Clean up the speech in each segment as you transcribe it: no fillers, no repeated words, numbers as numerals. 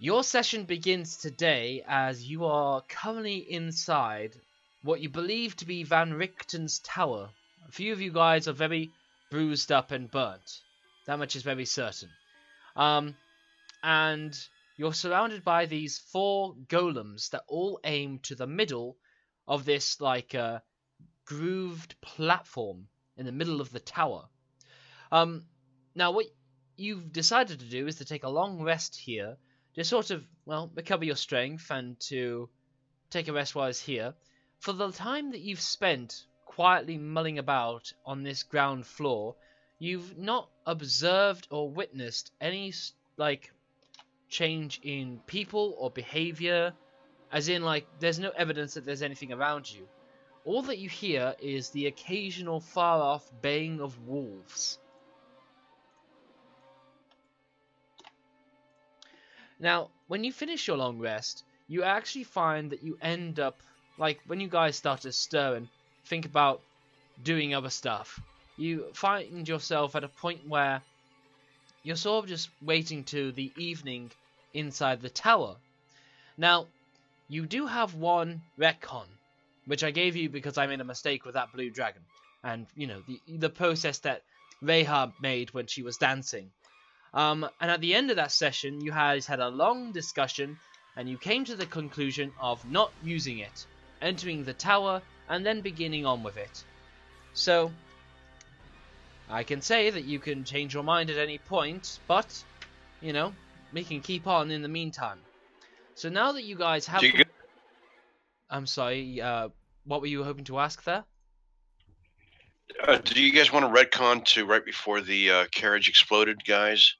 Your session begins today as you are currently inside what you believe to be Van Richten's tower. A few of you guys are very bruised up and burnt. That much is very certain. And you're surrounded by these 4 golems that all aim to the middle of this grooved platform in the middle of the tower. Now what you've decided to do is to take a long rest here, to sort of, well, recover your strength and to take a rest while it's here. For the time that you've spent quietly mulling about on this ground floor, you've not observed or witnessed any, change in people or behavior, as in, there's no evidence that there's anything around you. All that you hear is the occasional far-off baying of wolves. Now, when you finish your long rest, you actually find that you end up, when you guys start to stir and think about doing other stuff, you find yourself at a point where you're sort of just waiting to the evening inside the tower. Now, you do have one retcon, which I gave you because I made a mistake with that blue dragon, and, the process that Rhea made when she was dancing. And at the end of that session, you guys had a long discussion, and you came to the conclusion of not using it, entering the tower, and then beginning on with it. So, I can say that you can change your mind at any point, but, we can keep on in the meantime. So now that you guys have... I'm sorry, what were you hoping to ask there? Do you guys want to retcon to right before the carriage exploded, guys?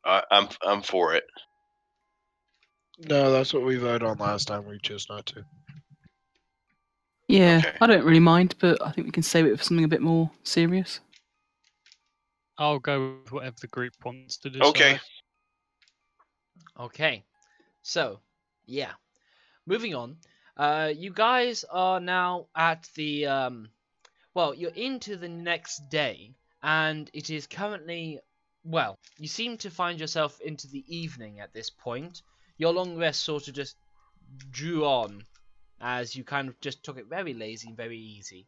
I'm for it. No, that's what we voted on last time. We chose not to. Yeah, Okay. I don't really mind, but I think we can save it for something a bit more serious. I'll go with whatever the group wants to decide. Okay. Okay, so, yeah. Moving on, you guys are now at the, well, you're into the next day, and it is currently, well, you seem to find yourself into the evening at this point. Your long rest sort of just drew on, as you kind of just took it very lazy, very easy.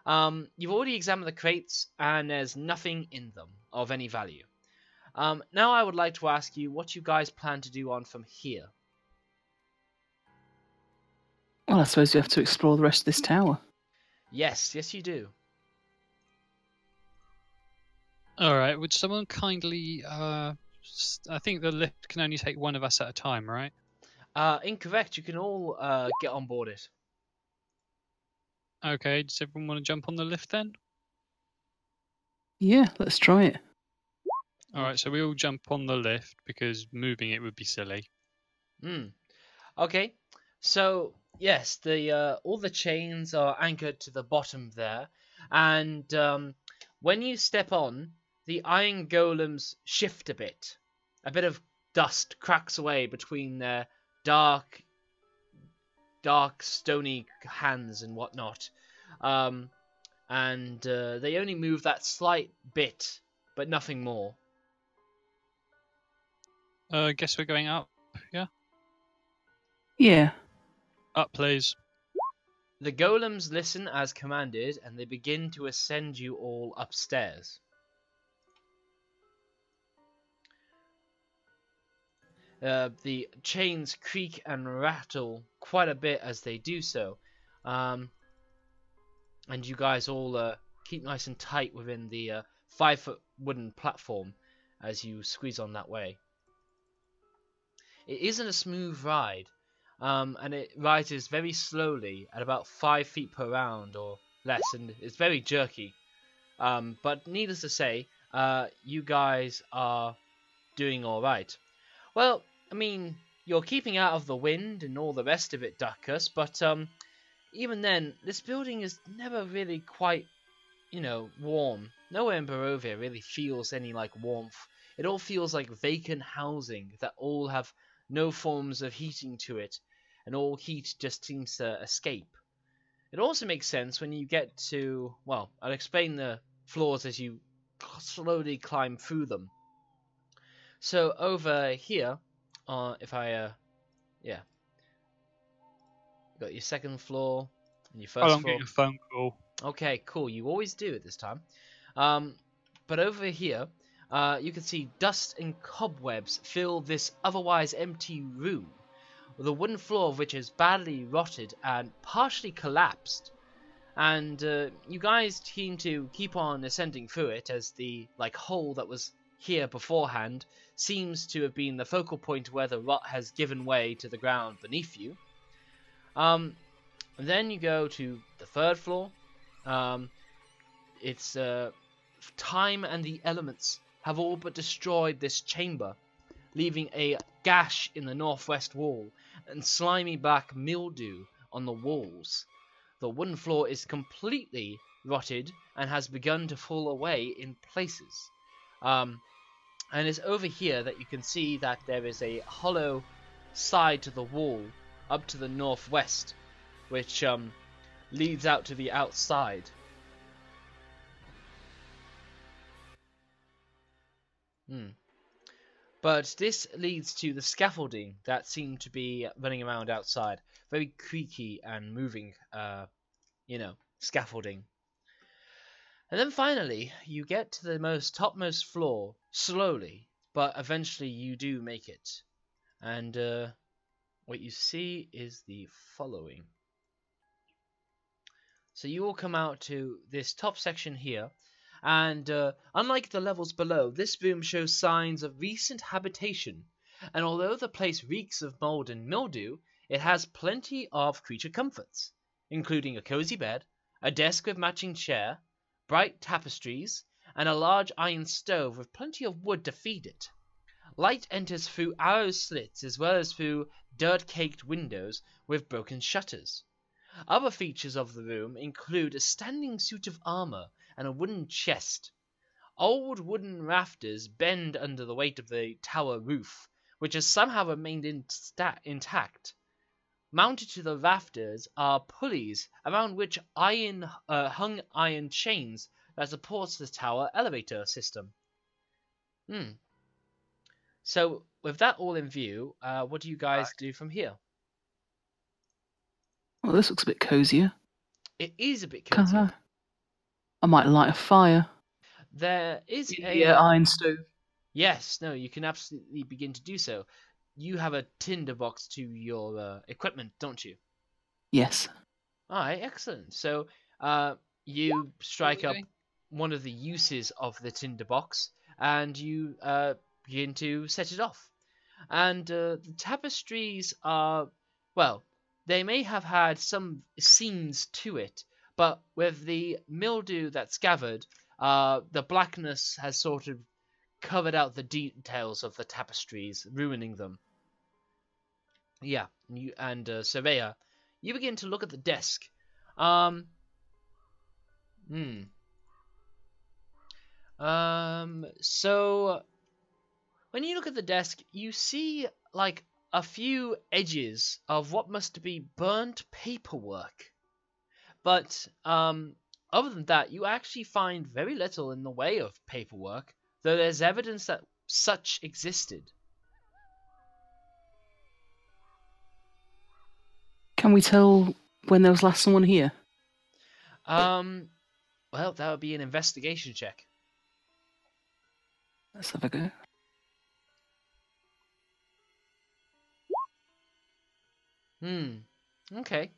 You've already examined the crates, and there's nothing in them of any value. Now I would like to ask you what you guys plan to do on from here. Well, I suppose we have to explore the rest of this tower. Yes, you do. Alright, would someone kindly... I think the lift can only take one of us at a time, right? Incorrect, you can all get on board it. Okay, does everyone want to jump on the lift then? Yeah, let's try it. Alright, so we all jump on the lift because moving it would be silly. Okay, so yes, the all the chains are anchored to the bottom there, and when you step on, the iron golems shift a bit. A bit of dust cracks away between their dark, stony hands and whatnot. And they only move that slight bit, but nothing more. Guess we're going up, yeah? Yeah. Up, please. The golems listen as commanded, and they begin to ascend you all upstairs. The chains creak and rattle quite a bit as they do so. And you guys all keep nice and tight within the 5-foot wooden platform as you squeeze on that way. It isn't a smooth ride, and it rises very slowly at about 5 feet per round or less, and it's very jerky. But needless to say, you guys are doing alright. Well, I mean, you're keeping out of the wind and all the rest of it, Duckus, but even then, this building is never really quite, warm. Nowhere in Barovia really feels any, warmth. It all feels like vacant housing that all have no forms of heating to it, and all heat just seems to escape. It also makes sense when you get to, well, I'll explain the floors as you slowly climb through them. So over here, if I yeah, got your second floor and your Hold first on, floor. getting a phone call. Okay, cool. You always do at this time. But over here, you can see dust and cobwebs fill this otherwise empty room, the wooden floor of which is badly rotted and partially collapsed. And you guys seem to keep on ascending through it, as the hole that was here beforehand seems to have been the focal point where the rot has given way to the ground beneath you. Then you go to the third floor. It's time and the elements have all but destroyed this chamber, leaving a gash in the northwest wall and slimy black mildew on the walls. The wooden floor is completely rotted and has begun to fall away in places. And it's over here that you can see that there is a hollow side to the wall up to the northwest, which leads out to the outside. But this leads to the scaffolding that seemed to be running around outside. Very creaky and moving, scaffolding. And then finally, you get to the topmost floor, slowly, but eventually you do make it. And what you see is the following. So you will come out to this top section here, and unlike the levels below, this room shows signs of recent habitation, and although the place reeks of mold and mildew, it has plenty of creature comforts, including a cozy bed, a desk with matching chair, bright tapestries, and a large iron stove with plenty of wood to feed it. Light enters through arrow slits as well as through dirt-caked windows with broken shutters. Other features of the room include a standing suit of armor and a wooden chest. Old wooden rafters bend under the weight of the tower roof, which has somehow remained intact. Mounted to the rafters are pulleys around which hung iron chains that supports the tower elevator system. So, with that all in view, what do you guys do from here? Well, this looks a bit cozier. It is a bit cozier. I might light a fire. There is iron stove. Yes, no, you can absolutely begin to do so. You have a tinderbox to your equipment, don't you? Yes. Alright, excellent. So, you strike up one of the uses of the tinderbox, and you begin to set it off. And the tapestries are, well, they may have had some scenes to it, but with the mildew that's gathered, the blackness has sort of covered out the details of the tapestries, ruining them. Yeah, Surveyor, you begin to look at the desk. So when you look at the desk, you see like a few edges of what must be burnt paperwork. But other than that, you actually find very little in the way of paperwork, though there's evidence that such existed. Can we tell when there was last someone here? Well, that would be an investigation check. Let's have a go. Okay.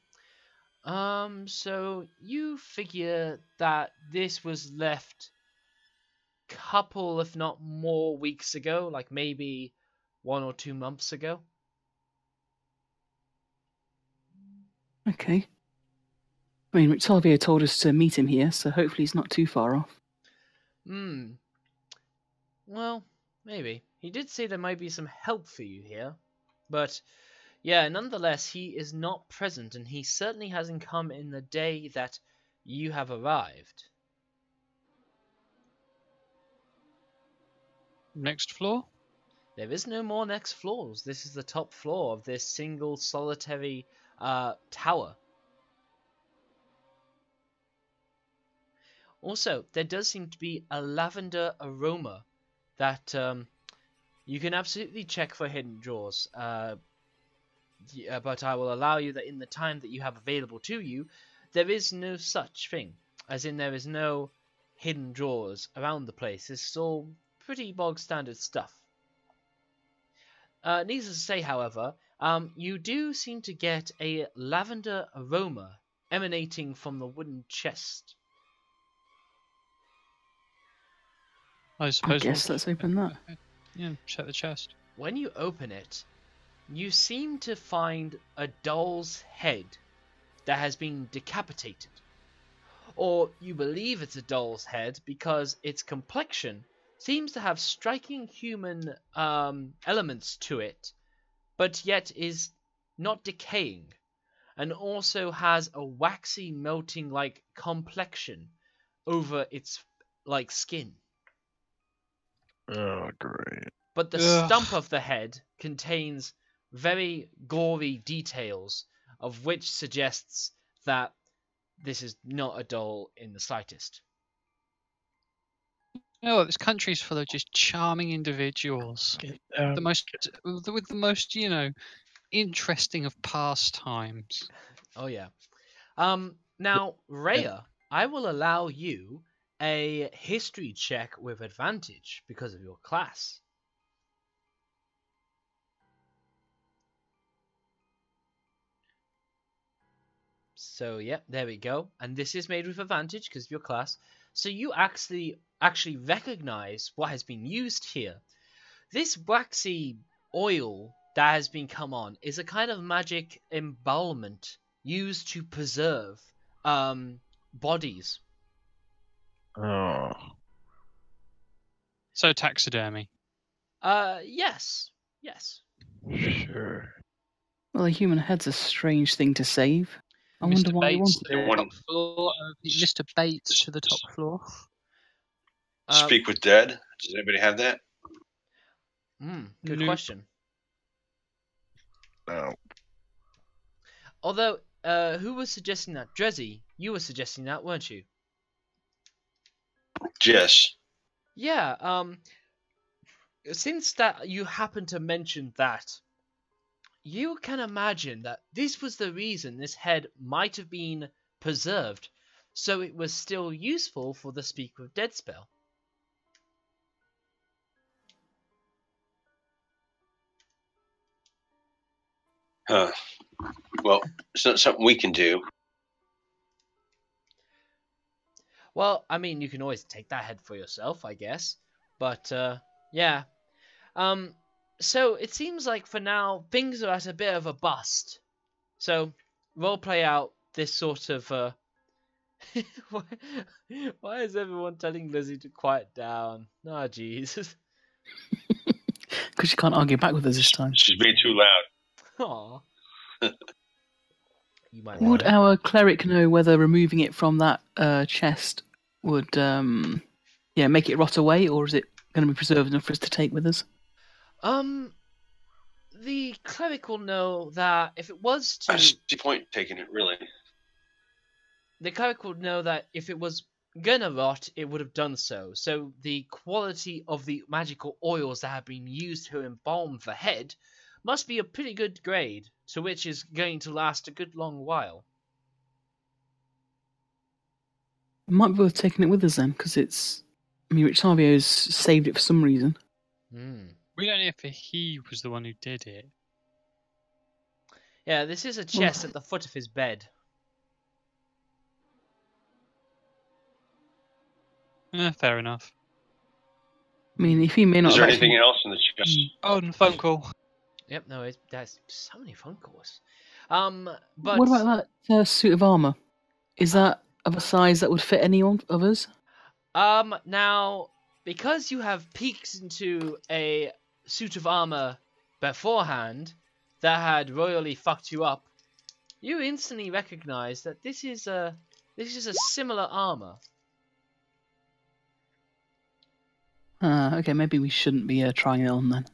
So you figure that this was left couple, if not more, weeks ago, like maybe 1 or 2 months ago. Okay. I mean, Rictavio told us to meet him here, so hopefully he's not too far off. Well, maybe. He did say there might be some help for you here, but yeah, nonetheless, he is not present, and he certainly hasn't come in the day that you have arrived. Next floor? There is no more next floors. This is the top floor of this single solitary tower. Also, there does seem to be a lavender aroma that You can absolutely check for hidden drawers, but I will allow you that in the time that you have available to you, there is no such thing. As in, there is no hidden drawers around the place. This is all pretty bog standard stuff. Needless to say, however, you do seem to get a lavender aroma emanating from the wooden chest. I suppose. guess let's open that. Yeah, check the chest. When you open it, you seem to find a doll's head that has been decapitated. Or you believe it's a doll's head because its complexion seems to have striking human elements to it, but yet is not decaying, and also has a waxy melting like complexion over its like skin. Oh, great. But the Ugh. stump of the head contains very gory details, of which suggests that this is not a doll in the slightest. You know what? This country's full of just charming individuals. The most, with the most, interesting of pastimes. Oh yeah. Now, Rhea, I will allow you a history check with advantage because of your class. So yeah, there we go. And this is made with advantage because of your class. So you actually recognize what has been used here. This waxy oil that has been come on is a kind of magic embalmment used to preserve bodies. Oh. So taxidermy. Yes. Sure. Well, a human head's a strange thing to save. I wonder Mr. why he Bates wanted to They the want- top floor. Mr. Bates to the top floor. Speak with dead. Does anybody have that? Good Nope. question. No. Although, who was suggesting that? Drezzy, you were suggesting that, weren't you? Yes. Yeah, since that you happen to mention that, you can imagine that this was the reason this head might have been preserved, so it was still useful for the Speak with Dead spell. Huh. Well, it's not something we can do. Well, I mean, you can always take that head for yourself, I guess. But, yeah. So it seems like for now, things are at a bit of a bust. So, we'll play out this sort of, why is everyone telling Lizzie to quiet down? Oh, jeez. Because you can't argue back with us this time. She's being too loud. Aw. You might Would want our cleric know whether removing it from that chest would make it rot away, or is it going to be preserved enough for us to take with us? the cleric will know that if it was to... I see the point taking it, really. The cleric would know that if it was gonna rot, it would have done so. So the quality of the magical oils that have been used to embalm the head must be a pretty good grade, to which is going to last a good long while. It might be worth taking it with us then, because it's... I mean, Rictavio's saved it for some reason. We don't know if he was the one who did it. Yeah, this is a chest at the foot of his bed. Fair enough. I mean, if he may not Is there have anything else in the chest? Oh, and phone call. Yep, no, there's so many phone calls. But What about that suit of armour? Is that of a size that would fit any of us? now, because you have peeked into a suit of armor beforehand that had royally fucked you up, you instantly recognize that this is a similar armor. Okay, maybe we shouldn't be trying it on then.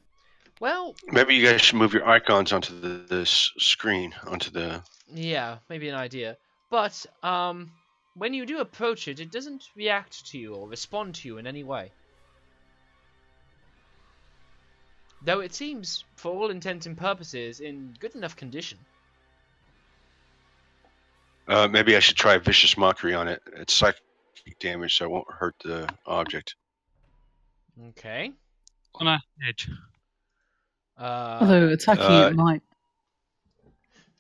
Well, Maybe you guys should move your icons onto this screen, onto the... yeah, maybe an idea. But when you do approach it, it doesn't react to you or respond to you in any way. though it seems, for all intents and purposes, in good enough condition. Maybe I should try vicious mockery on it. It's psychic damage, so it won't hurt the object. Okay. On a edge. Although attacking it might.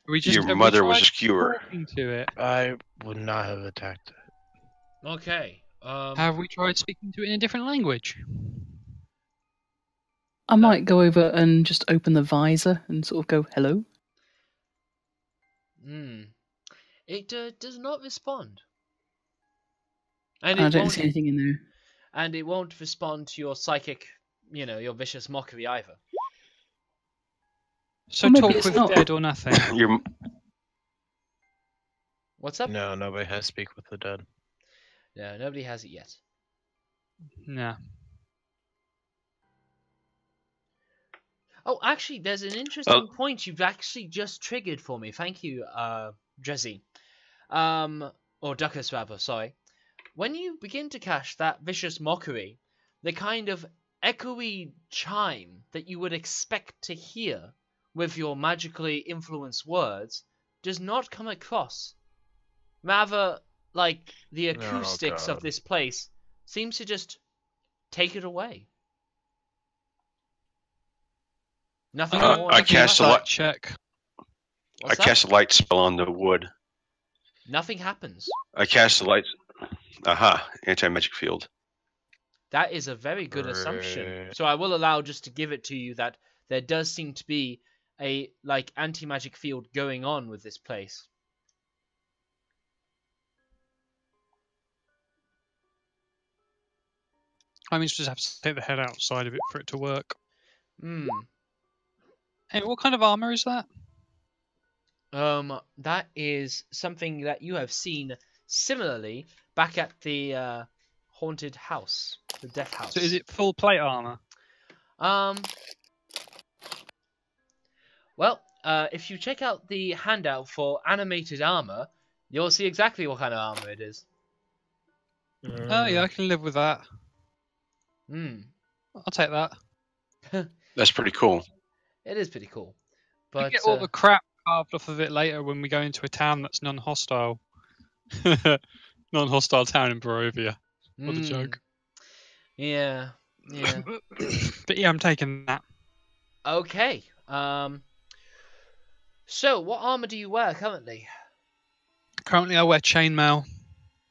Your mother was a skewer. To it. I would not have attacked it. Okay. Have we tried speaking to it in a different language? I might go over and just open the visor and sort of go, hello. It does not respond. And I don't see anything in there. And it won't respond to your psychic, your vicious mockery either. So Well, talk maybe it's with not. dead or nothing. What's up? No, nobody has speak with the dead. No, nobody has it yet. Nah. Oh, actually, there's an interesting point you've actually just triggered for me. Thank you, Drizzy. Or Duckus, rather, sorry. When you begin to cast that vicious mockery, the kind of echoey chime that you would expect to hear with your magically influenced words does not come across. Rather, like, the acoustics of this place seems to just take it away. Nothing more. I cast a light check. I cast a light spell on the wood. Nothing happens. I cast the light. Aha! Anti-magic field. That is a very good assumption. So I will allow just to give it to you that there does seem to be a anti-magic field going on with this place. I mean, you just have to take the head outside of it for it to work. Hey, what kind of armor is that? That is something that you have seen similarly back at the haunted house, the death house. So is it full plate armor? Well, if you check out the handout for animated armor, you'll see exactly what kind of armor it is. Oh yeah, I can live with that. I'll take that. That's pretty cool. It is pretty cool. We But get all the crap carved off of it later when we go into a town that's non-hostile. Non-hostile town in Barovia. What a joke. Yeah. But yeah, I'm taking that. Okay. So, what armor do you wear currently? Currently, I wear chainmail.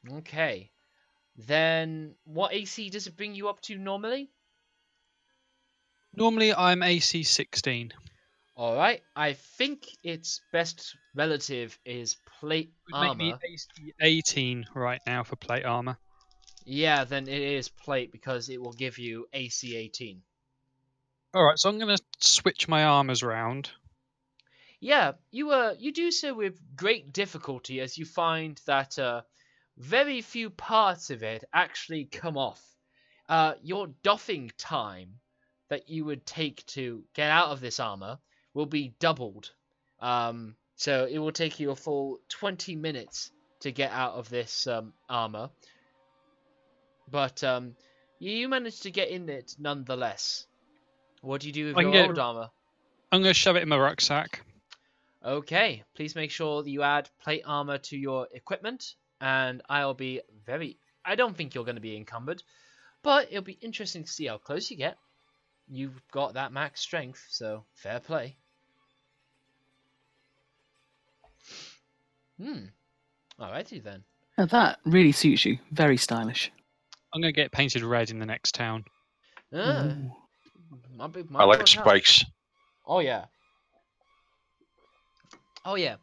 Okay. Then, what AC does it bring you up to normally? Normally, I'm AC 16. Alright, I think its best relative is plate armor. Make me AC 18 right now for plate armor. Yeah, then it is plate because it will give you AC 18. Alright, so I'm going to switch my armors around. Yeah, you do so with great difficulty as you find that very few parts of it actually come off. Your doffing time that you would take to get out of this armor will be doubled. So it will take you a full 20 minutes to get out of this armor. But you managed to get in it nonetheless. What do you do with your old armor? I'm going to shove it in my rucksack. Okay, please make sure that you add plate armor to your equipment, and I'll be I don't think you're going to be encumbered, but it'll be interesting to see how close you get. You've got that max strength, so fair play. Alrighty then. Now that really suits you. Very stylish. I'm going to get painted red in the next town. I like spikes. Oh yeah. Oh yeah.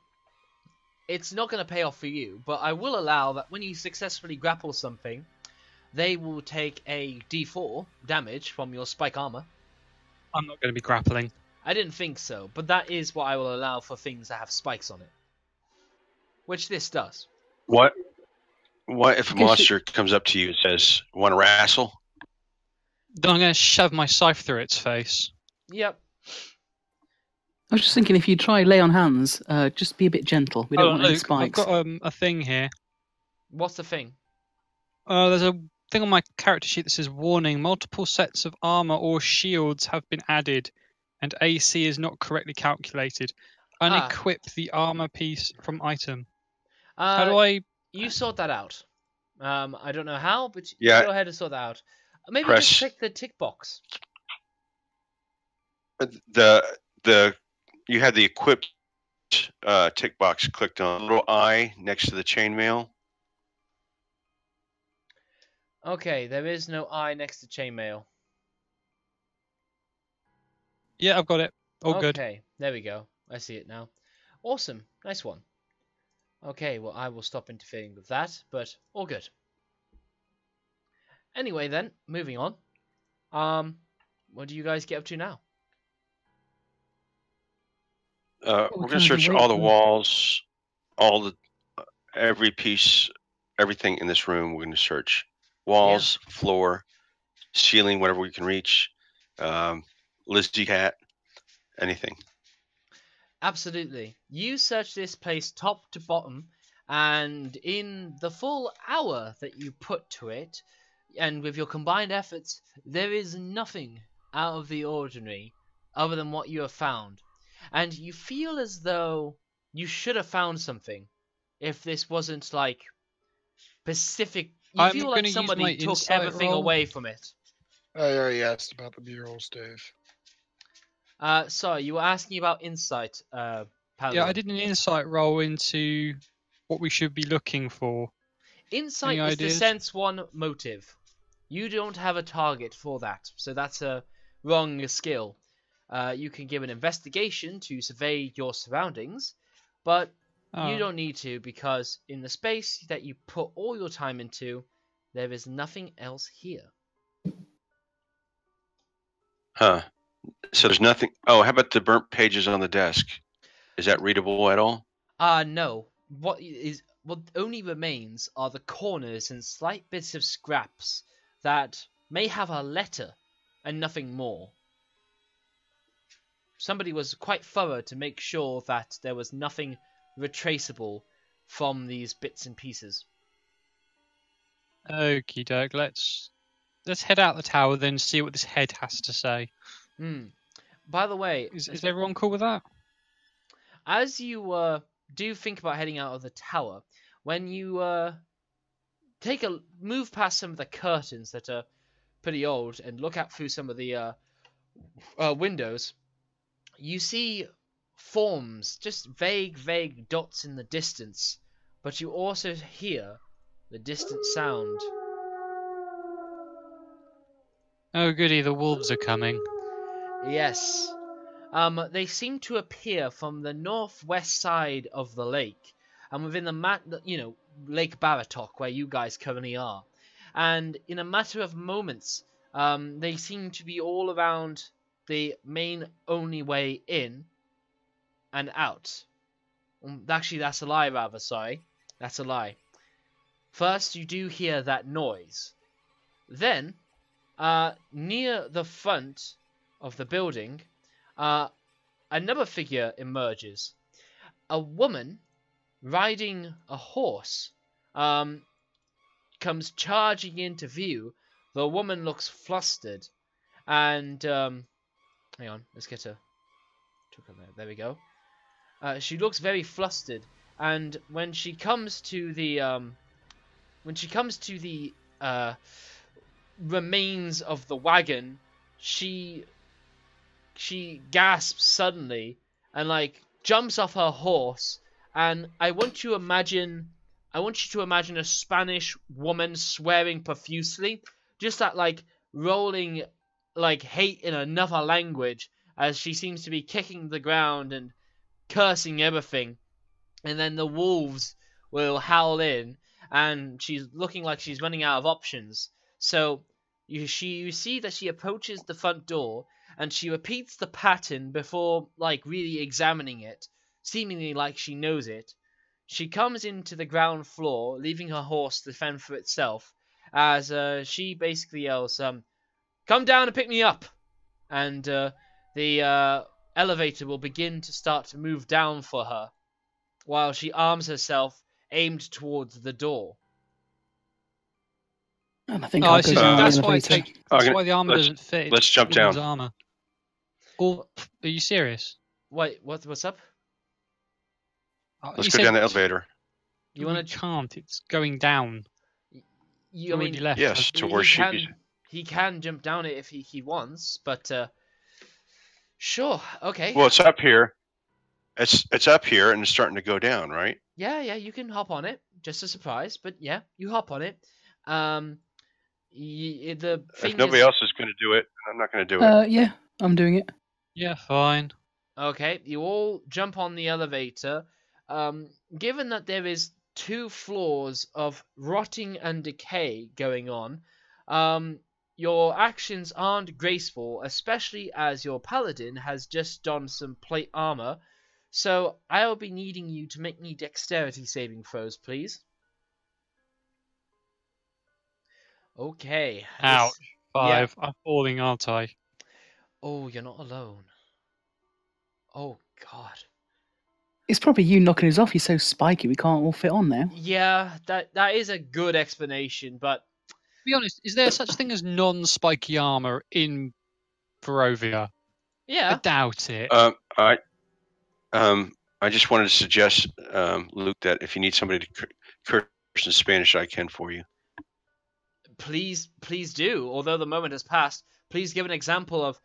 It's not going to pay off for you, but I will allow that when you successfully grapple something, they will take a D4 damage from your spike armor. I'm not going to be grappling. I didn't think so, but that is what I will allow for things that have spikes on it. Which this does. What if a monster comes up to you and says, "Want to wrestle?" Then I'm going to shove my scythe through its face. Yep. I was just thinking, if you try lay on hands, just be a bit gentle. We don't want any Luke, spikes. I've got a thing here. What's the thing? There's a thing on my character sheet that says, "Warning, multiple sets of armor or shields have been added. and AC is not correctly calculated. Unequip the armor piece from item. How do I? You sort that out. I don't know how, but Yeah. go ahead and sort that out. Maybe Press- just click the tick box. You had the equipped tick box clicked on, a little eye next to the chainmail. Okay, there is no eye next to chainmail. Yeah, I've got it. All good. Okay, there we go. I see it now. Awesome, nice one. Okay, well, I will stop interfering with that, but all good. Anyway, then, moving on. What do you guys get up to now? We're going to search all the walls, every piece, everything in this room. We're going to search walls, floor, ceiling, whatever we can reach. Lizzie cat, anything. Absolutely. You search this place top to bottom, and in the full hour that you put to it, and with your combined efforts, there is nothing out of the ordinary other than what you have found. And you feel as though you should have found something if this wasn't like specific. You feel like somebody took everything away from it. I already asked about the murals, Dave. Sorry, you were asking about insight, Paladin. Yeah, I did an insight roll into what we should be looking for. Insight is to sense one motive. You don't have a target for that, so that's a wrong skill. You can give an investigation to survey your surroundings, but you don't need to, because in the space that you put all your time into, there is nothing else here. Huh. So there's nothing. Oh, how about the burnt pages on the desk? Is that readable at all? No. What only remains are the corners and slight bits of scraps that may have a letter and nothing more. Somebody was quite thorough to make sure that there was nothing retraceable from these bits and pieces. Okie doke, let's head out the tower then, see what this head has to say. By the way, is everyone cool with that? As you do think about heading out of the tower, when you move past some of the curtains that are pretty old and look out through some of the windows, you see forms, just vague dots in the distance, but you also hear the distant sound. Oh goody, the wolves are coming. Yes. They seem to appear from the northwest side of the lake, and within the Lake Baratok, where you guys currently are. And in a matter of moments, they seem to be all around the main only way in and out. Actually, that's a lie, rather. Sorry, that's a lie. First, you do hear that noise. Then, near the front of the building, another figure emerges. A woman riding a horse comes charging into view. The woman looks flustered, and hang on, let's get her. There we go. She looks very flustered, and when she comes to the remains of the wagon, she gasps suddenly and jumps off her horse. And I want you to imagine a Spanish woman swearing profusely, just that rolling hate in another language, as she seems to be kicking the ground and cursing everything. And then the wolves will howl in, and she's looking like she's running out of options. So you see that she approaches the front door, and she repeats the pattern before really examining it, seemingly like she knows it. She comes into the ground floor, leaving her horse to fend for itself, as she basically yells, "Come down and pick me up!" And the elevator will begin to start to move down for her, while she arms herself, aimed towards the door. And I think that's why the armor doesn't fit. Let's jump down. Armor. Are you serious? Wait, what's up? Let's go down the elevator. You We want to? can't. It's going down. You, I Already mean, left. Yes, to where he can jump down it if he wants, but sure, okay. Well, it's up here. It's up here and it's starting to go down, right? Yeah, you can hop on it. Just a surprise, but yeah, you hop on it. The thing If nobody is, else is going to do it, I'm not going to do it. Yeah, I'm doing it. Yeah, fine. okay, you all jump on the elevator. Given that there is 2 floors of rotting and decay going on, your actions aren't graceful, especially as your paladin has just donned some plate armor. So I'll be needing you to make me dexterity saving throws, please. Okay. Ouch. this- 5. I'm falling, aren't I? Oh, you're not alone. Oh God. It's probably you knocking us off. You're so spiky, we can't all fit on now. Yeah, that is a good explanation, but To be honest, is there such thing as non-spiky armor in Barovia? I yeah. doubt it. I just wanted to suggest, Luke, that if you need somebody to curse in Spanish, I can for you. Please do. Although the moment has passed, please give an example of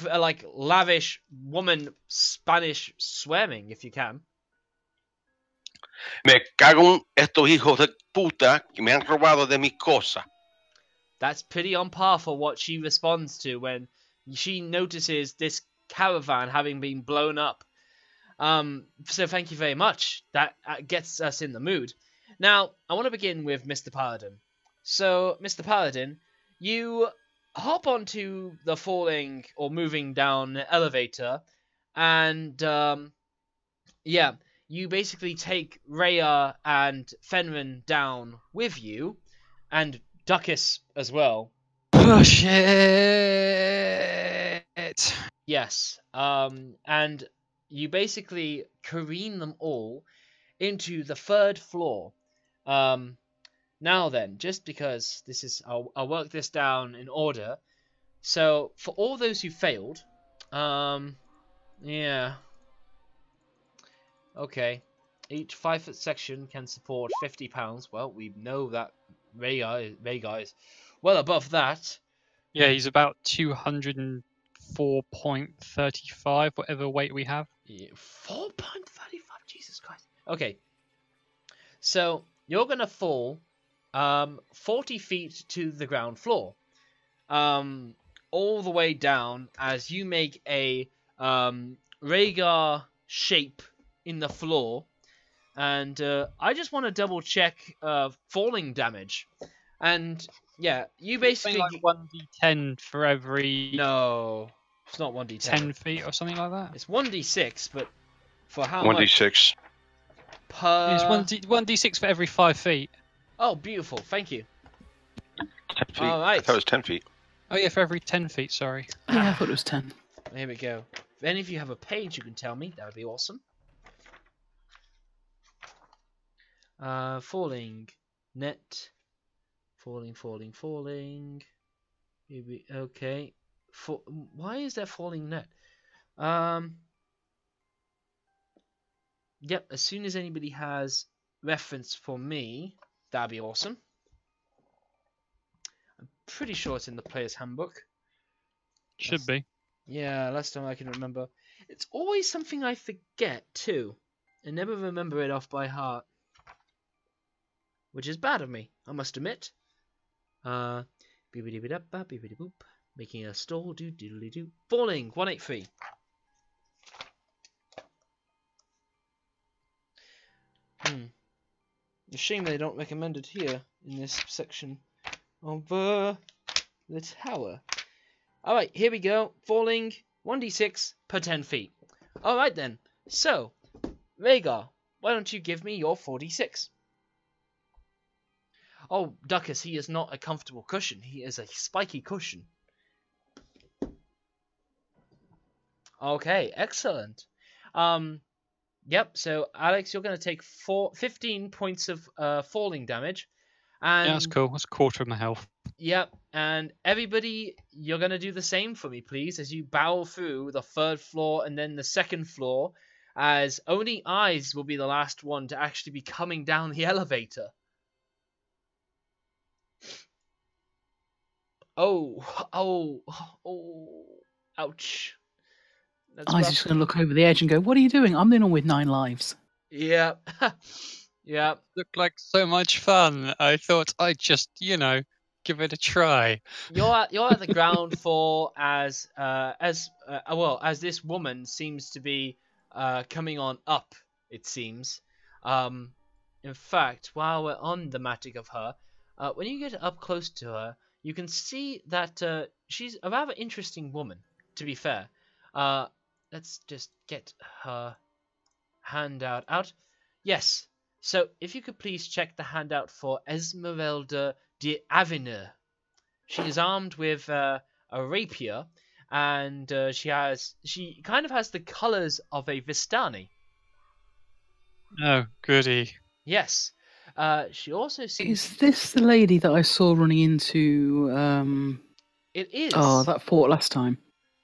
like lavish woman Spanish swearing if you can. Me cago en estos hijos de puta que me han robado de mi cosa. That's pretty on par for what she responds to when she notices this caravan having been blown up. So thank you very much. That gets us in the mood. Now, I want to begin with Mr. Paladin. So, Mr. Paladin, you hop onto the falling or moving down elevator, and yeah, you basically take Rhea and Fenrir down with you, and Duckus as well. Push it. Yes, and you basically careen them all into the 3rd floor. Now then, just because this is, I'll work this down in order. So for all those who failed, yeah, okay, each 5-foot section can support 50 pounds. Well, we know that Rhea is well above that. Yeah, he's about 204.35, whatever weight we have. Yeah, 4.35. Jesus Christ. Okay, so you're gonna fall 40 feet to the ground floor, all the way down as you make a Rhaegar shape in the floor, and I just want to double check falling damage, and yeah, you basically Something like 1d10 for every no, it's not 1d10. 10 feet or something like that. It's 1d6, but for how much? 1d6. Per... It's 1d6 for every 5 feet. Oh, beautiful! Thank you. 10 feet. All I right. thought it was 10 feet. Oh yeah, for every 10 feet, sorry. Yeah, I thought it was 10. Here we go. If any of you have a page, you can tell me. That would be awesome. Falling. Net. Falling. Okay. Why is there falling net? Yep, as soon as anybody has reference for me, that'd be awesome. I'm pretty sure it's in the player's handbook. Should be. Yeah, last time I can remember. It's always something I forget, too. I never remember it off by heart. Which is bad of me, I must admit. Beep-a-dee-ba-da-ba, making a stall, do-doodly-doo. Falling, 183. A shame they don't recommend it here, in this section of the tower. Alright, here we go. Falling 1d6 per 10 feet. Alright then. So, Rhaegar, why don't you give me your 4d6? Oh, Duckus, he is not a comfortable cushion. He is a spiky cushion. Okay, excellent. Yep, so Alex, you're going to take 15 points of falling damage. And Yeah, that's cool. That's a quarter of my health. Yep, and everybody, you're going to do the same for me, please, as you barrel through the 3rd floor and then the 2nd floor, as only Eyes will be the last one to actually be coming down the elevator. Oh, ouch. That's Eyes rough. just going to look over the edge and go, "What are you doing? I'm the one with 9 lives." Yep. Yep. Looked like so much fun. I thought I'd just, give it a try. You're at the ground floor as this woman seems to be coming on up. It seems. In fact, while we're on the matic of her, when you get up close to her, you can see that she's a rather interesting woman. To be fair, let's just get her handout out. Yes. So if you could please check the handout for Esmeralda de Avenir. She is armed with a rapier, and she kind of has the colours of a Vistani. Oh, goody. Yes. She also seems... Is this the lady that I saw running into It is. Oh, that fort last time?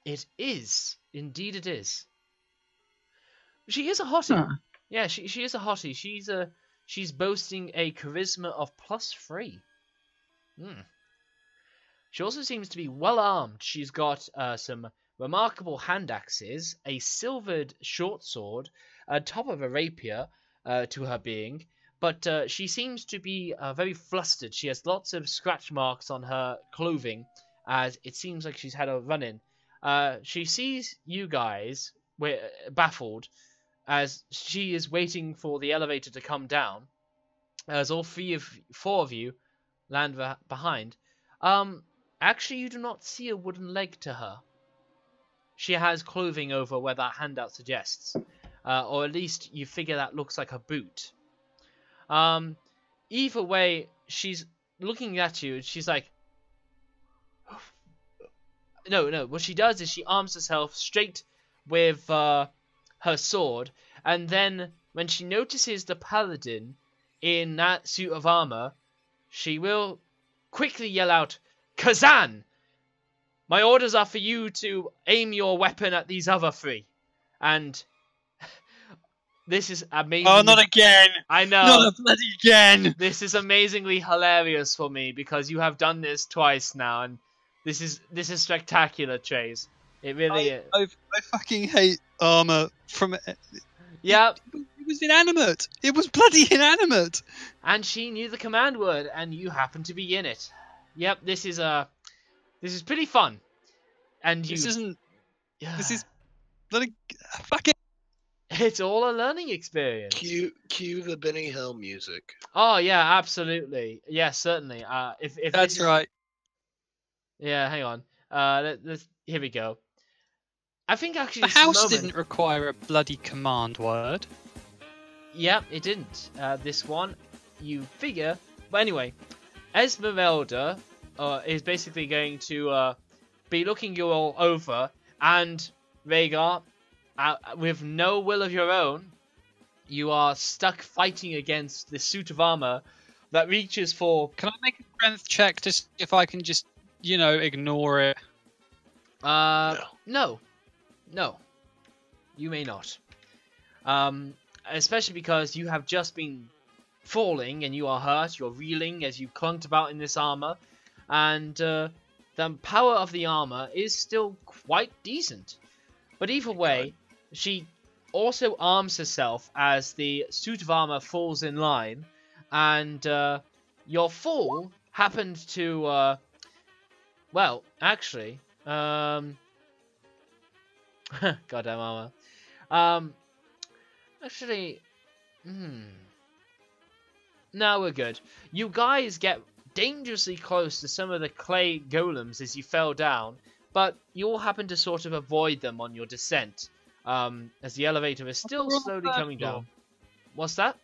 It is. Indeed it is. She is a hottie. Huh. Yeah, she is a hottie. She's boasting a charisma of +3. She also seems to be well armed. She's got some remarkable hand axes, a silvered short sword, on top of a rapier to her being. But she seems to be very flustered. She has lots of scratch marks on her clothing, as it seems like she's had a run-in. She sees you guys, baffled, as she is waiting for the elevator to come down, as all 4 of you land behind. Actually, you do not see a wooden leg to her. She has clothing over where that handout suggests, or at least you figure that looks like a boot. Either way, she's looking at you and she's like, no, what she does is she arms herself straight with her sword, and then when she notices the paladin in that suit of armor, she will quickly yell out, "Kazan! My orders are for you to aim your weapon at these other 3. And this is amazing. Oh, not again! I know. Not bloody again! This is amazingly hilarious for me because you have done this twice now, and this is spectacular, Trace. It really is. I fucking hate armor from. Yep. It was inanimate. It was bloody inanimate. And she knew the command word, and you happened to be in it. Yep. This is pretty fun. And you. This isn't. This is bloody fucking. It's all a learning experience. Cue the Benny Hill music. Oh yeah, absolutely. Yeah, certainly. If That's right. Yeah, hang on. Here we go. I think actually The this house moment... didn't require a bloody command word. Yeah, it didn't. This one, you figure. But anyway, Esmeralda is basically going to be looking you all over, and Rhaegar, with no will of your own, you are stuck fighting against this suit of armor that reaches for... Can I make a strength check to see if I can just, ignore it? No. You may not. Especially because you have just been falling and you are hurt, you're reeling as you clunked about in this armor, and the power of the armor is still quite decent. But either way, she also arms herself as the suit of armor falls in line, and your fall happened to, well, actually, goddamn armor. Actually, no, we're good. You guys get dangerously close to some of the clay golems as you fell down, but you all happen to sort of avoid them on your descent, as the elevator is still slowly coming down. What's that?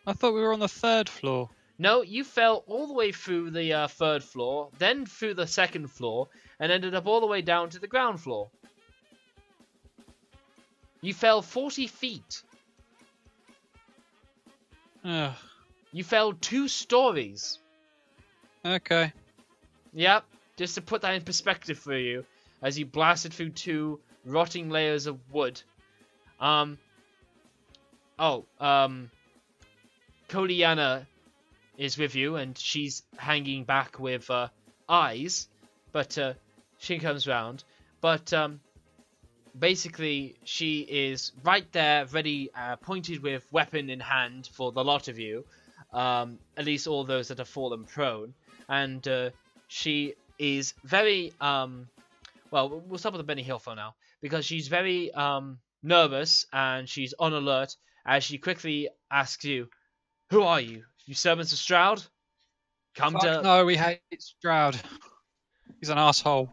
I thought we were on the 3rd floor. No, you fell all the way through the 3rd floor, then through the 2nd floor, and ended up all the way down to the ground floor. You fell 40 feet. Ugh. You fell 2 stories. Okay. Yep, just to put that in perspective for you, as you blasted through 2 rotting layers of wood. Kodiana is with you, and she's hanging back with eyes, but she comes round. But basically, she is right there, ready, pointed with weapon in hand for the lot of you, at least all those that have fallen prone. And she is very, well, we'll start with the Benny Hill for now, because she's very nervous and she's on alert as she quickly asks you, "Who are you? You servants of Straud? No, we hate Straud. He's an asshole.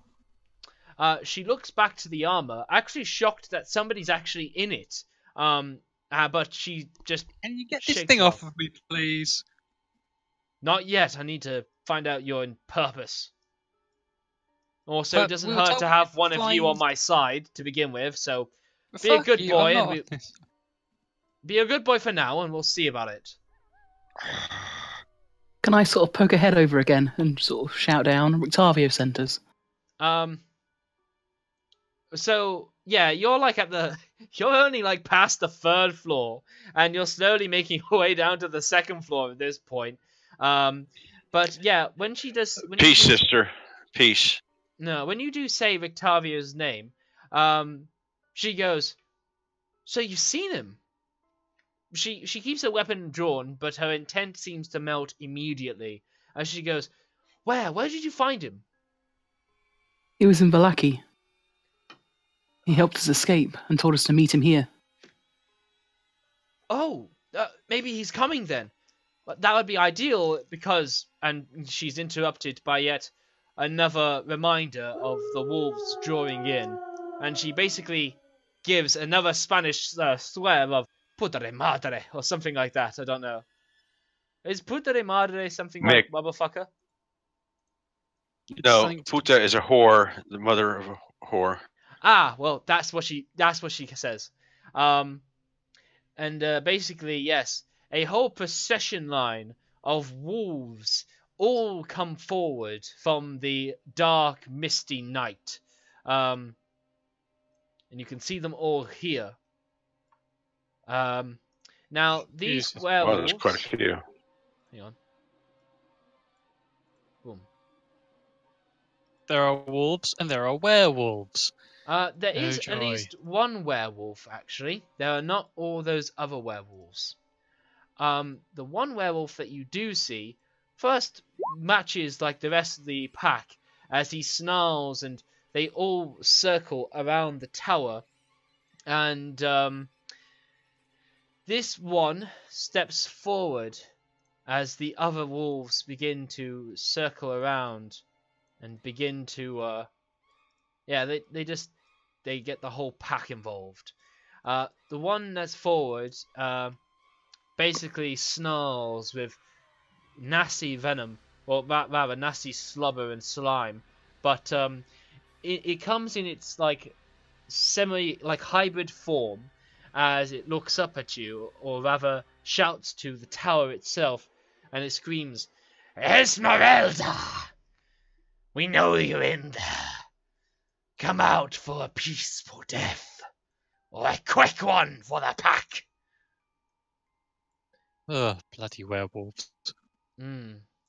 She looks back to the armor, actually shocked that somebody's actually in it. But she just Can you get this shakes thing it off of me, please? Not yet. I need to find out your purpose. Also, it But doesn't we were hurt told to have we one of you flying- on my side to begin with. So be a Fuck good you, boy, I'm and not. be a good boy for now, and we'll see about it. Can I sort of poke her head over again and sort of shout down, Rictavio centers? So yeah, you're like you're only like past the 3rd floor, and you're slowly making your way down to the 2nd floor at this point. But yeah, when she does, Peace, sister. Peace. No, when you do say Rictavio's name, she goes, "So you've seen him?" She keeps her weapon drawn, but her intent seems to melt immediately as she goes, Where did you find him?" He was in Vallaki. He helped us escape and told us to meet him here. "Oh, maybe he's coming then. But that would be ideal because..." And she's interrupted by yet another reminder of the wolves drawing in. And she basically gives another Spanish swear of "puta madre" or something like that. I don't know. Is puta madre something like motherfucker? No, Something- puta is a whore, the mother of a whore. Ah, well, that's what she says. And basically, yes, a whole procession line of wolves all come forward from the dark, misty night. And you can see them all here. Now, these Jesus. Well, werewolves... there's quite a few. Hang on. Boom. There are wolves and there are werewolves. There Oh, is at joy. least one werewolf, actually. There are not all those other werewolves. The one werewolf that you do see first matches like the rest of the pack as he snarls and they all circle around the tower. And this one steps forward as the other wolves begin to circle around and begin to they get the whole pack involved. The one that's forward basically snarls with nasty venom, or rather nasty slobber and slime, but it comes in its like hybrid form as it looks up at you, or rather shouts to the tower itself, and it screams, "Esmeralda! We know you're in there. Come out for a peaceful death, or a quick one for the pack." Ugh, bloody werewolves.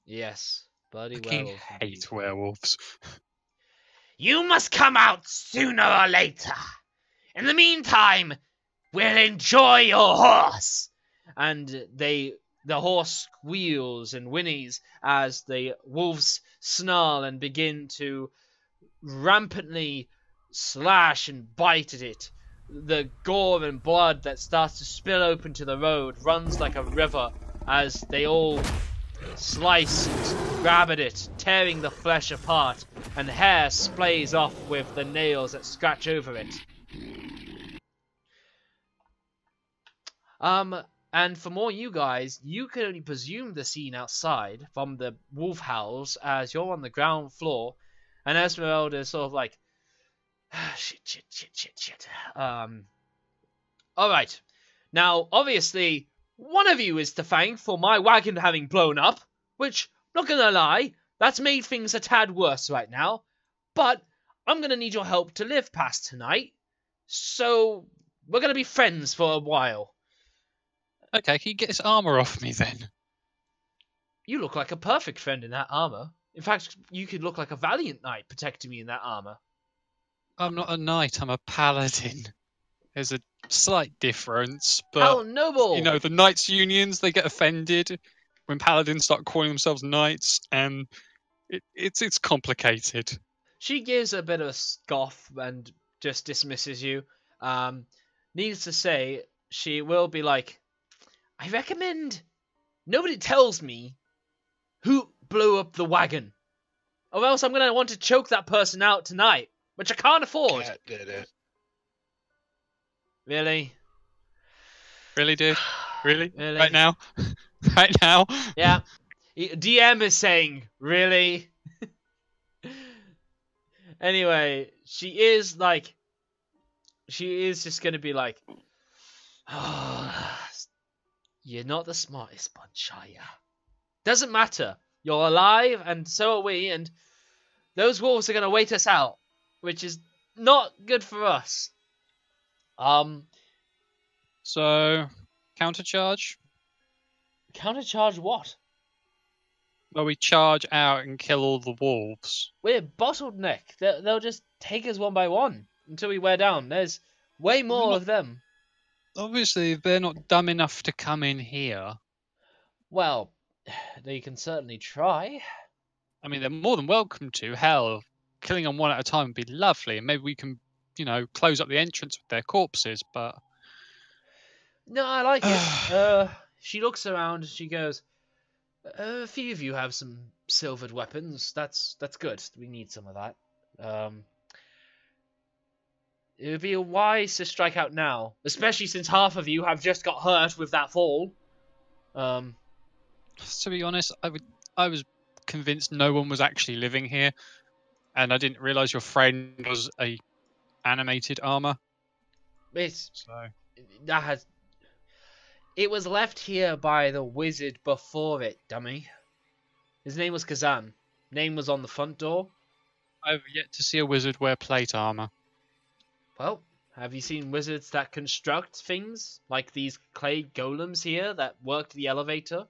Yes, bloody I fucking werewolf. hate werewolves. "You must come out sooner or later. In the meantime, we'll enjoy your horse." And the horse squeals and whinnies as the wolves snarl and begin to rampantly slash and bite at it. The gore and blood that starts to spill open to the road runs like a river as they all slice and grab at it, tearing the flesh apart, and hair splays off with the nails that scratch over it. And for more you guys, you can only presume the scene outside from the wolf howls as you're on the ground floor, and Esmeralda is sort of like, shit. Alright. Now, obviously, one of you is to thank for my wagon having blown up, which, not gonna lie, That's made things a tad worse right now. But I'm going to need your help to live past tonight. So we're going to be friends for a while. Okay, can you get this armor off me then? You look like a perfect friend in that armor. In fact, you could look like a valiant knight protecting me in that armor. I'm not a knight, I'm a paladin. There's a slight difference, How but noble! you know, the knights unions, they get offended when paladins start calling themselves knights, and it's complicated. She gives a bit of a scoff and just dismisses you. Needless to say, she will be like, I recommend nobody tells me who blew up the wagon, or else I'm going to want to choke that person out tonight, which I can't afford. Cat did it. Really? Really, dude? Really? Really? Right now? Right now? Yeah. DM is saying, really? Anyway, she is just going to be like, oh, you're not the smartest bunch, are you? Doesn't matter. You're alive, and so are we, and those wolves are going to wait us out, which is not good for us. So, countercharge? Countercharge what? Well, we charge out and kill all the wolves. We're bottleneck. They'll just take us one by one until we wear down. There's way more of them. Obviously, they're not dumb enough to come in here. Well, they can certainly try. I mean, they're more than welcome to. Hell, killing them one at a time would be lovely, and maybe we can, close up the entrance with their corpses, but... No, I like it. She looks around, she goes, a few of you have some silvered weapons. That's good. We need some of that. It would be wise to strike out now, especially since half of you have just got hurt with that fall. To be honest, I was convinced no one was actually living here, and I didn't realise your friend was a animated armor. It was left here by the wizard before it, dummy. His name was Kazan. Name was on the front door. I've yet to see a wizard wear plate armor. Well, have you seen wizards that construct things? Like these clay golems here that worked the elevator?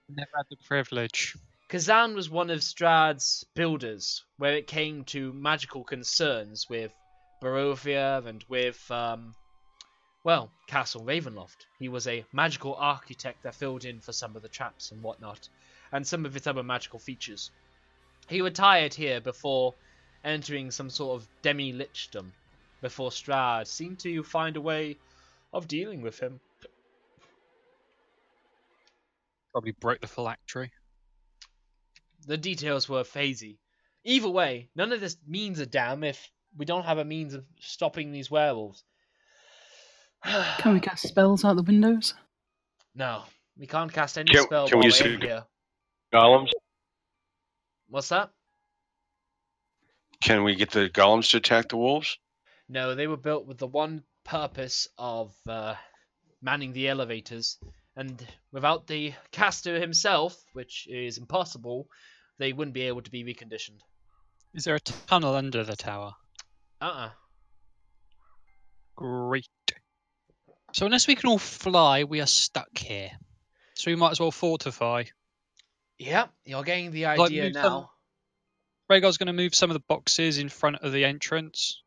Never had the privilege. Kazan was one of Straud's builders, where it came to magical concerns with Barovia and with, Castle Ravenloft. He was a magical architect that filled in for some of the traps and whatnot, and some of its other magical features. He retired here before entering some sort of demi-lichdom, before Straud seemed to find a way of dealing with him. Probably broke the phylactery. The details were hazy. Either way, none of this means a damn if we don't have a means of stopping these werewolves. Can we cast spells out the windows? No, we can't cast any spell can we while use we're in here. Golems? What's that? Can we get the golems to attack the wolves? No, they were built with the one purpose of manning the elevators, and without the caster himself, which is impossible, they wouldn't be able to be reconditioned. Is there a tunnel under the tower? Great. So unless we can all fly, we are stuck here. So we might as well fortify. Yeah, you're getting the idea now. Rhaegar's going to move some of the boxes in front of the entrance.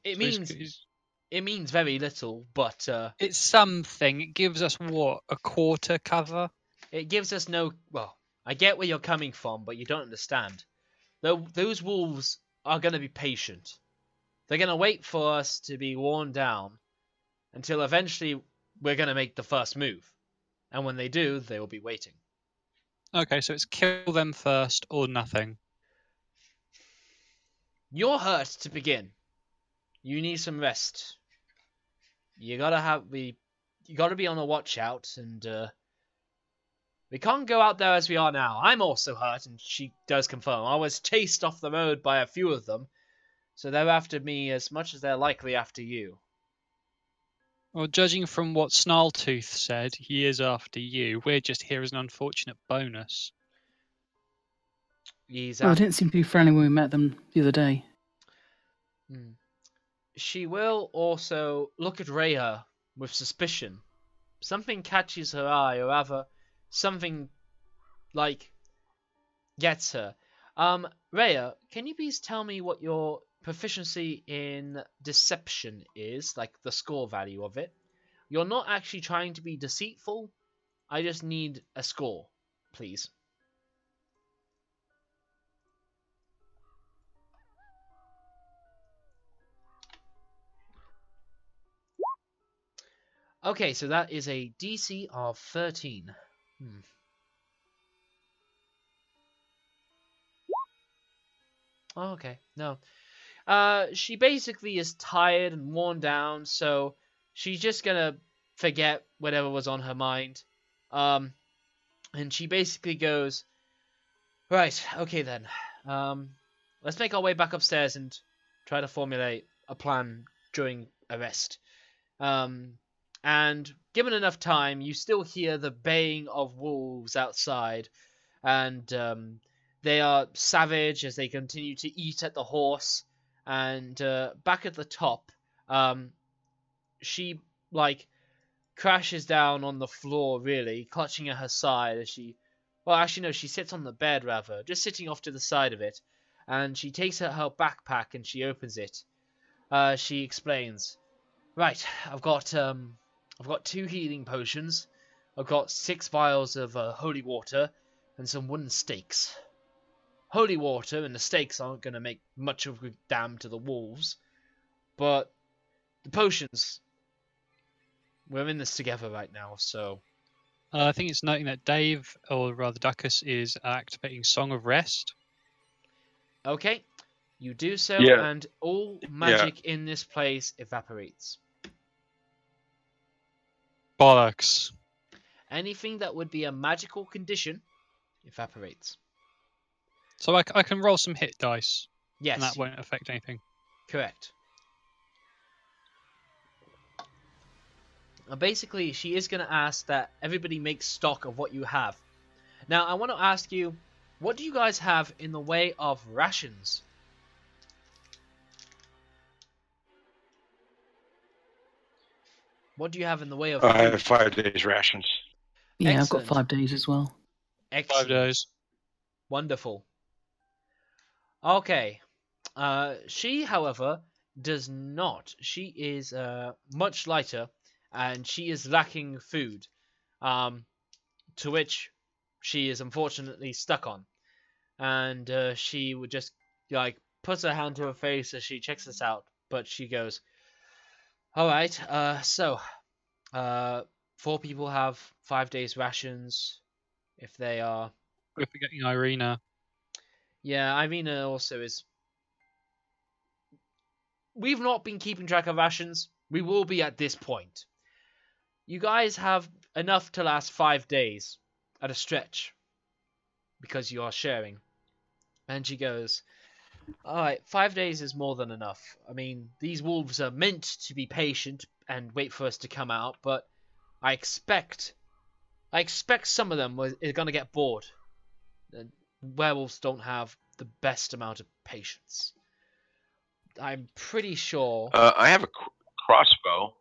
It means very little, but it's something. It gives us what, a quarter cover? It gives us no. Well, I get where you're coming from, but you don't understand. Those wolves are going to be patient. They're going to wait for us to be worn down until eventually we're going to make the first move. And when they do, they will be waiting. Okay, so it's kill them first or nothing. You're hurt to begin. You need some rest. You gotta be on the watch out, and we can't go out there as we are now. I'm also hurt, and she does confirm. I was chased off the road by a few of them, so they're after me as much as they're likely after you. Well, judging from what Snarltooth said, he is after you. We're just here as an unfortunate bonus. He's Well, at, they didn't seem to be friendly when we met them the other day. She will also look at Rhea with suspicion. Something catches her eye, or rather, something like gets her. Rhea, can you please tell me what your proficiency in deception is, like the score value of it? You're not actually trying to be deceitful. I just need a score, please. Okay, so that is a DC of 13. Oh, okay, no. She basically is tired and worn down, so she's just gonna forget whatever was on her mind. And she basically goes, right, okay then. Let's make our way back upstairs and try to formulate a plan during a rest. And given enough time, you still hear the baying of wolves outside, and they are savage as they continue to eat at the horse. And back at the top, she like crashes down on the floor, really clutching at her side as she. Well, actually, no, she sits on the bed rather, just sitting off to the side of it, and she takes out her backpack and she opens it. She explains, "Right, I've got 2 healing potions. I've got 6 vials of holy water and some wooden stakes. Holy water and the stakes aren't going to make much of a damn to the wolves, but the potions, we're in this together right now, so..." I think it's noting that Dave, or rather Duckus, is activating Song of Rest. Okay, you do so, Yeah. and all magic in this place evaporates. Bollocks. Anything that would be a magical condition evaporates. So I can roll some hit dice, Yes, and that won't affect anything. correct. Basically, she is going to ask that everybody make stock of what you have. Now, I want to ask you, what do you guys have in the way of rations? What do you have in the way of food? I have 5 days rations. Yeah, Excellent. I've got 5 days as well. Excellent. 5 days. Wonderful. Okay. She, however, does not. She is much lighter, and she is lacking food, to which she is unfortunately stuck on. And she would just like puts her hand to her face as she checks this out, but she goes, "All right. So 4 people have 5 days rations. If they are, We're forgetting Irina. yeah, Irina also is. We've not been keeping track of rations. We will be at this point. You guys have enough to last 5 days at a stretch because you are sharing." And she goes, "Alright, 5 days is more than enough. I mean, these wolves are meant to be patient and wait for us to come out, but I expect some of them are going to get bored. Werewolves don't have the best amount of patience. I'm pretty sure..." I have a crossbow.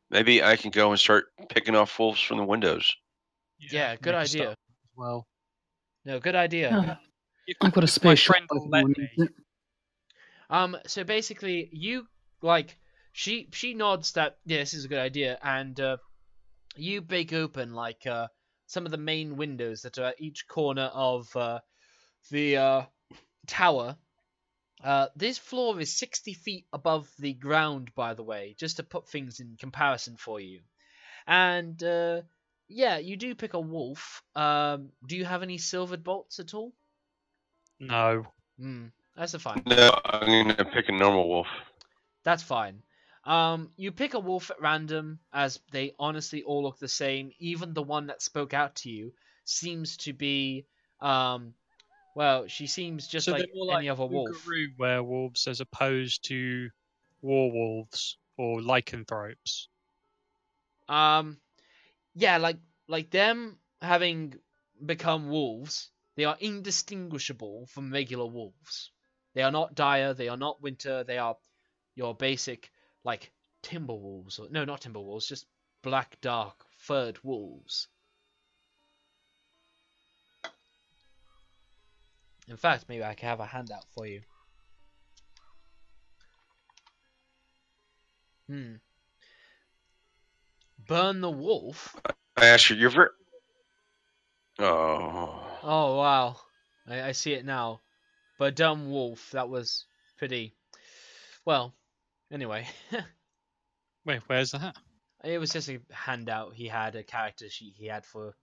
Maybe I can go and start picking off wolves from the windows. Yeah, good make a idea. start as well. No, good idea. Oh, If I've got a my spare shot. friend will let me. So basically, you like she nods that yeah, this is a good idea, and you break open like some of the main windows that are at each corner of the tower. This floor is 60 feet above the ground, by the way, just to put things in comparison for you. And yeah, you do pick a wolf. Do you have any silvered bolts at all? No. That's fine. No, I'm going to pick a normal wolf. That's fine. You pick a wolf at random, as they honestly all look the same. Even the one that spoke out to you seems to be, well, she seems just So like they're more any other wolf. Kangaroo werewolves as opposed to warwolves or lycanthropes. Yeah, like them having become wolves, They are indistinguishable from regular wolves. They are not dire, they are not winter, they are your basic, like, timber wolves. No, not timber wolves, just black, dark, furred wolves. In fact, maybe I can have a handout for you. Burn the Wolf. I asked you, Oh. Oh, wow. I see it now. But Dumb Wolf, that was pretty... Well, anyway. Wait, where's that? It was just a handout he had, a character sheet he had for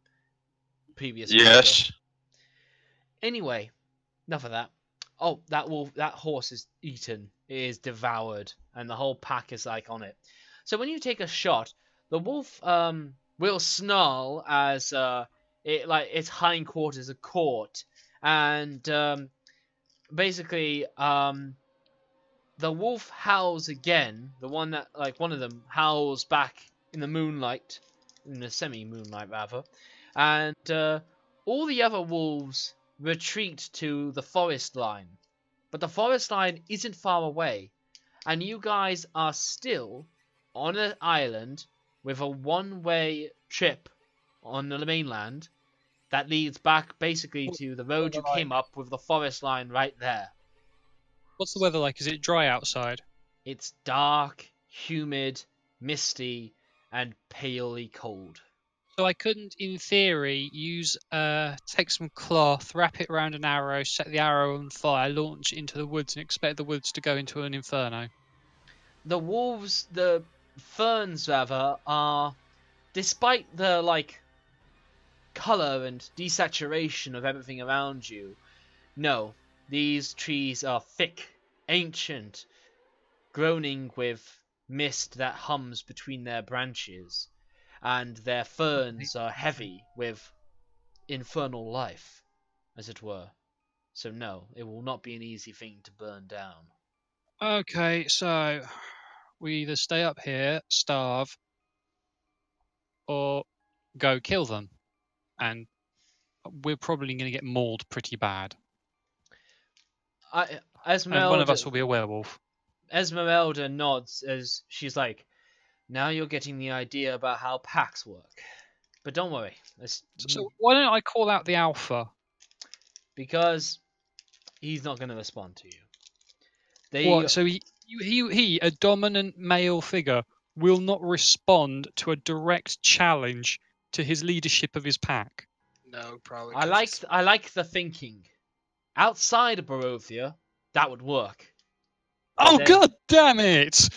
previous Yes. character. Anyway, enough of that. Oh, that horse is eaten. It is devoured, and the whole pack is like on it. So when you take a shot, the wolf will snarl as its hindquarters are caught, and basically the wolf howls again. One of them howls back in the moonlight, in the semi-moonlight rather, and all the other wolves retreat to the forest line. But the forest line isn't far away, and you guys are still on an island with a one-way trip on the mainland that leads back basically to the road you came up with the forest line right there. What's the weather like? Is it dry outside? It's dark, humid, misty, and palely cold. So I couldn't, in theory, take some cloth, wrap it around an arrow, set the arrow on fire, launch it into the woods, and expect the woods to go into an inferno. The ferns rather, are, despite the color and desaturation of everything around you, no, these trees are thick, ancient, groaning with mist that hums between their branches. And their ferns are heavy with infernal life, as it were. So no, it will not be an easy thing to burn down. Okay, so we either stay up here, starve, or go kill them. And we're probably going to get mauled pretty bad. Esmeralda, and one of us will be a werewolf. Esmeralda nods as she's like, now you're getting the idea about how packs work. But don't worry. So why don't I call out the alpha? Because he's not going to respond to you. So he, a dominant male figure, will not respond to a direct challenge to his leadership of his pack? No, probably. I like the thinking. Outside of Barovia, that would work. Oh, God damn it!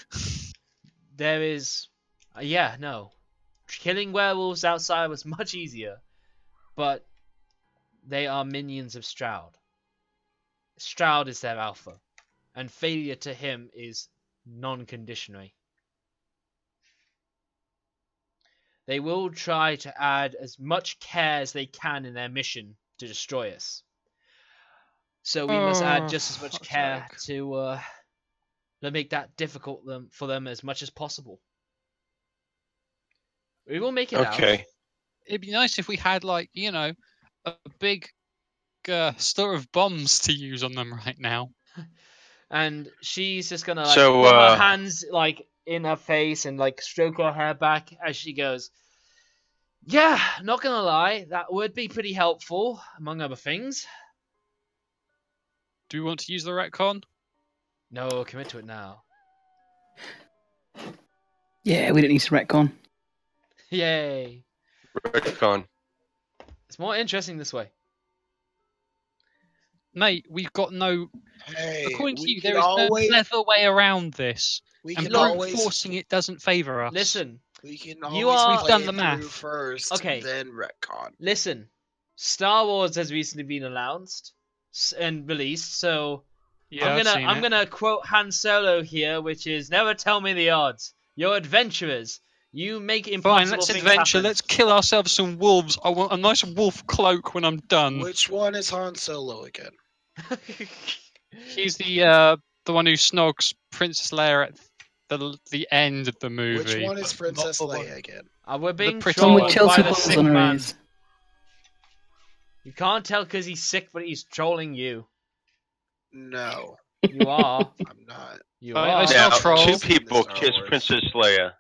There is... no. Killing werewolves outside was much easier. But they are minions of Straud. Straud is their alpha. And failure to him is non-conditionary. They will try to add as much care as they can in their mission to destroy us. So we must add just as much care to make that difficult for them as much as possible. We will make it out. It'd be nice if we had, a big store of bombs to use on them right now. And she's just gonna put her hands in her face and stroke her hair back as she goes, yeah, not gonna lie, that would be pretty helpful, among other things. Do we want to use the retcon? No, commit to it now. Yeah, we don't need to retcon. Yay. Retcon. It's more interesting this way. Mate, we've got no... Hey, according to you, there is no clever way around this. And forcing it doesn't favour us. Listen. We can we've done the math first, okay. Then retcon. Listen. Star Wars has recently been announced and released, so... Yeah, I'm gonna quote Han Solo here, which is, never tell me the odds. You're adventurers. You make impossible Fine, let's things adventure. happen. Let's kill ourselves some wolves. I want a nice wolf cloak when I'm done. Which one is Han Solo again? He's the one who snogs Princess Leia at the end of the movie. Which one is Princess Leia again? We're being One with trolled by Chelsea the balls sick on her man. ears. You can't tell because he's sick, but he's trolling you. No, You are. I'm not. You I are. smell Now, trolls. 2 people Star kiss Wars. Princess Leia.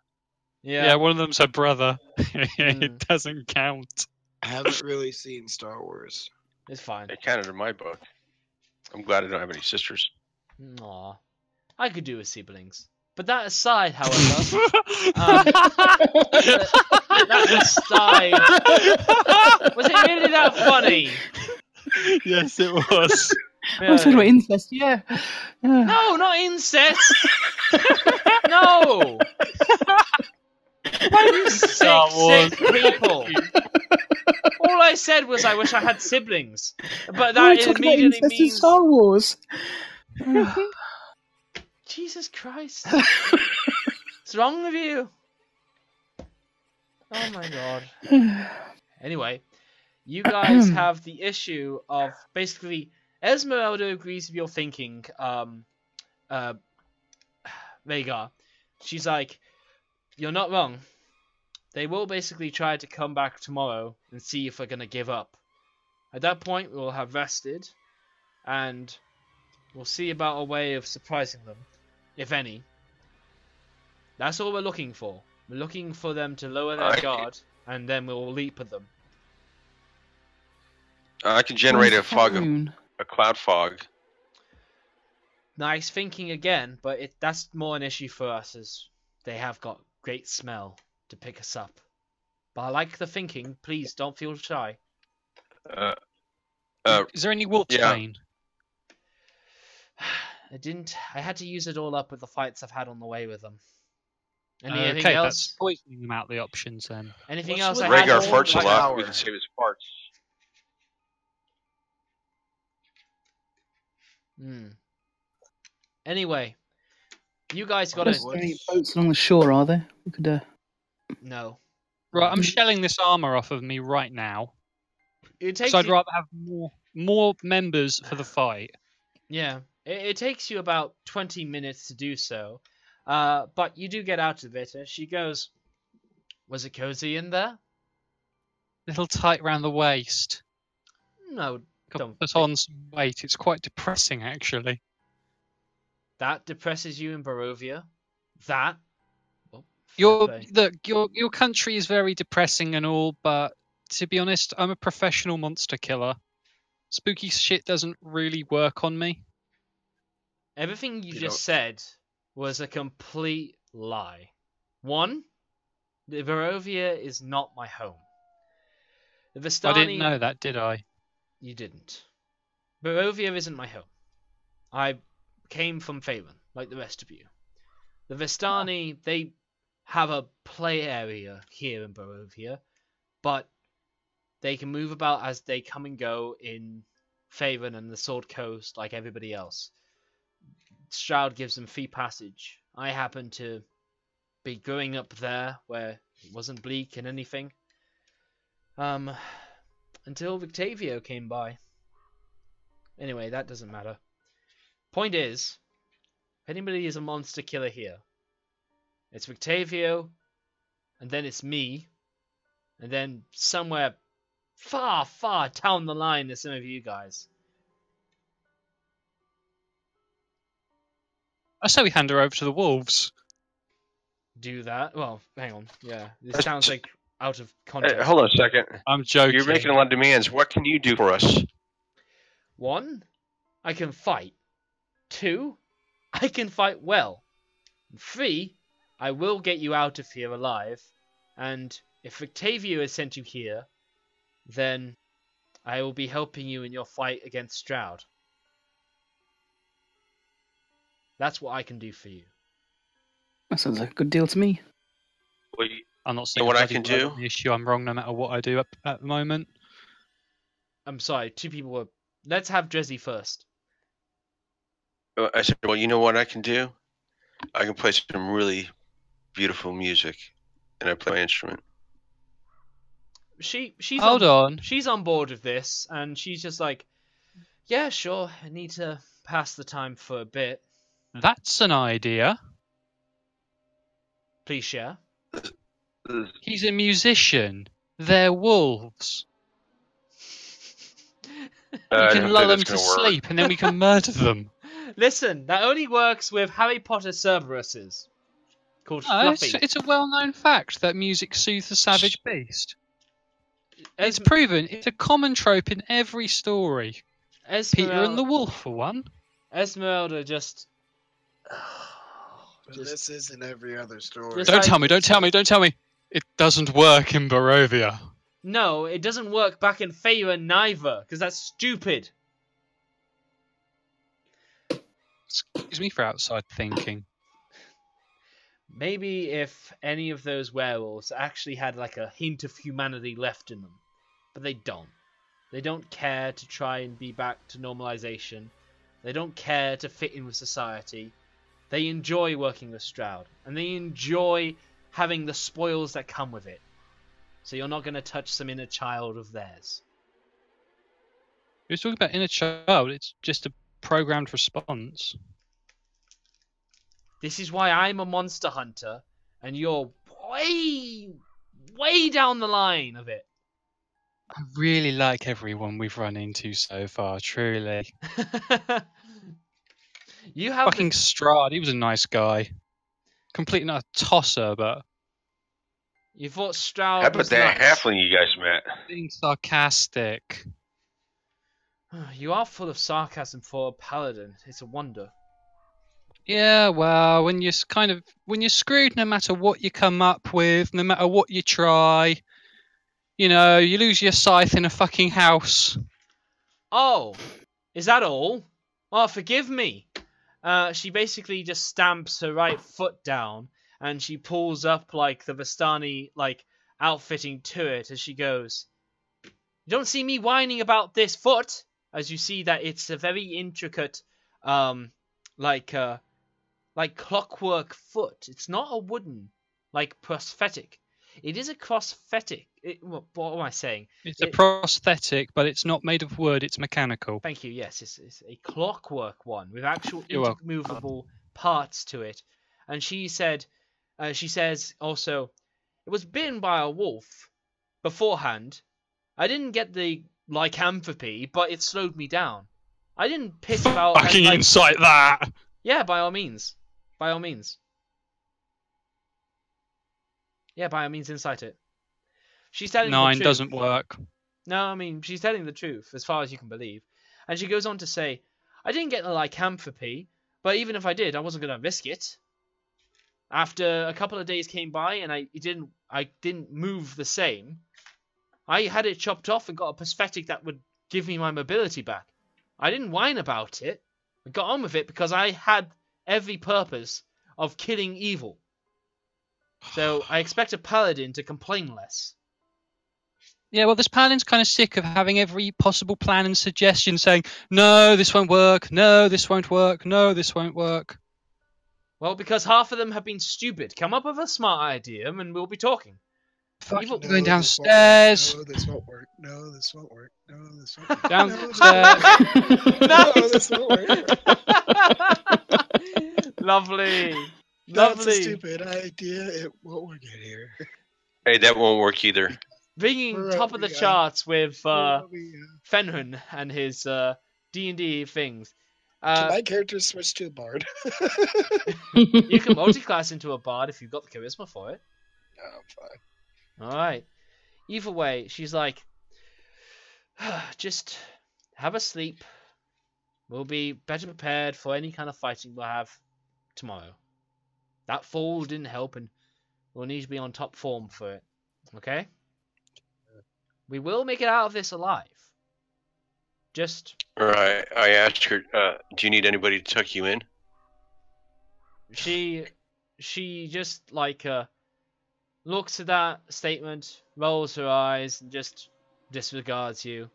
Yeah, one of them's her brother. Mm. It doesn't count. I haven't really seen Star Wars. It's fine. It counted in my book. I'm glad I don't have any sisters. Aw. I could do with siblings. But that aside, however, that aside, was it really that funny? Yes, it was. I was talking about incest, yeah. No, not incest. No. You Star Wars. sick people. All I said was I wish I had siblings, but We're that talking about immediately incest in means Star Wars. Jesus Christ. What's wrong with you? Oh my god. Anyway, you guys have the issue of basically Esmeralda agrees with your thinking, Rhaegar. She's like, you're not wrong. They will basically try to come back tomorrow and see if we're gonna give up. At that point, we'll have rested, and we'll see about a way of surprising them, if any. That's all we're looking for. We're looking for them to lower their guard, and then we'll leap at them. I can generate a Faroon? cloud fog. Nice thinking again, but that's more an issue for us, as they have got great smell to pick us up. But I like the thinking. Please don't feel shy. Is there any wolf yeah. bane? I had to use it all up with the fights I've had on the way with them. Okay, Anything else? that's poisoning them out the options then. Anything What's else I with had? Rhaegar all farts a like lot. power? We can save his farts. Anyway, you guys got There's to... any boats along the shore, are there? We could. No. Right, I'm shelling this armor off of me right now. It takes So I'd you... rather have more members for the fight. Yeah. It takes you about 20 minutes to do so. But you do get out of it. She goes, was it cozy in there? Little tight round the waist. No, don't. Put on some weight. It's quite depressing, actually. That depresses you in Barovia? That? Oh, Your fair play. look, your country is very depressing and all, but to be honest, I'm a professional monster killer. Spooky shit doesn't really work on me. Everything you You just said was a complete lie. One, the Barovia is not my home. The Vistani... I didn't know that, did I? You didn't. Barovia isn't my home. I came from Phalan, like the rest of you. The Vistani, they have a play area here in Barovia, but they can move about as they come and go in Phalan and the Sword Coast like everybody else. Straud gives them free passage. I happen to be growing up there where it wasn't bleak and anything. Until Rictavio came by. Anyway, that doesn't matter. Point is, if anybody is a monster killer here, it's Rictavio, and then it's me, and then somewhere far, far down the line there's some of you guys. I say we hand her over to the wolves. Do that. Well, hang on. Yeah, this sounds like out of context. Hey, hold on a second. I'm joking. You're making a lot of demands. What can you do for us? 1, I can fight. 2, I can fight well. 3, I will get you out of here alive. And if Rictavio has sent you here, then I will be helping you in your fight against Straud. That's what I can do for you. That sounds like a good deal to me. Well, I'm not know saying what I bloody can word do? on the issue. I'm wrong no matter what I do at the moment. I'm sorry, 2 people were... Let's have Drizzy first. I said, well, you know what I can do? I can play some really beautiful music, and I play my instrument. She's Hold on. She's on board with this, and she's just like, yeah, sure, I need to pass the time for a bit. That's an idea. Please share. He's a musician. They're wolves. You I can don't lull think them that's to gonna work. sleep, and then we can murder them. Listen, that only works with Harry Potter Cerberuses called No, Fluffy. it's a well-known fact that music soothes the savage beast. It's Esm- proven. It's a common trope in every story. Peter and the Wolf, for one. Esmeralda just. But just this isn't every other story. Just Don't like- tell me, don't tell me, don't tell me. It doesn't work in Barovia. no, it doesn't work back in Feyre neither, because that's stupid. Excuse me for outside thinking. Maybe if any of those werewolves actually had like a hint of humanity left in them, but they don't. They don't care to try and be back to normalization. They don't care to fit in with society. They enjoy working with Straud, and they enjoy having the spoils that come with it. So you're not going to touch some inner child of theirs. You're talking about inner child. It's just a programmed response. This is why I'm a monster hunter, and you're way down the line of it. I really like everyone we've run into so far, truly. You have Fucking Straud, he was a nice guy. Complete not a tosser, but You thought Straud How about was that nice. halfling you guys met? being sarcastic. You are full of sarcasm for a paladin. It's a wonder. Yeah, well, when you're screwed, no matter what you come up with, no matter what you try, you know, you lose your scythe in a fucking house. Oh, is that all? Oh, forgive me. She basically just stamps her right foot down, and she pulls up like the Vistani outfitting to it as she goes. You don't see me whining about this foot, as you see that it's a very intricate, like clockwork foot. It's not a wooden, prosthetic. It is a prosthetic. What am I saying? It's a prosthetic, but it's not made of wood, it's mechanical. Thank you. Yes, it's a clockwork one with actual You're welcome. intermovable parts to it. And she says also, it was bitten by a wolf beforehand. I didn't get the lycanthropy, but it slowed me down. I didn't piss about. Fucking insight that! Yeah, by all means. By all means. Yeah, by all means, incite it. She's telling the 9 truth. doesn't work. No, I mean, she's telling the truth, as far as you can believe. And she goes on to say, I didn't get the lycanthropy, but even if I did, I wasn't going to risk it. After a couple of days came by and I didn't move the same, I had it chopped off and got a prosthetic that would give me my mobility back. I didn't whine about it. I got on with it because I had every purpose of killing evil. So I expect a paladin to complain less. Yeah, well, this paladin's kind of sick of having every possible plan and suggestion saying, no, this won't work, no, this won't work, no, this won't work. Well, because half of them have been stupid. Come up with a smart idea and we'll be talking. Fucking Evil- going this won't work. downstairs. No, this won't work. No, this won't work. No, this won't work. Downstairs. No, this won't work. Lovely. That's a Lovely. stupid idea. It won't work in here. Hey, that won't work either. Bringing top of the Barovia. charts with Barovia. Fenrun and his D&D things. Can my character switch to a bard? You can multi-class into a bard if you've got the charisma for it. No, I'm fine. Alright. Either way, she's like, just have a sleep. We'll be better prepared for any kind of fighting we'll have tomorrow. That fall didn't help and we'll need to be on top form for it. Okay? We will make it out of this alive. Just, All right. I asked her, do you need anybody to tuck you in? she just looks at that statement, rolls her eyes, and just disregards you.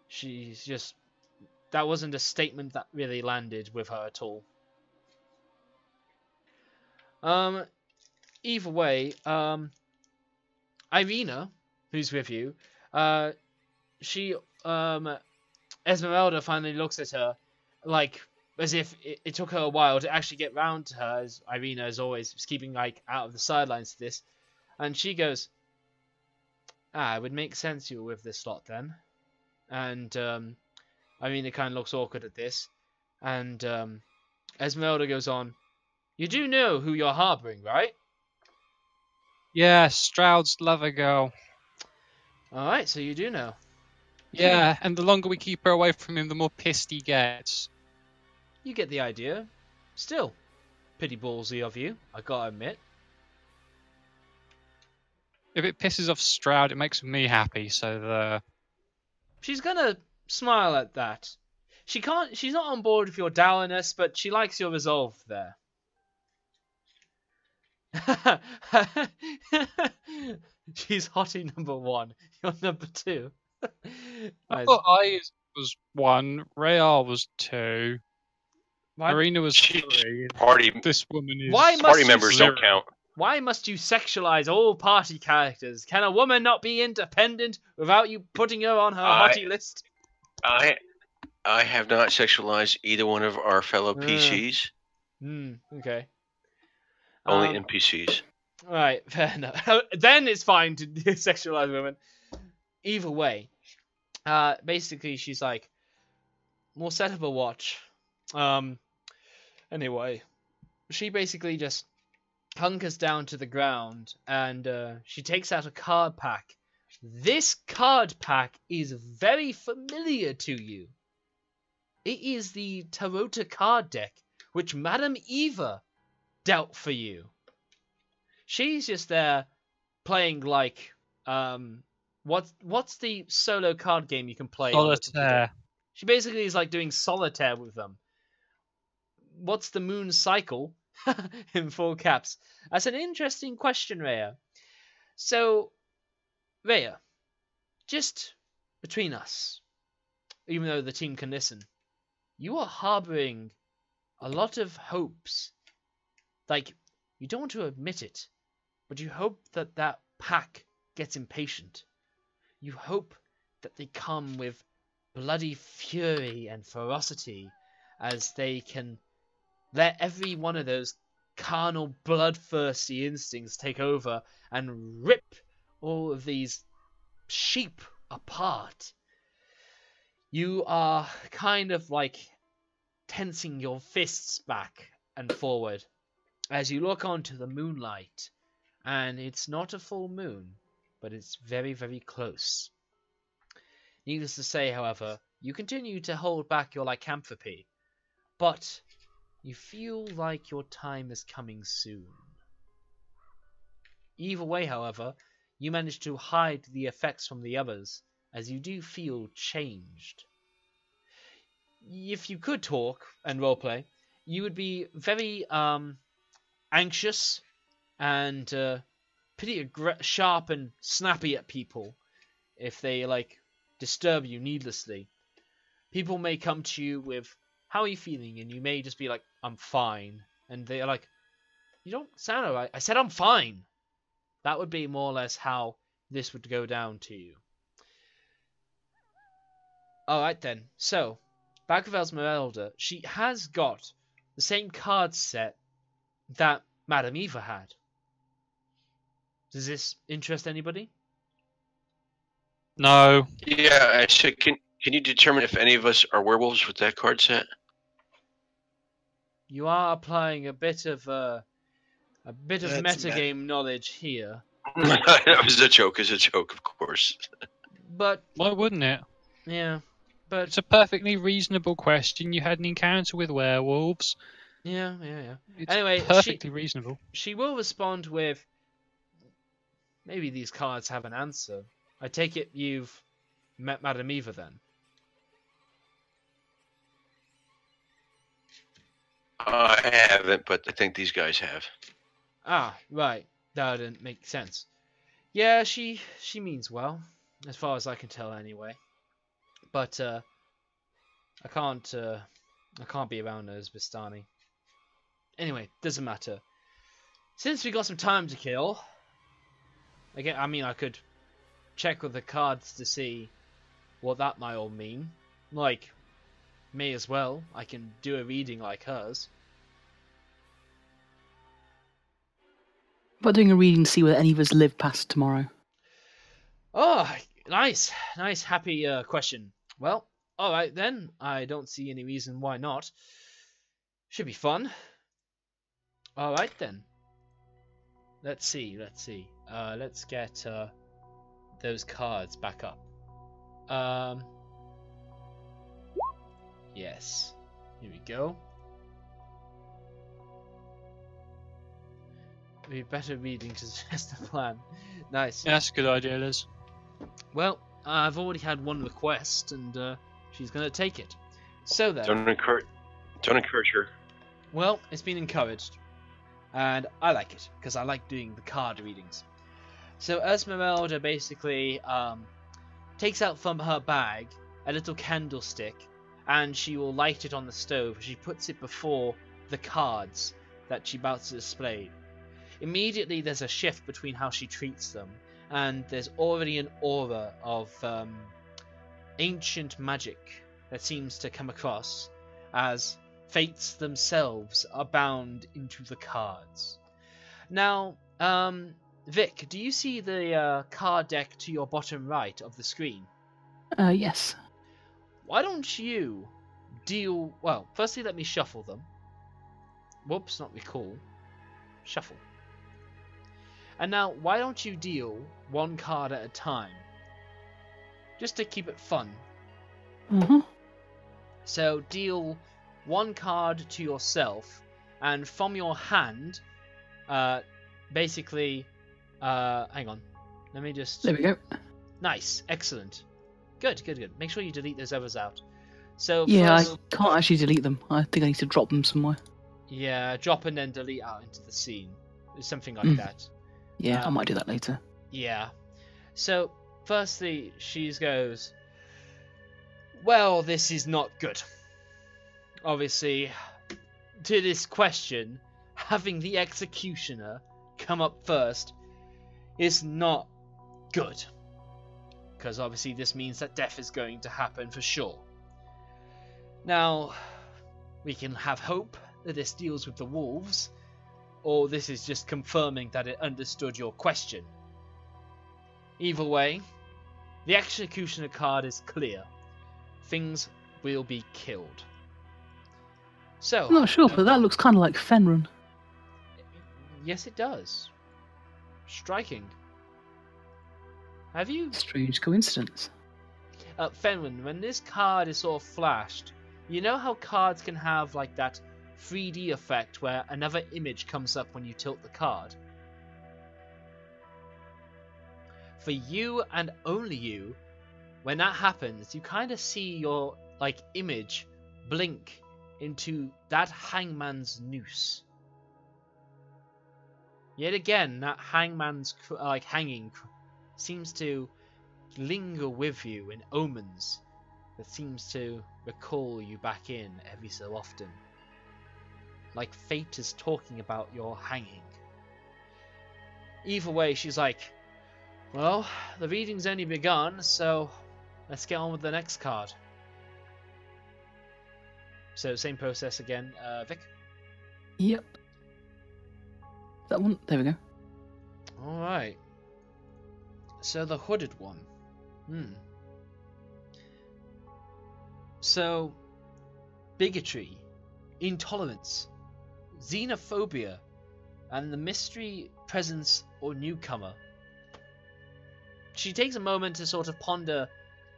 She's just, that wasn't a statement that really landed with her at all. Either way, Irina, who's with you, she, Esmeralda finally looks at her, as if it took her a while to actually get round to her, as Irina, as always, was keeping, out of the sidelines to this. And she goes, it would make sense you were with this lot then. And, Irina kind of looks awkward at this. And Esmeralda goes on, you do know who you're harboring, right? Yeah, Straud's lover girl. Alright, so you do know. Yeah, and the longer we keep her away from him, the more pissed he gets. You get the idea. Still, pretty ballsy of you, I gotta admit. If it pisses off Straud, it makes me happy, so She's gonna smile at that. She's not on board with your dourness, but she likes your resolve there. She's hottie number 1. You're number 2. I Nice. thought I was 1, Rhea was 2, Why, Marina was She's 3. Party This woman is... Why must party you members so- don't count. why must you sexualize all party characters? Can a woman not be independent without you putting her on her hottie list? I have not sexualized either one of our fellow PCs. Okay. Only Um, NPCs. Right, fair enough. Then it's fine to sexualize women. Either way, basically she's like, we'll set up a watch. Anyway, she basically just hunkers down to the ground and she takes out a card pack. This card pack is very familiar to you. It is the Tarota card deck, which Madame Eva dealt for you. She's just there playing like what's the solo card game you can play on the computer? Solitaire. She basically is like doing solitaire with them. What's the moon cycle? In full caps. That's an interesting question, Rhea. So, Rhea, just between us, even though the team can listen, you are harboring a lot of hopes. Like, you don't want to admit it, but you hope that that pack gets impatient. You hope that they come with bloody fury and ferocity as they can let every one of those carnal, bloodthirsty instincts take over and rip all of these sheep apart. You are kind of like tensing your fists back and forward as you look onto the moonlight, and it's not a full moon, but it's very, very close. Needless to say, however, you continue to hold back your lycanthropy, but you feel like your time is coming soon. Either way, however, you manage to hide the effects from the others, as you do feel changed. If you could talk and roleplay, you would be very anxious and pretty sharp and snappy at people if they like disturb you needlessly. People may come to you with, how are you feeling? And you may just be like, I'm fine. And they're like, you don't sound alright. I said I'm fine. That would be more or less how this would go down to you. Alright then. So, back with Esmeralda, she has got the same card set that Madame Eva had. Does this interest anybody? No. Yeah, actually, can you determine if any of us are werewolves with that card set? You are applying a bit of That's metagame knowledge here, That was a joke. It's a joke, of course. but Why wouldn't it? yeah, but It's a perfectly reasonable question. You had an encounter with werewolves. yeah. It's Anyway, perfectly reasonable. She will respond with, maybe these cards have an answer. I take it you've met Madame Eva then. I haven't, but I think these guys have. Ah, right. That didn't make sense. Yeah, she means well, as far as I can tell anyway. But I can't be around her as Vistani. Anyway, doesn't matter. Since we got some time to kill, again, I mean, I could check with the cards to see what that might all mean. Like, may as well. I can do a reading like hers. About doing a reading to see whether any of us live past tomorrow. Oh, nice, happy question. Well, Alright then, I don't see any reason why not. Should be fun. Alright then. Let's see. Let's get those cards back up. Yes. Here we go. Be better reading to suggest a plan. Nice. Yeah, that's a good idea, Liz. Well, I've already had one request, and she's gonna take it. So then, Don't encourage her. well, it's been encouraged, and I like it because I like doing the card readings. So Esmeralda basically takes out from her bag a little candlestick, and she will light it on the stove. She puts it before the cards that she about to display. Immediately, there's a shift between how she treats them, and there's already an aura of ancient magic that seems to come across as fates themselves are bound into the cards. Now, Vic, do you see the card deck to your bottom right of the screen? Yes. Why don't you deal... Well, firstly, let me shuffle them. Whoops, not recall. Shuffle. And now, why don't you deal one card at a time? Just to keep it fun. Mm-hmm. So, deal one card to yourself, and from your hand, basically... hang on. Let me just... There we go. Nice. Excellent. Good. Make sure you delete those others out. So Yeah, first, I can't actually delete them. I think I need to drop them somewhere. yeah, drop and then delete out into the scene. Something like that. Yeah, I might do that later. Yeah. So, firstly, she goes, well, this is not good. Obviously, to this question, having the executioner come up first is not good. Because obviously this means that death is going to happen for sure. Now, we can have hope that this deals with the wolves, or this is just confirming that it understood your question. Either way, the executioner card is clear. Things will be killed. So, I'm not sure, but that looks kind of like Fenrir. yes it does. Striking. Have you... Strange coincidence. Fenrir, when this card is sort of flashed, you know how cards can have like that 3D effect where another image comes up when you tilt the card? For you and only you, when that happens, you kind of see your like image blink into that hangman's noose. Yet again, that hangman's hanging seems to linger with you in omens that seems to recall you back in every so often. Like fate is talking about your hanging. Either way, she's like, well, the reading's only begun, so let's get on with the next card. So, same process again, Vic? Yep. That one. There we go. Alright. So, the hooded one. So, bigotry, intolerance, xenophobia, and the mystery presence or newcomer. She takes a moment to sort of ponder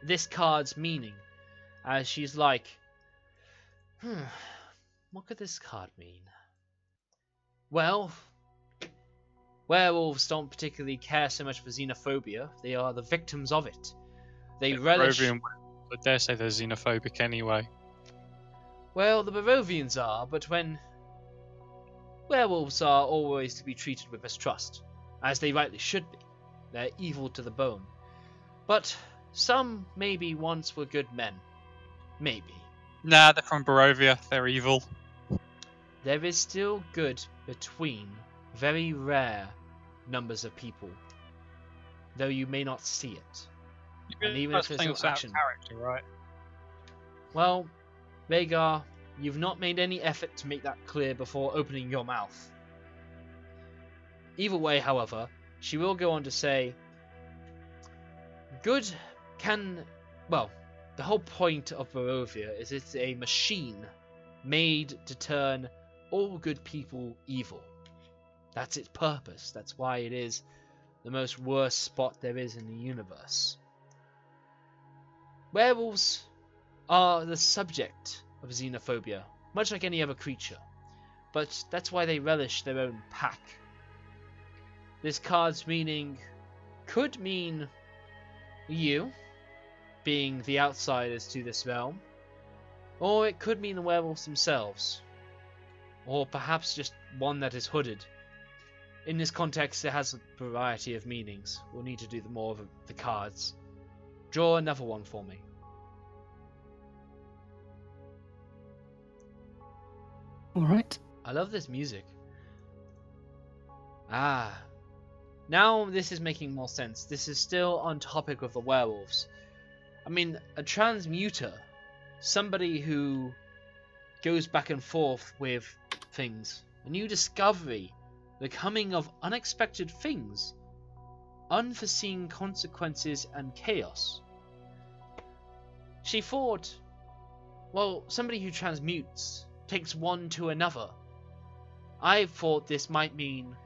this card's meaning, as she's like, what could this card mean? Well, werewolves don't particularly care so much for xenophobia. They are the victims of it. They relish... Barovian, I dare say they're xenophobic anyway. Well, the Barovians are, but when... werewolves are always to be treated with mistrust, as they rightly should be. They're evil to the bone. But some maybe once were good men. Maybe. Nah, they're from Barovia. They're evil. There is still good between very rare numbers of people, though you may not see it. And even if there's no action. Character, right? Well, Rhaegar, you've not made any effort to make that clear before opening your mouth. Either way, however, she will go on to say, good can... well, the whole point of Barovia is it's a machine made to turn all good people evil. That's its purpose. That's why it is the most worst spot there is in the universe. Werewolves are the subject of xenophobia, much like any other creature, but that's why they relish their own pack. This card's meaning could mean you, being the outsiders to this realm, or it could mean the werewolves themselves, or perhaps just one that is hooded. In this context, it has a variety of meanings. We'll need to do more of the cards. Draw another one for me. Alright. I love this music. Ah. Now this is making more sense. This is still on topic of the werewolves. I mean, a transmuter, somebody who goes back and forth with things, a new discovery, the coming of unexpected things, unforeseen consequences and chaos. She thought, well, somebody who transmutes takes one to another. I thought this might mean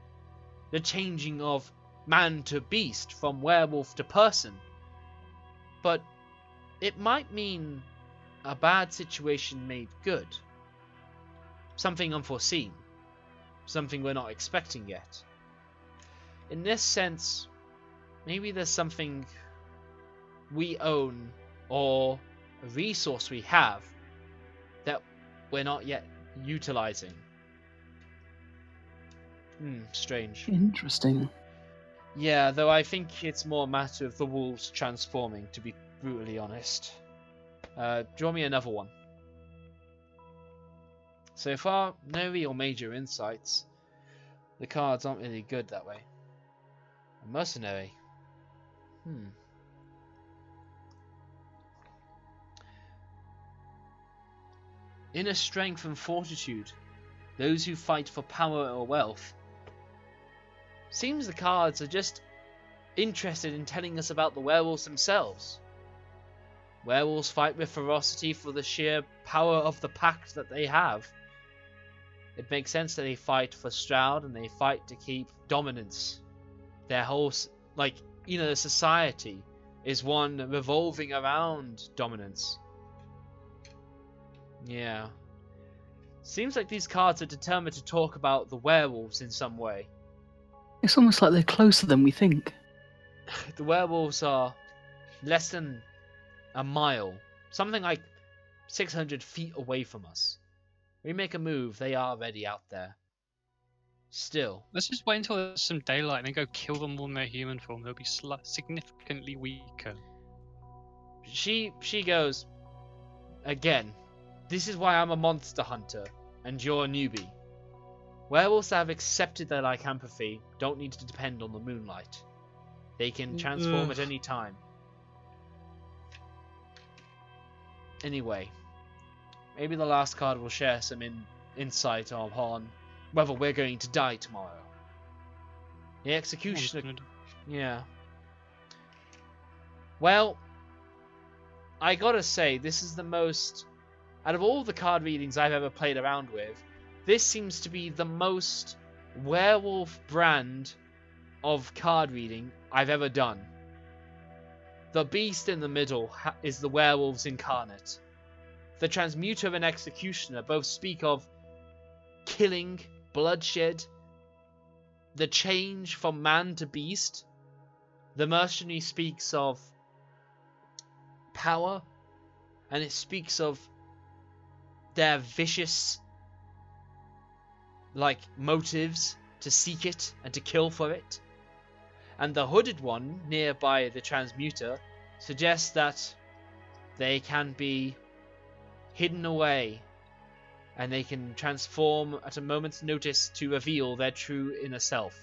the changing of man to beast, from werewolf to person. But it might mean a bad situation made good. Something unforeseen. Something we're not expecting yet. In this sense, maybe there's something we own or a resource we have that we're not yet utilizing. Strange. Interesting. Yeah, though I think it's more a matter of the wolves transforming, to be brutally honest. Draw me another one. So far, no real major insights. The cards aren't really good that way. A mercenary. Inner strength and fortitude. Those who fight for power or wealth. Seems the cards are just interested in telling us about the werewolves themselves. Werewolves fight with ferocity for the sheer power of the pack that they have. It makes sense that they fight for Straud and they fight to keep dominance. Their whole, society is one revolving around dominance. Yeah. Seems like these cards are determined to talk about the werewolves in some way. It's almost like they're closer than we think. The werewolves are less than a mile, something like 600 feet away from us. We make a move, they are already out there. Still. Let's just wait until there's some daylight and then go kill them all in their human form. They'll be significantly weaker. She goes, again, this is why I'm a monster hunter, and you're a newbie. Werewolves that have accepted their lycanthropy don't need to depend on the moonlight. They can transform at any time. Anyway, maybe the last card will share some insight on whether we're going to die tomorrow. The executioner... Yeah. Well, I gotta say, this is the most... Out of all the card readings I've ever played around with, this seems to be the most werewolf brand of card reading I've ever done. The beast in the middle is the werewolves incarnate. The transmuter and executioner both speak of killing, bloodshed, the change from man to beast. The mercenary speaks of power, and it speaks of their vicious motives to seek it and to kill for it. And the hooded one nearby the transmuter suggests that they can be hidden away and they can transform at a moment's notice to reveal their true inner self.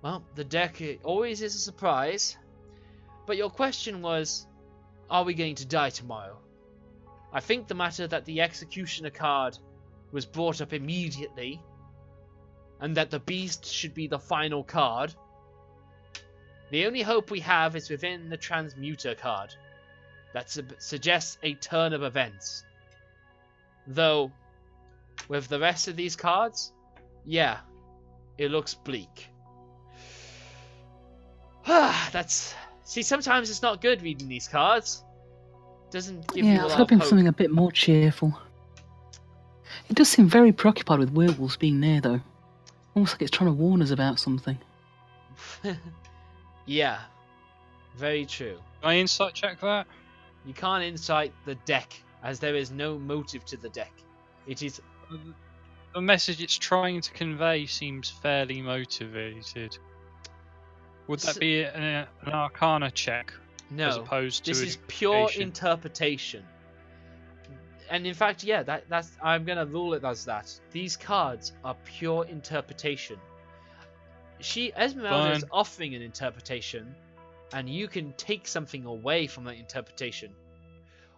Well, the deck always is a surprise, but your question was, are we going to die tomorrow? I think the matter that the executioner card was brought up immediately, and that the beast should be the final card, The only hope we have is within the Transmuter card. That suggests a turn of events. Though, with the rest of these cards, yeah, it looks bleak. See, sometimes it's not good reading these cards. Doesn't give you a I was lot hoping of for hope. something a bit more cheerful. It does seem very preoccupied with werewolves being near, though. Almost like it's trying to warn us about something. Yeah, very true. Can I insight check that? You can't insight the deck, as there is no motive to the deck. It is... The message it's trying to convey seems fairly motivated. Would that be an Arcana check? No, as opposed to this is pure investigation? interpretation. And in fact, yeah, that's I'm gonna rule it as that. These cards are pure interpretation. Esmeralda is Fine. offering an interpretation, and you can take something away from that interpretation.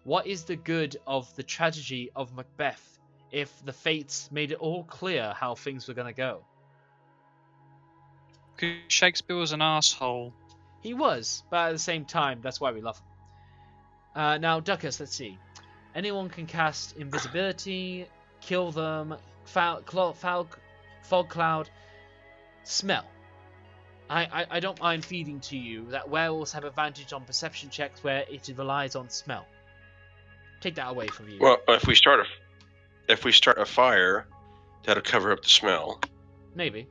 What is the good of the tragedy of Macbeth if the fates made it all clear how things were gonna go? Because Shakespeare was an asshole. He was, but at the same time, that's why we love him. Now, Duckus, let's see. Anyone can cast invisibility, kill them, fog cloud, smell. I don't mind feeding to you that werewolves have advantage on perception checks where it relies on smell. Take that away from you. Well, if we start a fire, that'll cover up the smell Maybe.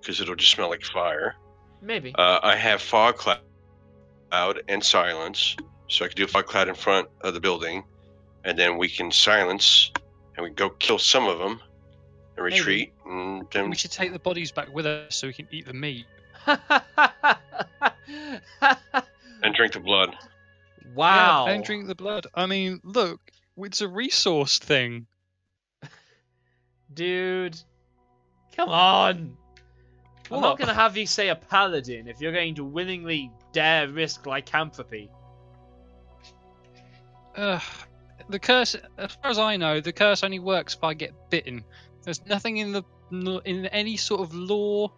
because it'll just smell like fire. Maybe. I have fog cloud and silence, so I can do a fog cloud in front of the building, and then we can silence, and we can go kill some of them, and retreat, and then We should take the bodies back with us so we can eat the meat. and drink the blood. Wow. Yeah, and drink the blood. I mean, look, it's a resource thing. Dude. Come on. I'm not What? going to have you say a paladin if you're going to willingly dare risk lycanthropy. The curse, as far as I know, the curse only works if I get bitten. There's nothing in any sort of lore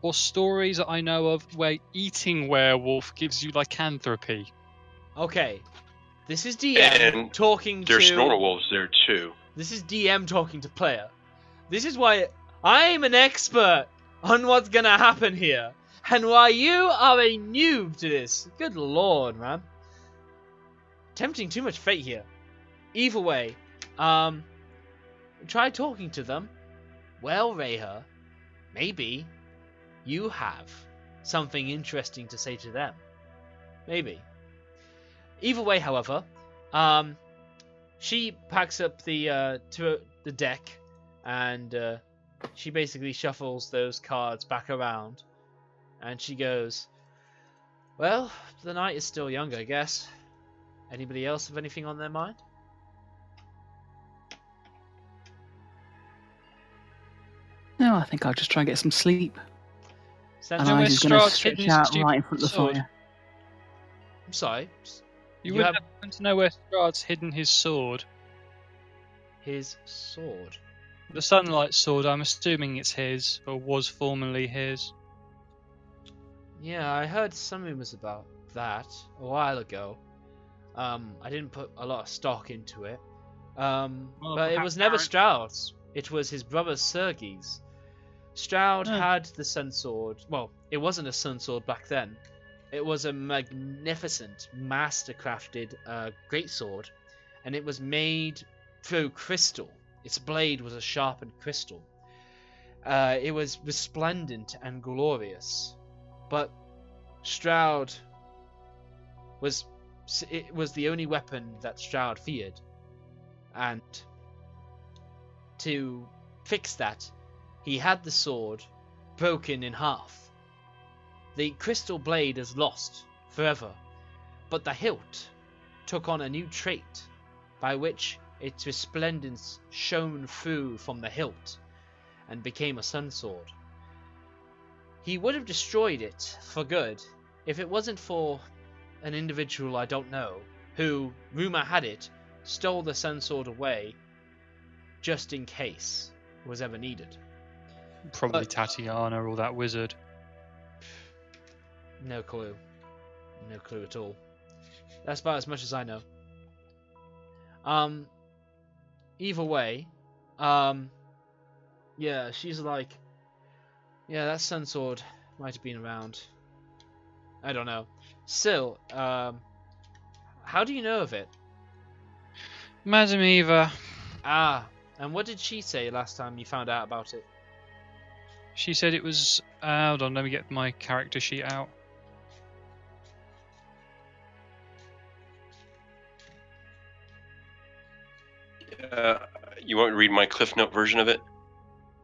or stories that I know of where eating werewolf gives you lycanthropy. Okay. This is DM And talking to... There's normal wolves there too. This is DM talking to player. This is why I'm an expert on what's going to happen here. And why you are a noob to this. Good lord, man. Tempting too much fate here. Either way, try talking to them. Well, Rhea, maybe you have something interesting to say to them. Maybe. Either way, however, she packs up the deck, and she basically shuffles those cards back around, and she goes, "Well, the night is still young, I guess. Anybody else have anything on their mind?" No, I think I'll just try and get some sleep. Sandra, And know I'm where just going to Straud's hidden stretch his out stupid right in front of the sword? fire. I'm sorry. You You would have- happen to know where Straud's hidden his sword. His sword. The sunlight sword, I'm assuming it's his, or was formerly his. Yeah, I heard some rumors about that a while ago. I didn't put a lot of stock into it. But it was never perhaps- Straud's. It was his brother Sergei's. Straud Oh. had the sun sword. Well, it wasn't a sun sword back then. It was a magnificent, master-crafted great sword, and it was made through crystal. Its blade was a sharpened crystal. It was resplendent and glorious. But Straud was the only weapon that Straud feared, and to fix that, he had the sword broken in half. The crystal blade is lost forever, but the hilt took on a new trait by which its resplendence shone through from the hilt and became a sun sword. He would have destroyed it for good if it wasn't for an individual I don't know who, rumor had it, stole the sun sword away just in case it was ever needed. Probably But- Tatiana or that wizard. No clue. No clue at all. That's about as much as I know. Either way, yeah, she's like, yeah, that sunsword might have been around. I don't know. Still, how do you know of it? Madam Eva, Ah, and what did she say last time you found out about it? she said it was. Hold on, let me get my character sheet out. You want to read my Cliff Note version of it?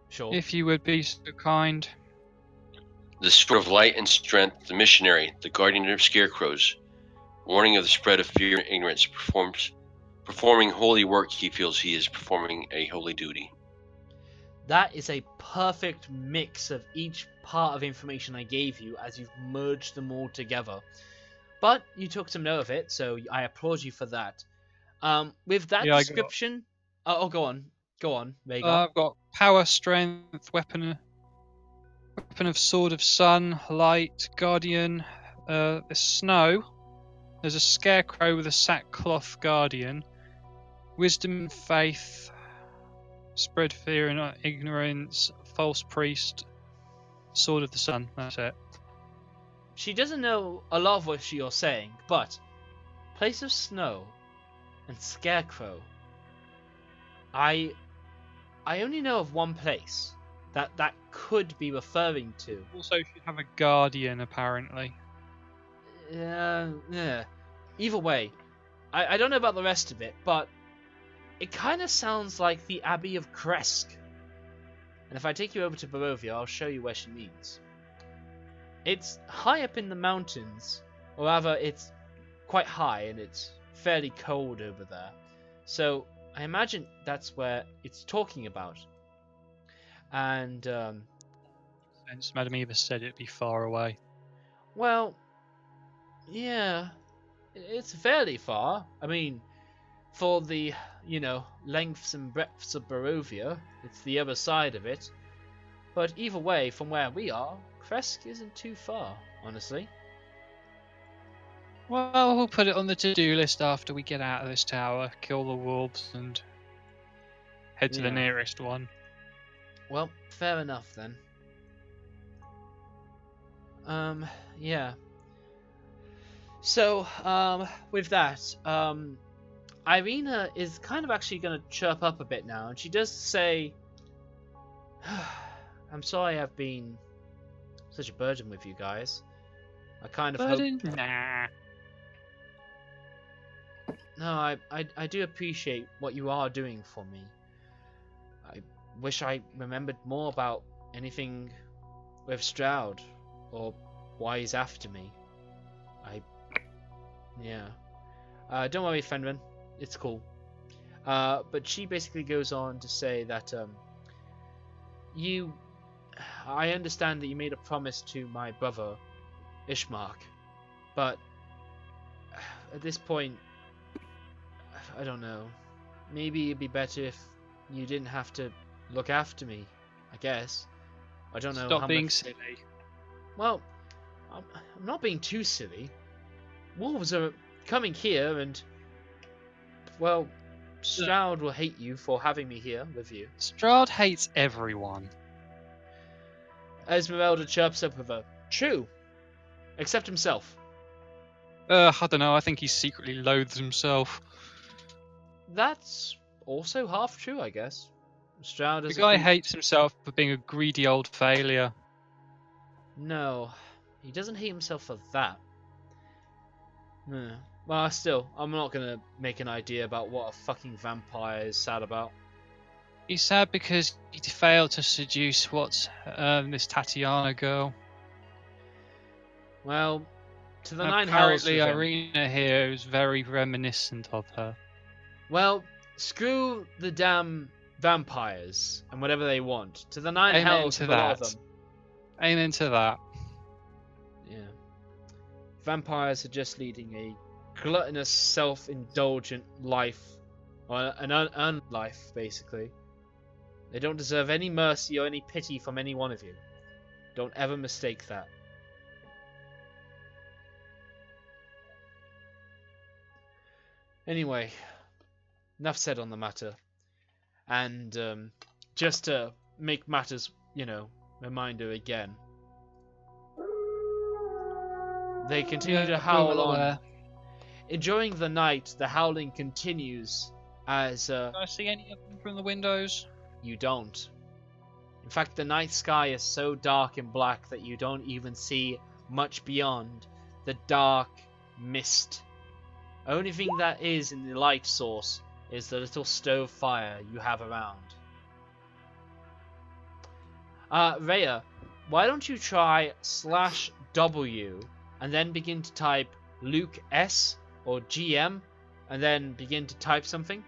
Sure. If you would be so kind. The sword of light and strength, the missionary, the guardian of scarecrows, warning of the spread of fear and ignorance, performing holy work. He feels he is performing a holy duty. That is a perfect mix of each part of information I gave you as you've merged them all together. But you took some note of it, so I applaud you for that. With that Yeah, description... Oh, go on. Go on, Rhaegar. I've got power, strength, weapon of sword of sun, light, guardian. The snow. There's a scarecrow with a sackcloth guardian. Wisdom and faith. Spread fear and ignorance. False priest. Sword of the sun. That's it. She doesn't know a lot of what you're saying, but place of snow and scarecrow. I only know of one place that could be referring to. Also should have a guardian apparently. Yeah. Either way, I don't know about the rest of it, but it kind of sounds like the Abbey of Krezk. And if I take you over to Barovia, I'll show you where she means. It's high up in the mountains, or rather, it's quite high and it's fairly cold over there. So I imagine that's where it's talking about. And Since Madam Eva said it'd be far away. well, yeah, it's fairly far. I mean, for the, lengths and breadths of Barovia, it's the other side of it. But either way, from where we are, Krezk isn't too far, honestly. Well, we'll put it on the to-do list after we get out of this tower, kill the wolves, and head to the Yeah. nearest one. Well, fair enough then. Yeah. So, with that, Irina is kind of actually going to chirp up a bit now, and she does say, I'm sorry I've been such a burden with you guys. I kind of hope... Nah. No, I do appreciate what you are doing for me. I wish I remembered more about anything with Straud, or why he's after me. Yeah. Don't worry, Fenrir. It's cool. But she basically goes on to say that, I understand that you made a promise to my brother, Ishmark, but at this point, I don't know. Maybe it'd be better if you didn't have to look after me, I guess. I don't know. Stop being silly. Well, I'm not being too silly. Wolves are coming here and, well, Straud will hate you for having me here with you. Straud hates everyone. Esmeralda chirps up with her. True. Except himself. I don't know, I think he secretly loathes himself. That's also half true, I guess. Straud The is guy hates himself for being a greedy old failure. No, he doesn't hate himself for that. Well, still, I'm not gonna make an idea about what a fucking vampire is sad about. He's sad because he failed to seduce this Tatiana girl. Well, to the nine hells. Apparently, with him. Irina here is very reminiscent of her. Well, screw the damn vampires and whatever they want. To the nine Amen hells to with a lot of that. them. Amen to that. Yeah. Vampires are just leading a gluttonous, self-indulgent life. Or an unlife, basically. They don't deserve any mercy or any pity from any one of you. Don't ever mistake that. Anyway, enough said on the matter. And just to make matters, reminder again. They continue to howl on. During the night, the howling continues as... Can I see any of them from the windows? You don't. In fact, the night sky is so dark and black that you don't even see much beyond the dark mist. Only thing that is in the light source is the little stove fire you have around. Rhea, why don't you try /W and then begin to type Luke S or GM and then begin to type something?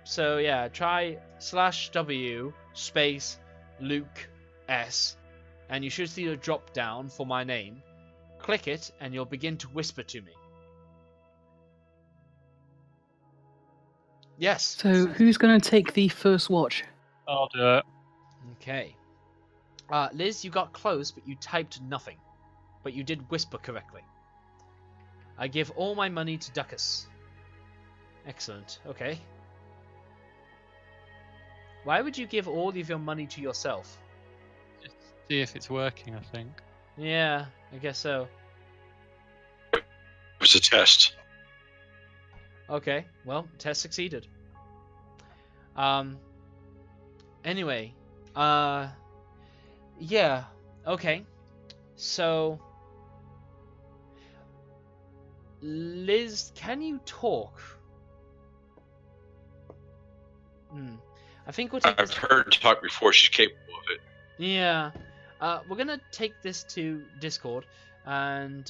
So yeah, try /W space Luke S, and you should see a drop down for my name. Click it and you'll begin to whisper to me. Yes. So who's going to take the first watch? I'll do it. Okay. Liz, you got close, but you typed nothing. But you did whisper correctly. I give all my money to Duckus. Excellent. Okay. Why would you give all of your money to yourself? Just see if it's working, I think. Yeah, I guess so. It was a test. Okay, well, test succeeded. Anyway, yeah, okay. So, Liz, can you talk? I think we'll take I've heard her talk before. She's capable of it. Yeah. We're gonna take this to Discord, and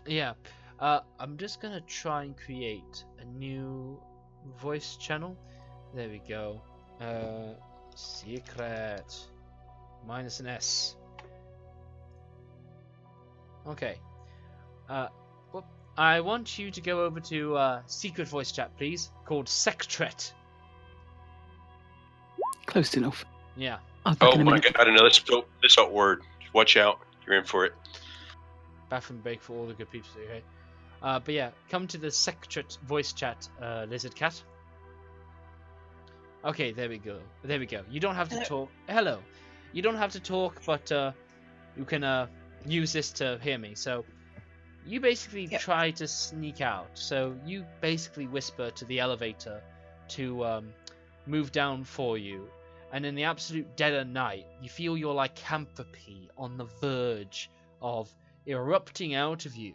yeah. I'm just gonna try and create a new voice channel. There we go. Secret minus an S. Okay. Well, I want you to go over to secret voice chat, please, called Sectret. Close enough. Yeah. I'll back Oh in a my minute. god, another spelt word. Watch out. You're in for it. Bathroom break for all the good people, okay? But yeah, come to the Secret voice chat, Lizard Cat. Okay, there we go. There we go. You don't have to talk. Hello. You don't have to talk, but you can use this to hear me. So you basically try to sneak out. So you basically whisper to the elevator to move down for you. And in the absolute dead of night, you feel your lycanthropy on the verge of erupting out of you.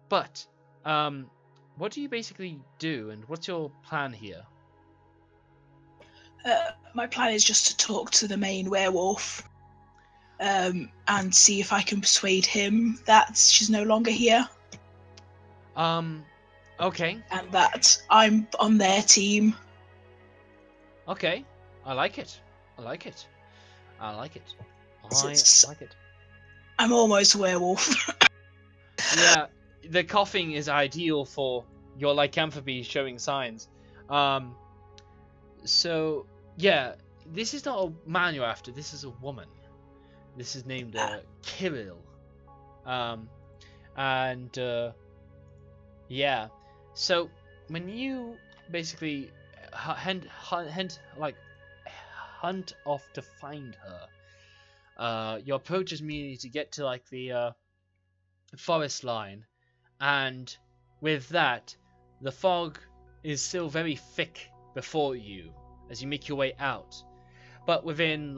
But what do you basically do, and what's your plan here? My plan is just to talk to the main werewolf and see if I can persuade him that she's no longer here. Okay. And that I'm on their team. Okay. I like it. I like it. I like it. I like it. I'm almost a werewolf. Yeah, the coughing is ideal for your lycanthropy showing signs. So, yeah, this is not a man you're after, this is a woman. This is named Kirill. Yeah. So, when you basically hunt off to find her, your approach is merely to get to the forest line, and with that, the fog is still very thick before you as you make your way out. But within,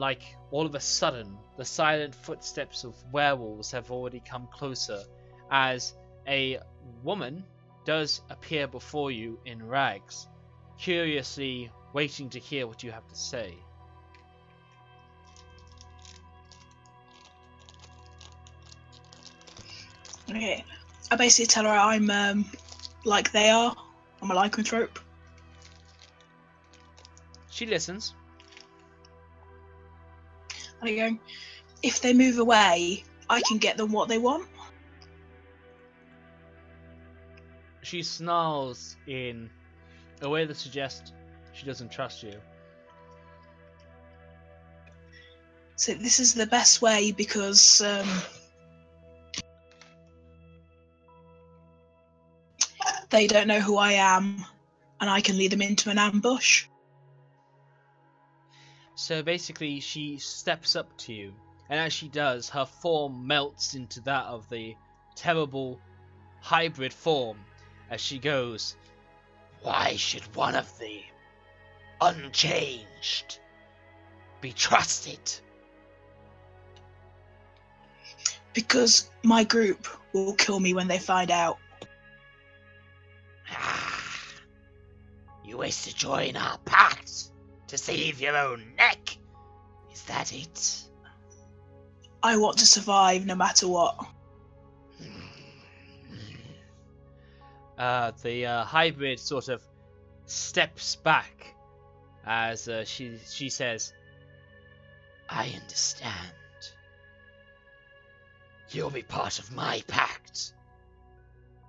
all of a sudden, the silent footsteps of werewolves have already come closer, as a woman does appear before you in rags, curiously waiting to hear what you have to say. Okay, I basically tell her I'm like they are. I'm a lycanthrope. She listens. And I go, if they move away, I can get them what they want. She snarls in a way that suggests she doesn't trust you. So this is the best way because they don't know who I am, and I can lead them into an ambush. So basically, she steps up to you, and as she does, her form melts into that of the terrible hybrid form as she goes, "Why should one of the unchanged be trusted?" Because my group will kill me when they find out. You wish to join our pact to save your own neck? Is that it? I want to survive no matter what. The hybrid sort of steps back as she says, "I understand. You'll be part of my pact,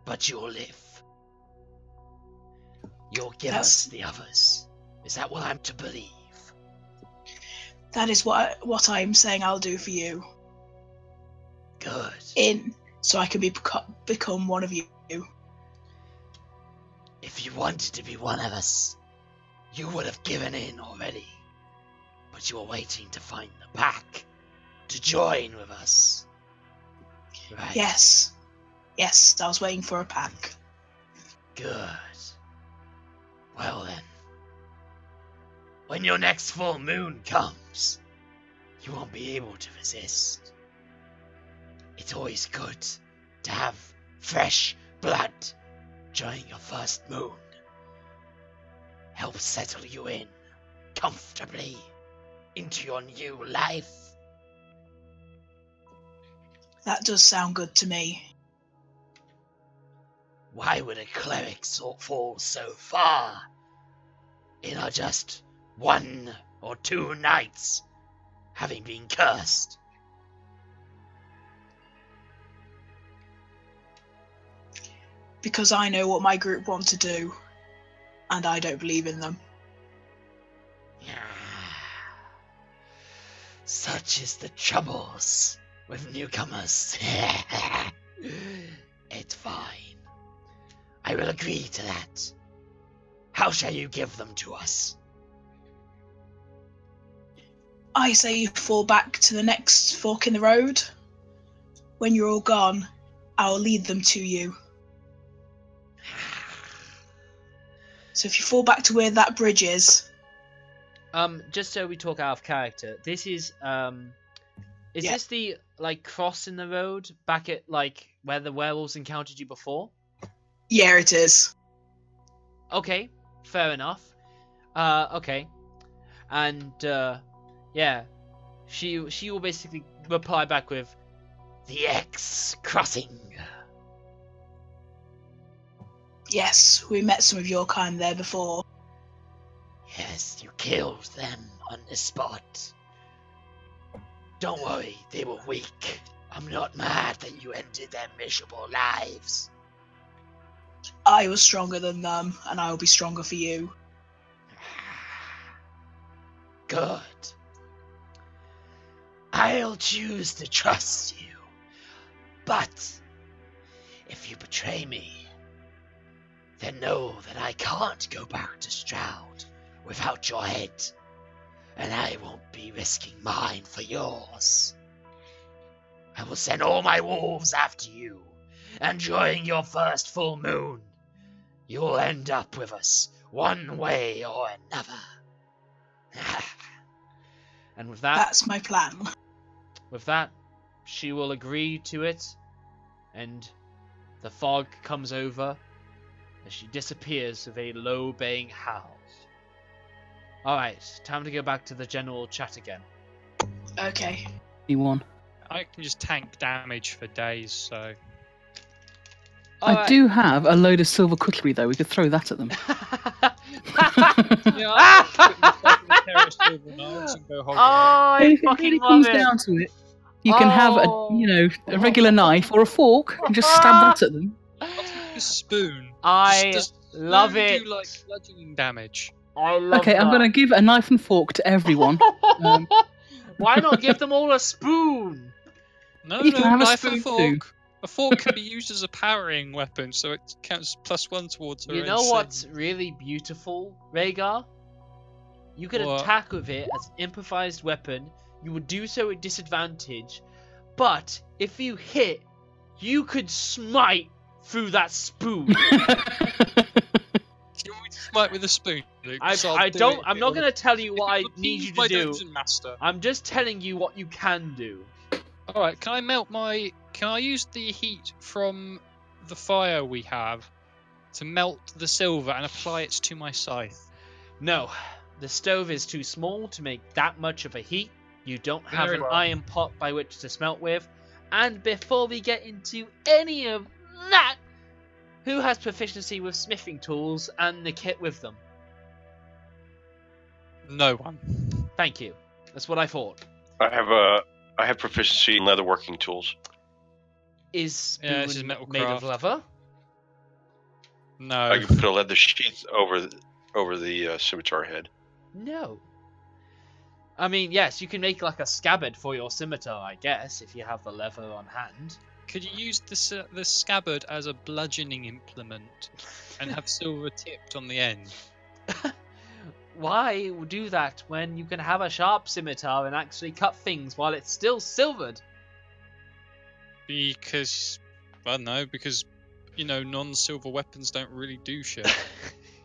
but you'll live. You'll give us the others. Is that what I'm to believe?" That is what I'm saying I'll do for you. Good. So I can become one of you. If you wanted to be one of us, you would have given in already. But you were waiting to find the pack to join with us. Right. Yes, I was waiting for a pack. Good. Well then, when your next full moon comes, you won't be able to resist. It's always good to have fresh blood during your first moon. Help settle you in comfortably into your new life. That does sound good to me. Why would a cleric fall so far in just 1 or 2 nights having been cursed? Because I know what my group want to do, and I don't believe in them. Such is the troubles with newcomers. It's fine. I will agree to that. How shall you give them to us? I say you fall back to the next fork in the road. When you're all gone, I'll lead them to you. So if you fall back to where that bridge is... Just so we talk out of character, this is, this the, cross in the road back at, where the werewolves encountered you before? Yeah, it is. Okay, fair enough. Okay. And, she will basically reply back with, "The X crossing." Yes, we met some of your kind there before. Yes, you killed them on the spot. Don't worry, they were weak. I'm not mad that you ended their miserable lives. I was stronger than them, and I will be stronger for you. Good. I'll choose to trust you. But if you betray me, then know that I can't go back to Straud without your head, and I won't be risking mine for yours. I will send all my wolves after you, and during your first full moon, you'll end up with us one way or another. And with that... That's my plan. With that, she will agree to it, and the fog comes over as she disappears with a low-baying howl. Alright, time to go back to the general chat again. Okay. E1. I can just tank damage for days, so... I do have a load of silver cutlery, though. We could throw that at them. Yeah, I'll pair of silver knives and go hog I If it fucking really love comes it! down to it, you can have a regular knife or a fork and just stab that at them. I'll take a spoon. I Does love spoon it. do, bludgeoning damage? I love Okay, that. I'm going to give a knife and fork to everyone. Why not give them all a spoon? No, You can have a knife and spoon fork. A fork can be used as a powering weapon, so it counts +1 towards her You know what's really beautiful, Rhaegar? You could What? attack with it as an improvised weapon. You would do so at disadvantage, but if you hit, you could smite through that spoon. Can we smite with a spoon, Luke? I'm not going to tell you what I need you to do. Master. I'm just telling you what you can do. Alright, can I use the heat from the fire we have to melt the silver and apply it to my scythe? No, the stove is too small to make that much of a heat. You don't have Very an well. iron pot by which to smelt with. And before we get into any of that, who has proficiency with smithing tools and the kit with them? No one. Thank you. That's what I thought. I have proficiency in leatherworking tools. Is spoon Yeah, this is metal made of craft. leather? No. I can put a leather sheath over the scimitar head. No. I mean, yes, you can make like a scabbard for your scimitar, I guess, if you have the leather on hand. Could you use the scabbard as a bludgeoning implement and have silver tipped on the end? Why do that when you can have a sharp scimitar and actually cut things while it's still silvered? Because, I don't know, because, non-silver weapons don't really do shit.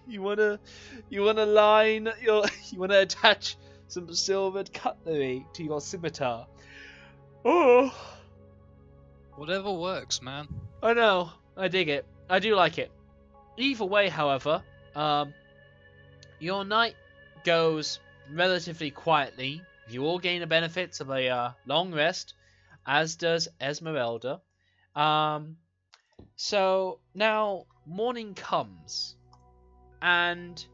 You wanna attach some silvered cutlery to your scimitar. Oh, Whatever works, man. I know, I dig it. I do like it. Either way, however, your night goes relatively quietly. You all gain the benefits of a long rest, as does Esmeralda. So now morning comes, and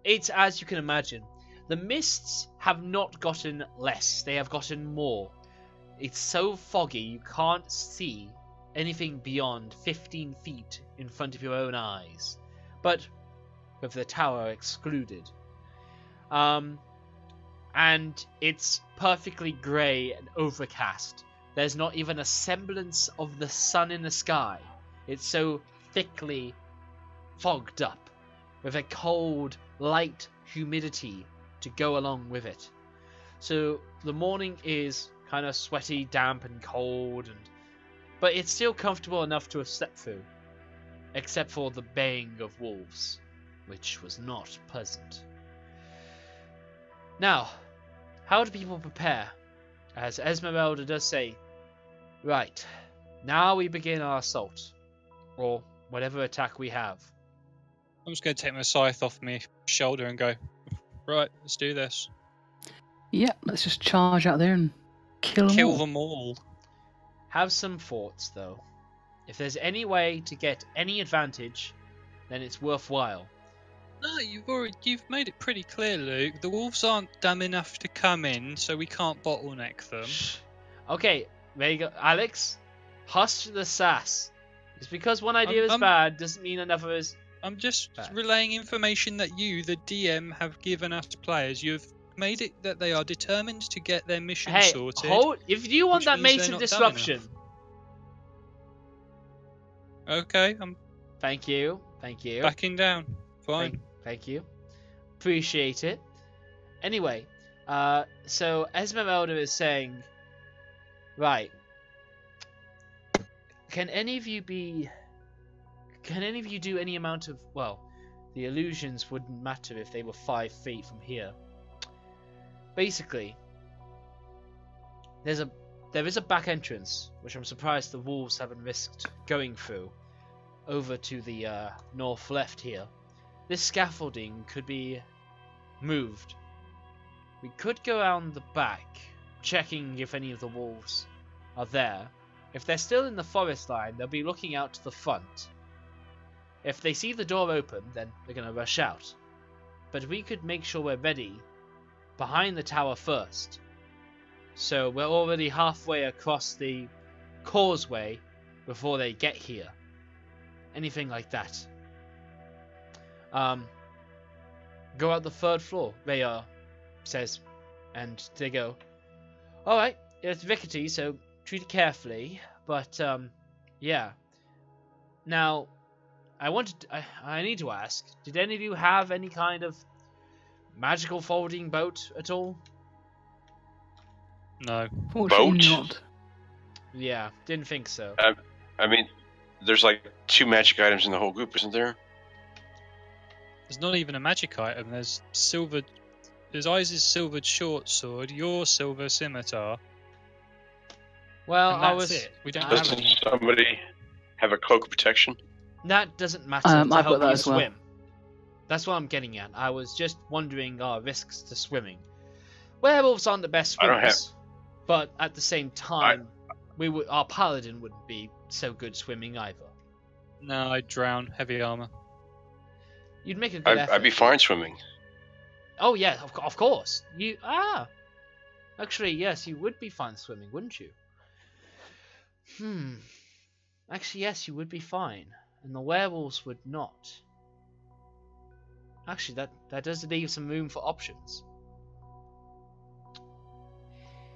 it's as you can imagine. The mists have not gotten less, they have gotten more. It's so foggy you can't see anything beyond 15 feet in front of your own eyes, but with the tower excluded. And it's perfectly grey and overcast. There's not even a semblance of the sun in the sky. It's so thickly fogged up, with a cold, light humidity to go along with it. So the morning is kind of sweaty, damp and cold, but it's still comfortable enough to have slept through, except for the baying of wolves, which was not pleasant. Now, how do people prepare? As Esmeralda does say, right, now we begin our assault, or whatever attack we have. I'm just going to take my scythe off my shoulder and go, right, let's do this. Yeah, let's just charge out there and kill them Kill all. them all. Have some thoughts, though. If there's any way to get any advantage, then it's worthwhile. No, you've made it pretty clear, Luke. The wolves aren't dumb enough to come in, so we can't bottleneck them. Shh. Okay, there you go. Alex, hush the sass. Just because one idea is bad doesn't mean another is... I'm just bad. relaying information that you, the DM, have given us players. You've made it that they are determined to get their mission Hey, sorted. hold. If you want which that means mace they're of not dumb disruption... Okay, I'm Thank you. Thank you. backing down. Fine. Thank you. Appreciate it. Anyway, so Esmeralda is saying, right, can any of you do any amount of, well, the illusions wouldn't matter if they were 5 feet from here. Basically, there is a back entrance, which I'm surprised the wolves haven't risked going through, over to the north left here. This scaffolding could be moved. We could go around the back, checking if any of the wolves are there. If they're still in the forest line, they'll be looking out to the front. If they see the door open, then they're going to rush out. But we could make sure we're ready behind the tower first. So we're already halfway across the causeway before they get here. Anything like that. Go out the 3rd floor, Rhea says, and they go, All right, it's rickety, so treat it carefully. But yeah. Now, I need to ask: did any of you have any kind of magical forwarding boat at all? No. Fortunately Boat? not. Yeah, didn't think so. I mean, there's like 2 magic items in the whole group, isn't there? There's not even a magic item. There's Isaac's silvered short sword, your silver scimitar, Well, and I that's was. it. We don't have Doesn't any. somebody have a cloak of protection? That doesn't matter I've to got help that you as well. swim. That's what I'm getting at. I was just wondering our risks to swimming. Werewolves aren't the best I don't swimmers, but at the same time, our paladin wouldn't be so good swimming either. No, I drown. Heavy armor. You'd make a good effort. I'd be fine swimming. Oh yeah, of course. Actually, yes, you would be fine swimming, wouldn't you? Actually, yes, you would be fine, and the werewolves would not. Actually, that does leave some room for options.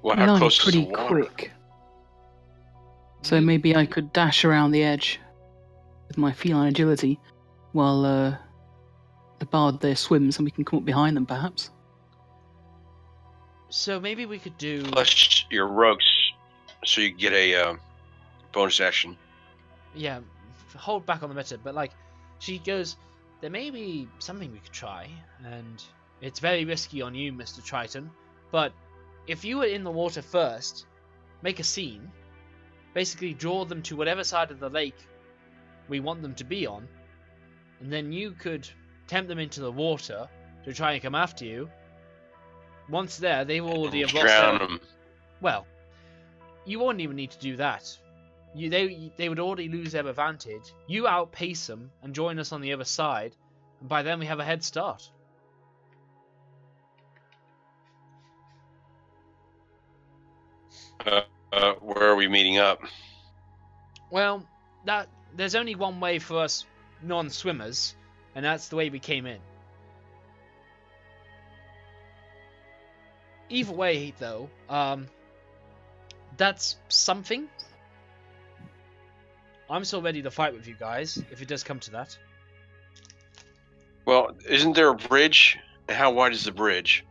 Well, I know how I'm close is pretty the water? quick, so maybe I could dash around the edge with my feline agility while the bard there swims, and we can come up behind them, perhaps. So maybe we could do. Plus your rogues, so you get a bonus action. Yeah, hold back on the meta, but like, she goes, there may be something we could try, and it's very risky on you, Mr. Triton, but if you were in the water first, make a scene, basically draw them to whatever side of the lake we want them to be on, and then you could tempt them into the water to try and come after you. Once there, they will already have lost Drown their... them. Well, you wouldn't even need to do that. They would already lose their advantage. You outpace them and join us on the other side, and by then we have a head start. Where are we meeting up? Well, there's only one way for us non-swimmers, and that's the way we came in. Either way, though, that's something. I'm still ready to fight with you guys, if it does come to that. Well, isn't there a bridge? And how wide is the bridge?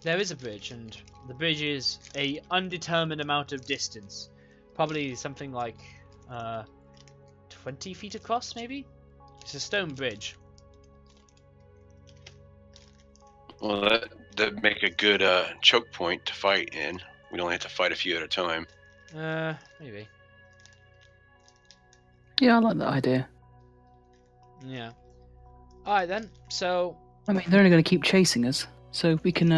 There is a bridge, and the bridge is a undetermined amount of distance. Probably something like 20 feet across, maybe? It's a stone bridge. Well, that'd make a good choke point to fight in. We'd only have to fight a few at a time. Maybe. Yeah, I like that idea. Yeah. Alright then, so... I mean, they're only going to keep chasing us, so we can,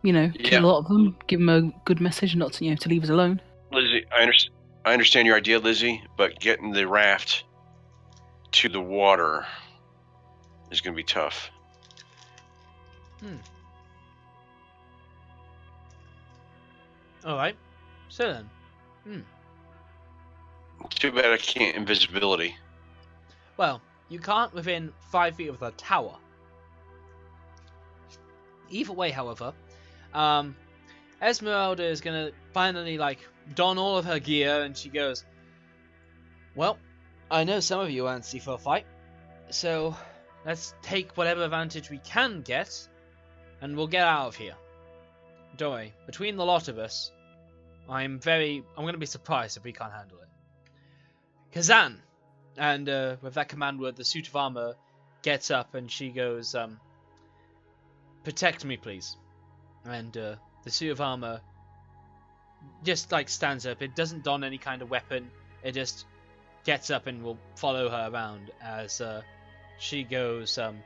Yeah. kill a lot of them, give them a good message, not to, to leave us alone. Lizzie, I understand your idea, Lizzie, but getting the raft to the water is going to be tough. Alright. So then. Too bad I can't invisibility. Well, you can't within 5 feet of the tower. Either way, however, Esmeralda is gonna finally don all of her gear, and she goes, "Well, I know some of you are antsy for a fight, so let's take whatever advantage we can get, and we'll get out of here. Don't worry, between the lot of us, I'm gonna be surprised if we can't handle it." Kazan! And with that command word, the suit of armor gets up and she goes, "Protect me, please." And the suit of armor just stands up. It doesn't don any kind of weapon. It just gets up and will follow her around as she goes. Can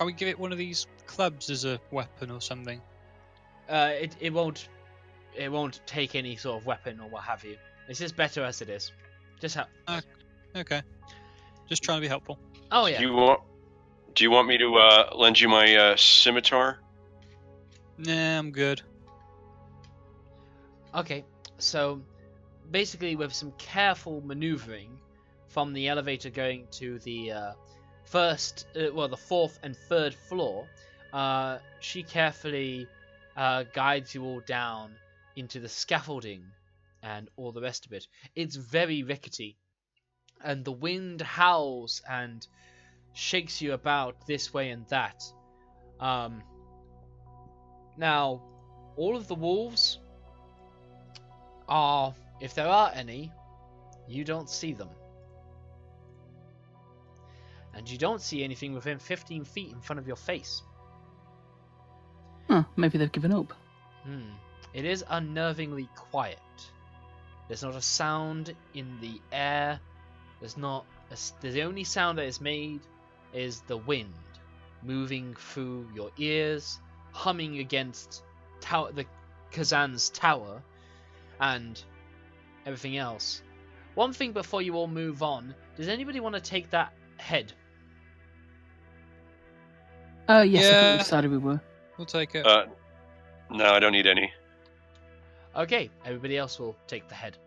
we give it one of these clubs as a weapon or something? It won't take any sort of weapon or what have you. It's just better as it is. Just how. Okay. Just trying to be helpful. Oh yeah. Do you want me to lend you my scimitar? Nah, I'm good. Okay, so basically with some careful maneuvering from the elevator going to the the fourth and third floor, she carefully guides you all down into the scaffolding and all the rest of it. It's very rickety, and the wind howls and shakes you about this way and that. Now, all of the wolves are, if there are any, you don't see them. And you don't see anything within 15 feet in front of your face. Huh, maybe they've given up. It is unnervingly quiet. There's not a sound in the air. The only sound that is made is the wind moving through your ears, humming against the Kazan's tower, and everything else. One thing before you all move on, does anybody want to take that head? Yes, I Yeah. think we decided we were. We'll take it. No, I don't need any. Okay, everybody else will take the head.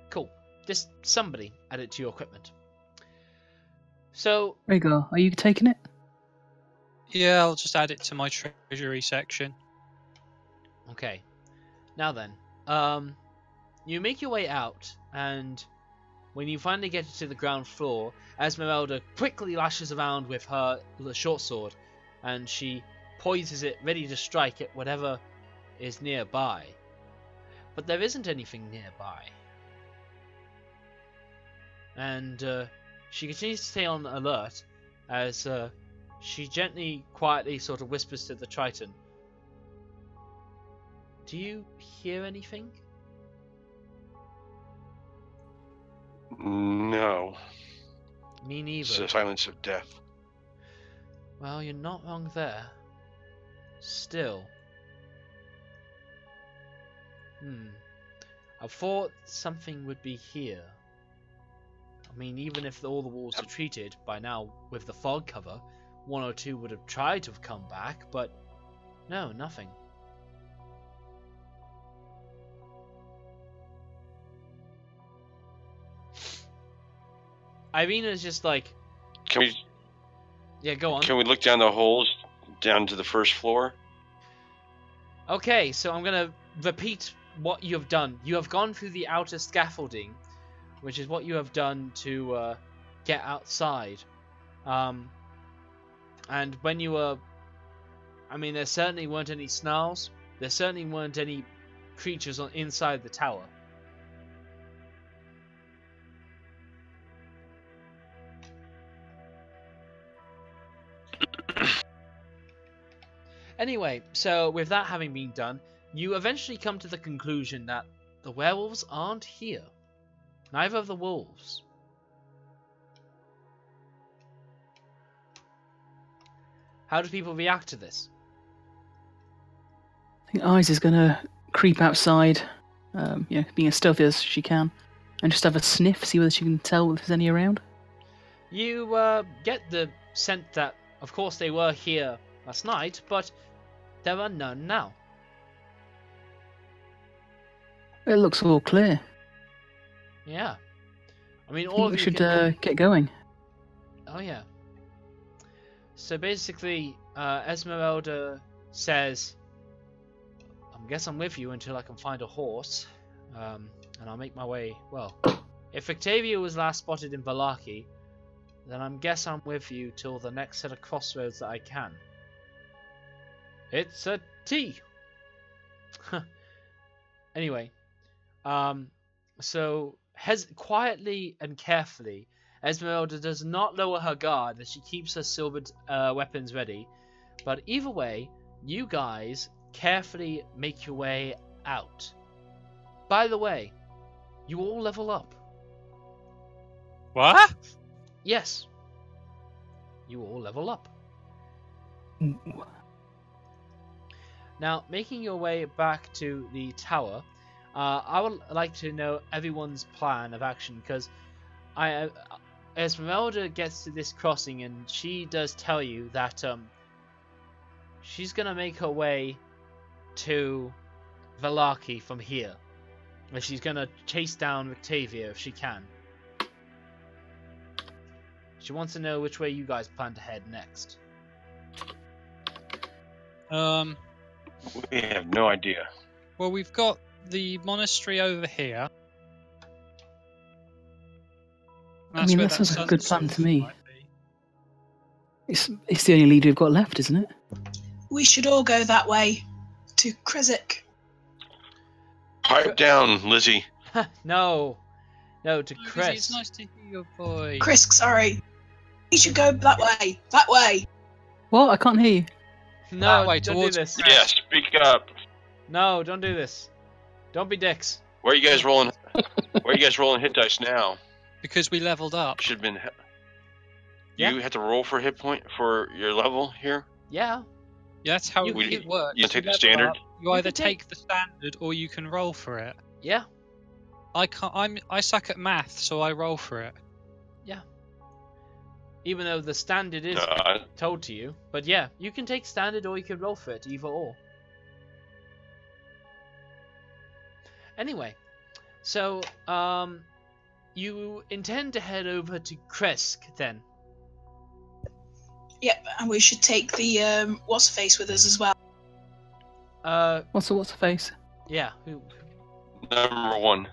Cool. Just somebody add it to your equipment. So, Rhaegar, are you taking it? Yeah, I'll just add it to my treasury section. okay. Now then, you make your way out, and when you finally get to the ground floor, Esmeralda quickly lashes around with her short sword, and she poises it ready to strike at whatever is nearby. But there isn't anything nearby. And she continues to stay on alert as she gently, quietly sort of whispers to the Triton. Do you hear anything? No. Me It's neither. the silence of death. Well, you're not wrong there. Still. I thought something would be here. I mean, even if all the wolves retreated, by now, with the fog cover, one or two would have tried to have come back, but no, nothing. Irina's just like, Can yeah, go on. we look down the holes down to the first floor? Okay, so I'm going to repeat what you have done. You have gone through the outer scaffolding, which is what you have done to get outside. And when you were... I mean, there certainly weren't any snarls. There certainly weren't any creatures inside the tower. Anyway, so with that having been done, you eventually come to the conclusion that the werewolves aren't here. Neither of the wolves. How do people react to this? I think Eyes is going to creep outside, being as stealthy as she can, and just have a sniff, see whether she can tell if there's any around. You get the scent that, of course, they were here last night, but there are none now. It looks all clear. Yeah. I mean, I all think of we you should can... get going. Oh, yeah. So basically, Esmeralda says, I guess I'm with you until I can find a horse, and I'll make my way, well, if Rictavio was last spotted in Vallaki, then I guess I'm with you till the next set of crossroads that I can. It's a T! Anyway, so quietly and carefully, Esmeralda does not lower her guard as she keeps her silvered weapons ready, but either way, you guys carefully make your way out. By the way, you all level up. What? Yes. You all level up. Now, making your way back to the tower, I would like to know everyone's plan of action, because Esmeralda gets to this crossing and she does tell you that she's going to make her way to Vallaki from here. And she's going to chase down Rictavio if she can. She wants to know which way you guys plan to head next. We have no idea. Well, we've got the monastery over here. I mean, where that sounds like a good plan sunsword to me. might be. It's the only lead we've got left, isn't it? We should all go that way to Krezk. Pipe down, Lizzie. No, to Lizzie, it's Krezk. nice to hear your voice. Krezk, sorry. We should go that way. That way. What? I can't hear you. No, That way, don't do towards this. Krezk. Yeah, speak up. No, don't do this. Don't be dicks. Where are you guys rolling? Where are you guys rolling hit dice now? Because we leveled up. Should have been. Yeah. You have to roll for hit point for your level here. Yeah. Yeah, that's how You- it works. You take the level standard. up, you You either can take- take the standard or you can roll for it. Yeah. I can't. I suck at math, so I roll for it. Even though the standard is told to you. But yeah, you can take standard or you can roll for it, either or. Anyway, so, you intend to head over to Krezk then? Yep, and we should take the what's-face with us as well. What's the face? Yeah. Who? Number 1.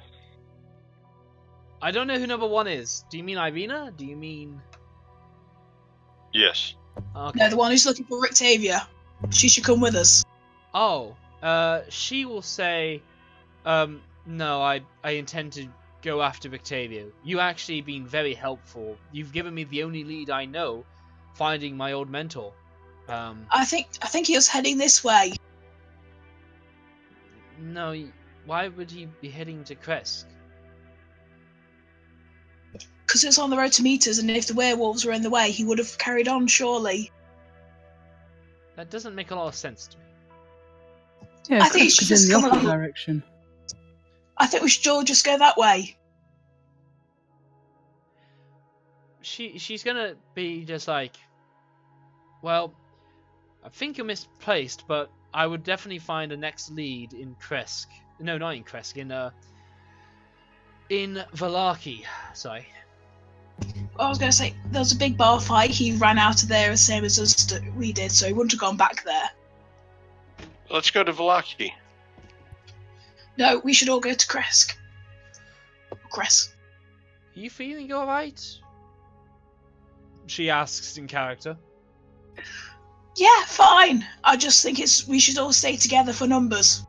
I don't know who number 1 is. Do you mean Irina? Do you mean... Yes. Okay. No, the one who's looking for Rictavio. She should come with us. Oh, she will say, no, I intend to go after Rictavio. You actually been very helpful. You've given me the only lead I know, finding my old mentor. I think he was heading this way. No, why would he be heading to Krezk? Because it's on the road to meet us, and if the werewolves were in the way, he would have carried on, surely. That doesn't make a lot of sense to me. Yeah, I think Krezk she is in just the come opposite along. direction. I think we should all just go that way. She's gonna be just like, well, I think you're misplaced, but I would definitely find a next lead in Krezk. No, not in Krezk, in Valaki. Sorry. I was going to say, there was a big bar fight. He ran out of there the same as us we did, so he wouldn't have gone back there. Let's go to Valaki. No, we should all go to Krezk. Krezk. Are you feeling alright? She asks in character. Yeah, fine. I just think we should all stay together for numbers.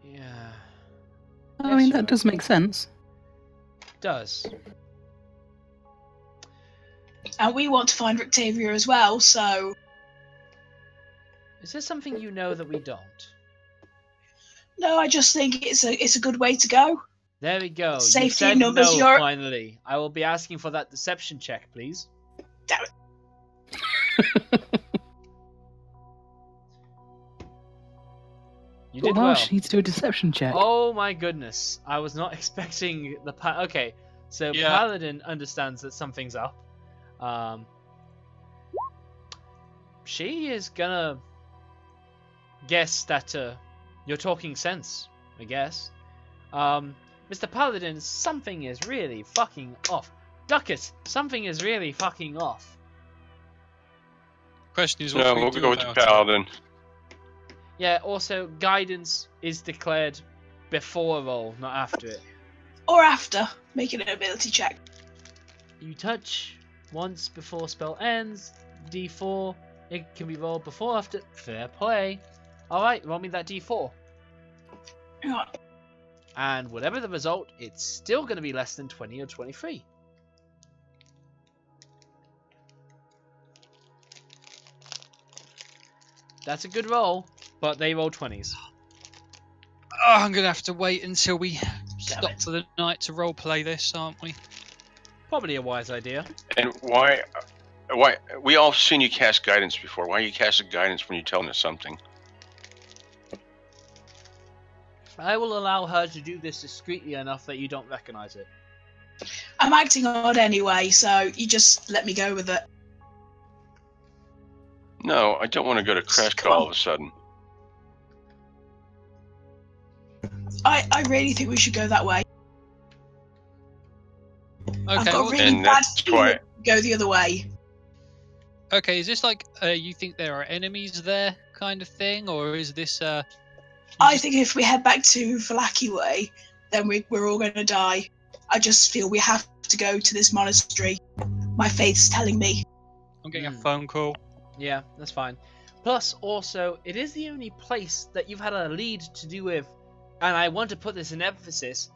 Yeah. I Yes, mean, you're that right. does make sense. Does. And we want to find Rictavio as well, so... Is there something you know that we don't? No, I just think it's a good way to go. There we go. Safety You said numbers, no, you're- finally. I will be asking for that deception check, please. Damn it. You But did wow, well. she needs to do a deception check. Oh my goodness. I was not expecting the okay, so Yeah. Paladin understands that something's up. She is gonna guess that you're talking sense, I guess. Mr. Paladin, something is really fucking off. Ducket, something is really fucking off. Question is, what No, do we we'll do go with the about it? Paladin. Yeah, also, guidance is declared before a roll, not after it. Or after, making an ability check. You touch once before spell ends, d4, it can be rolled before or after, fair play. Alright, roll me that d4. Hang on. And whatever the result, it's still going to be less than 20 or 23. That's a good roll, but they roll 20s. Oh, I'm gonna have to wait until we stop it. for the night to roleplay this, aren't we? Probably a wise idea. And why? We all seen you cast guidance before. Why are you casting guidance when you're telling us something? I will allow her to do this discreetly enough that you don't recognize it. I'm acting odd anyway, so you just let me go with it. No, I don't want to go to Krezk Come all on. of a sudden. I really think we should go that way. I've Okay, got a well, really And bad that's feeling why- to go the other way. Okay, is this like you think there are enemies there kind of thing, or is this I think if we head back to Valaki Way, then we're all going to die. I just feel we have to go to this monastery. My faith's telling me. I'm getting a phone call. Yeah, that's fine. Plus, also, it is the only place that you've had a lead to do with, and I want to put this in emphasis,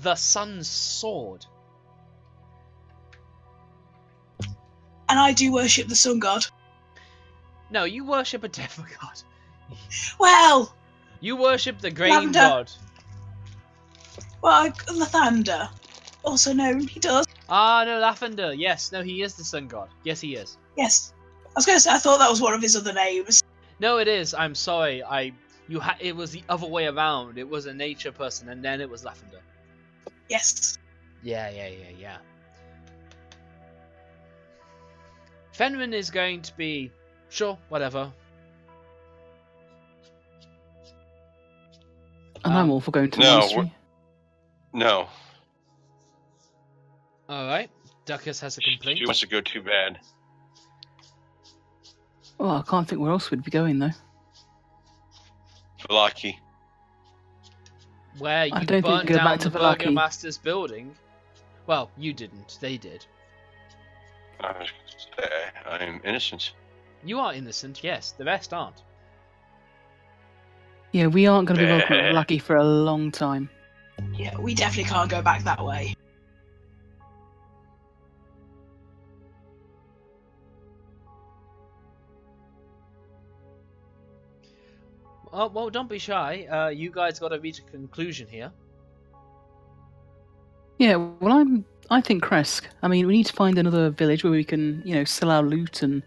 the sun's sword. And I do worship the sun god. No, you worship a different god. Well, You worship the grain Lavender. god. well, Lathander. Also known, he does. Ah, no, Lavender. Yes, no, he is the sun god. Yes, he is. Yes. I was going to say, I thought that was one of his other names. No, it is. I'm sorry. It was the other way around. It was a nature person, and then it was Lavender. Yes. Yeah. Fenrir is going to be sure, whatever. And I'm all for going to the No, monastery. No, All right. Duckus has a complaint. she wants to go too bad. Well, I can't think where else we'd be going though. Valaki. Where you I don't think burnt we go down back to the Valaki. Burgomaster's building. Well, you didn't. They did. I'm innocent. You are innocent, yes. The rest aren't. Yeah, we aren't going to be welcome at Lucky for a long time. Yeah, we definitely can't go back that way. Oh, well, don't be shy. You guys got to reach a conclusion here. Yeah, well, I think Krezk. I mean, we need to find another village where we can, sell our loot and,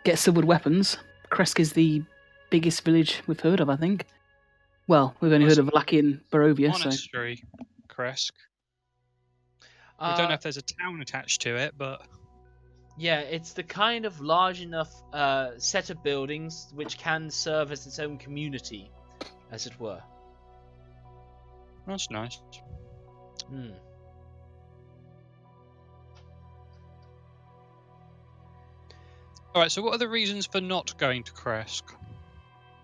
get silvered weapons. Krezk is the biggest village we've heard of, I think. Well, we've only heard of Lucky and Barovia, so... Monastery, Krezk. We don't know if there's a town attached to it, but... Yeah, it's the kind of large enough set of buildings which can serve as its own community, as it were. That's nice. Hmm. Alright, so what are the reasons for not going to Krezk?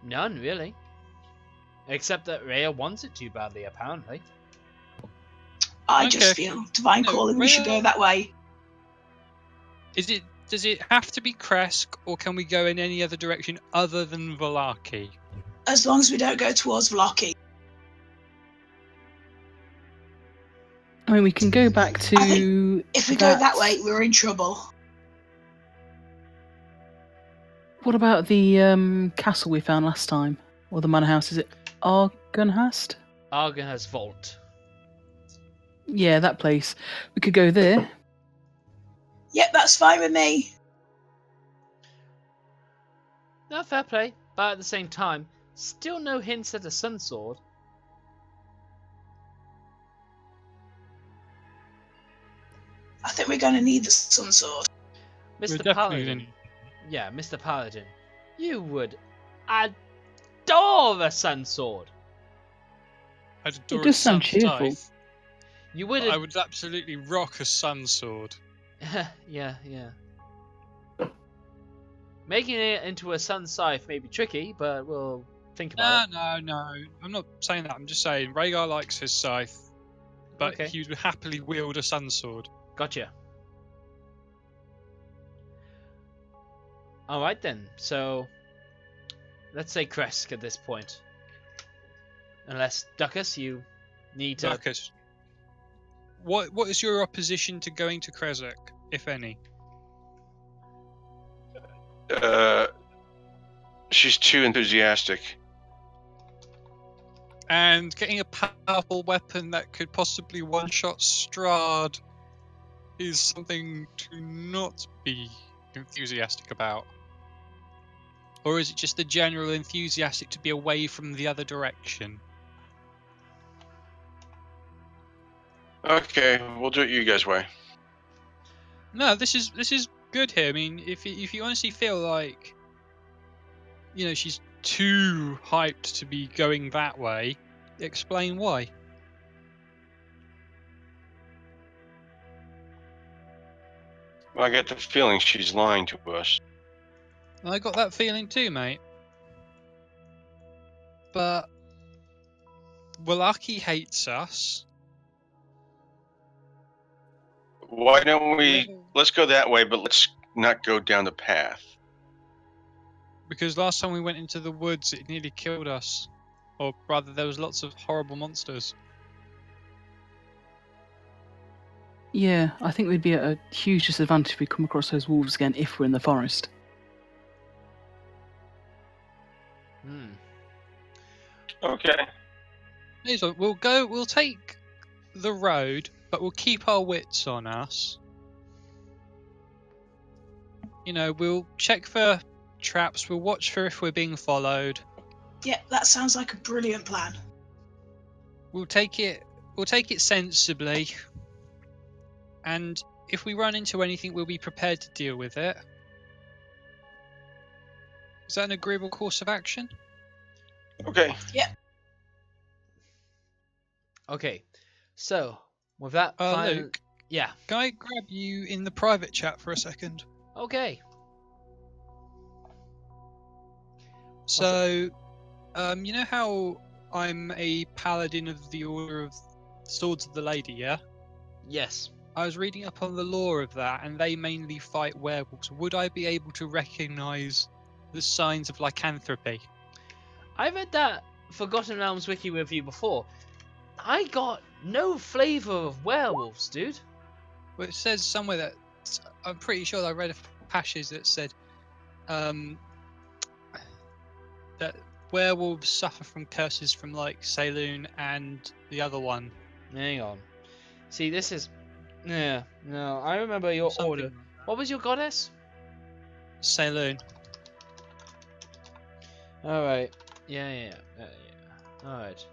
None, really. Except that Rhea wants it too badly, apparently. I Okay. just feel divine No, calling. We should Rhea- go that way. Does it have to be Krezk, or can we go in any other direction other than Valaki? As long as we don't go towards Valaki. I mean, we can go back to... I think If we go that way, we're in trouble. What about the castle we found last time? Or the manor house, is it Argunhast? Argonha's Vault. Yeah, that place. We could go there. Yep, that's fine with me. No, fair play. But at the same time, still no hints at a sun sword. I think we're going to need the sun sword. We're Mr. definitely Paladin. gonna- Yeah, Mr. Paladin. You would adore a sun sword. I'd adore It does a sound sun cheerful. scythe, You but would. I would absolutely rock a sun sword. Yeah. Making it into a sun scythe may be tricky, but we'll think about it. No. I'm not saying that. I'm just saying Rhaegar likes his scythe, but Okay. he would happily wield a sun sword. Gotcha. Alright then, so let's say Krezk at this point. Unless, Duckus, you need to... Marcus, what is your opposition to going to Krezk, if any? She's too enthusiastic. And getting a powerful weapon that could possibly one-shot Straud is something to not be enthusiastic about. Or is it just the general enthusiastic to be away from the other direction? Okay, we'll do it you guys' way. No, this is good here. I mean, if you honestly feel like, she's too hyped to be going that way, explain why. I get the feeling she's lying to us. I got that feeling too, mate. But Walaki hates us. Why don't we? Let's go that way, but let's not go down the path. Because last time we went into the woods, it nearly killed us. Or rather, there was lots of horrible monsters. Yeah, I think we'd be at a huge disadvantage if we come across those wolves again if we're in the forest. Okay. We'll take the road, but we'll keep our wits on us. You know, we'll check for traps, we'll watch for if we're being followed. Yeah, that sounds like a brilliant plan. We'll take it sensibly. And if we run into anything, we'll be prepared to deal with it. Is that an agreeable course of action? Okay. Yeah. Okay, so with that plan, Luke, yeah. can I grab you in the private chat for a second? Okay. So, you know how I'm a paladin of the Order of Swords of the Lady, yeah? Yes. I was reading up on the lore of that, and they mainly fight werewolves. Would I be able to recognise the signs of lycanthropy? I read that Forgotten Realms wiki with you before. I got no flavour of werewolves, dude. Well, it says somewhere that I'm pretty sure I read a passage that said that werewolves suffer from curses from like Saloon and the other one. Hang on. See, this is... Yeah, no, I remember your Something order. What was your goddess? Saloon. Alright. Yeah. Alright.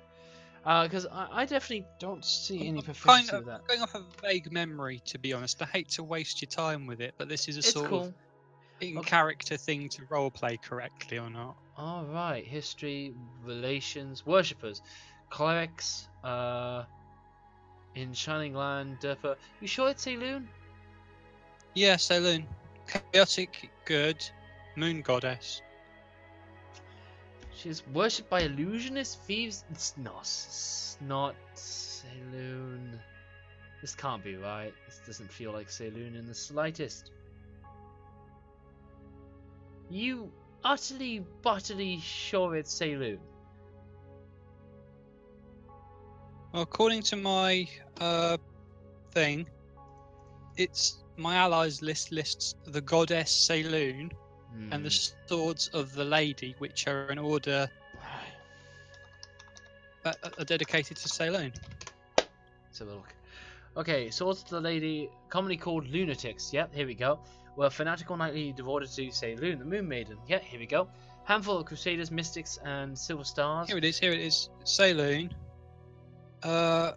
Because I definitely don't see any proficiency with that. Going off a vague memory, to be honest. I hate to waste your time with it, but this is a It's sort cool. of in-character thing to roleplay correctly or not. Alright, history, relations, worshippers, clerics, in Shining Land, Durpa. You sure it's Saloon? Yeah, Saloon. Chaotic good, moon goddess. She's worshipped by illusionists, thieves. It's not Saloon. This can't be right. This doesn't feel like Saloon in the slightest. You utterly, butterly sure it's Saloon? Well, according to my thing, it's my allies lists the goddess Saloon and the swords of the lady, which are an order that are dedicated to Saloon. Let's have a look. Okay, swords of the lady, commonly called lunatics. Yep, here we go. Were fanatical knightly devoted to Saloon, the Moon Maiden. Yep, here we go. Handful of crusaders, mystics, and silver stars. Here it is. Saloon. Their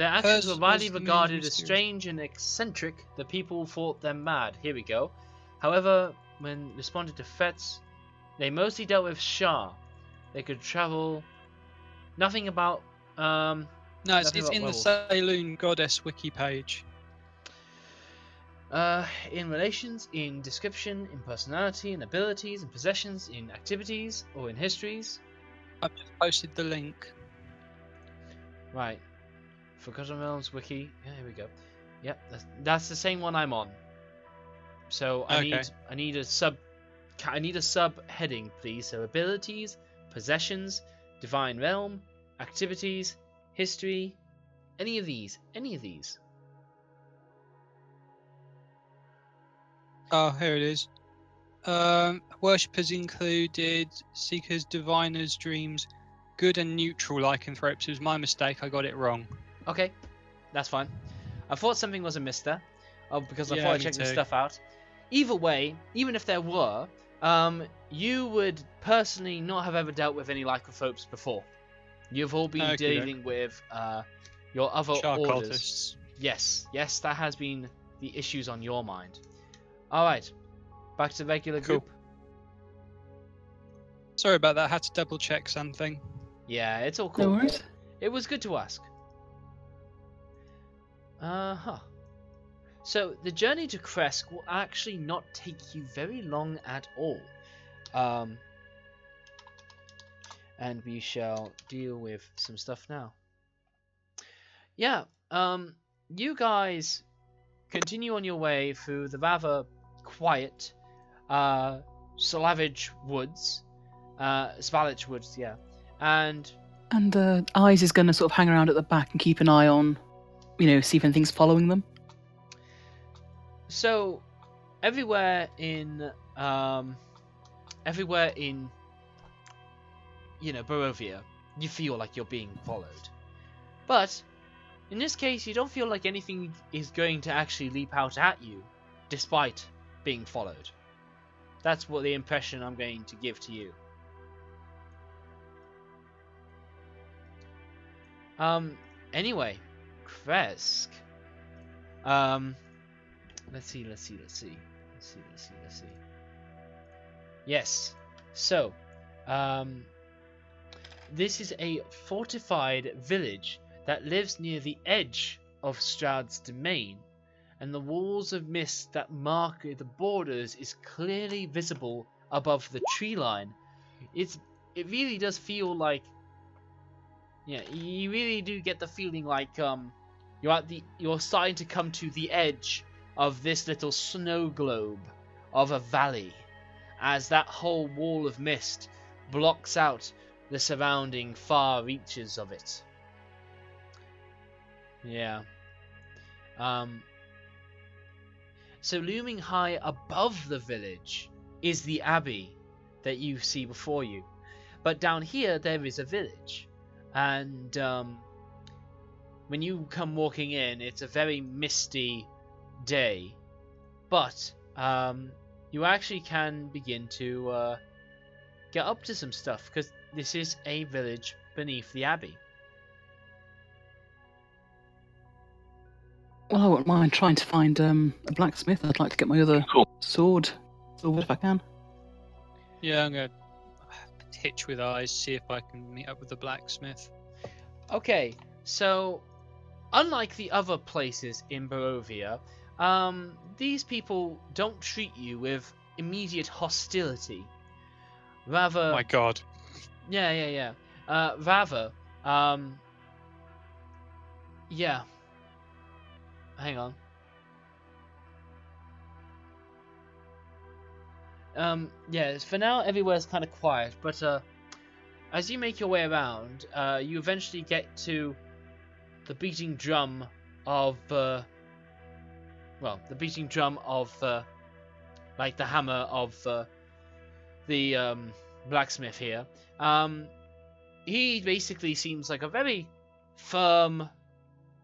actions were hers widely was the regarded moon's as mysterious- strange and eccentric. The people thought them mad. Here we go. However, when responded to threats, they mostly dealt with Shah. They could travel. Nothing about. No, it's nothing about in the werewolves. Saloon goddess wiki page. In relations, in description, in personality, in abilities, in possessions, in activities, or in histories. I've just posted the link. Right. Forgotten Realms wiki. Yeah, here we go. Yep, that's the same one I'm on. So I need a sub heading, please. So abilities, possessions, divine realm, activities, history, any of these. Oh, here it is. Worshippers included seekers, diviners, dreams, good and neutral lycanthropes. It was my mistake. I got it wrong. Okay, that's fine. I thought something was amiss there. Because I Yeah, thought I me checked this too. stuff out. Either way, even if there were, you would personally not have ever dealt with any lycanthropes before. You've all been Okey-doke. dealing with your other Shark orders. cultists. Yes, that has been the issues on your mind. Alright, back to regular Cool. group. Sorry about that. I had to double check something. Yeah, it's all No cool. worries. It was good to ask. So the journey to Krezk will actually not take you very long at all. And we shall deal with some stuff now. Yeah, you guys continue on your way through the rather quiet Slavage Woods. Svalich Woods, yeah. And Eyes is going to sort of hang around at the back and keep an eye on, see if anything's following them. So, everywhere in Barovia, you feel like you're being followed. But in this case, you don't feel like anything is going to actually leap out at you, despite being followed. That's what the impression I'm going to give to you. Anyway, Krezk. Let's see. Yes. So, this is a fortified village that lives near the edge of Straud's domain, and the walls of mist that mark the borders is clearly visible above the tree line. It really does feel like, you really do get the feeling like you're starting to come to the edge of this little snow globe of a valley, as that whole wall of mist blocks out the surrounding far reaches of it. Yeah. So looming high above the village is the abbey that you see before you. But down here there is a village. And when you come walking in, it's a very misty day. But you actually can begin to get up to some stuff, because this is a village beneath the abbey. Well, I wouldn't mind trying to find a blacksmith. I'd like to get my other sword if I can. Yeah, I'm going to hitch with Eyes, see if I can meet up with the blacksmith. Okay, so unlike the other places in Barovia, these people don't treat you with immediate hostility. Rather... My god. Yeah. Yeah. Hang on. Yes, for now everywhere's kind of quiet, but as you make your way around, you eventually get to the beating drum of like the hammer of the blacksmith here. He basically seems like a very firm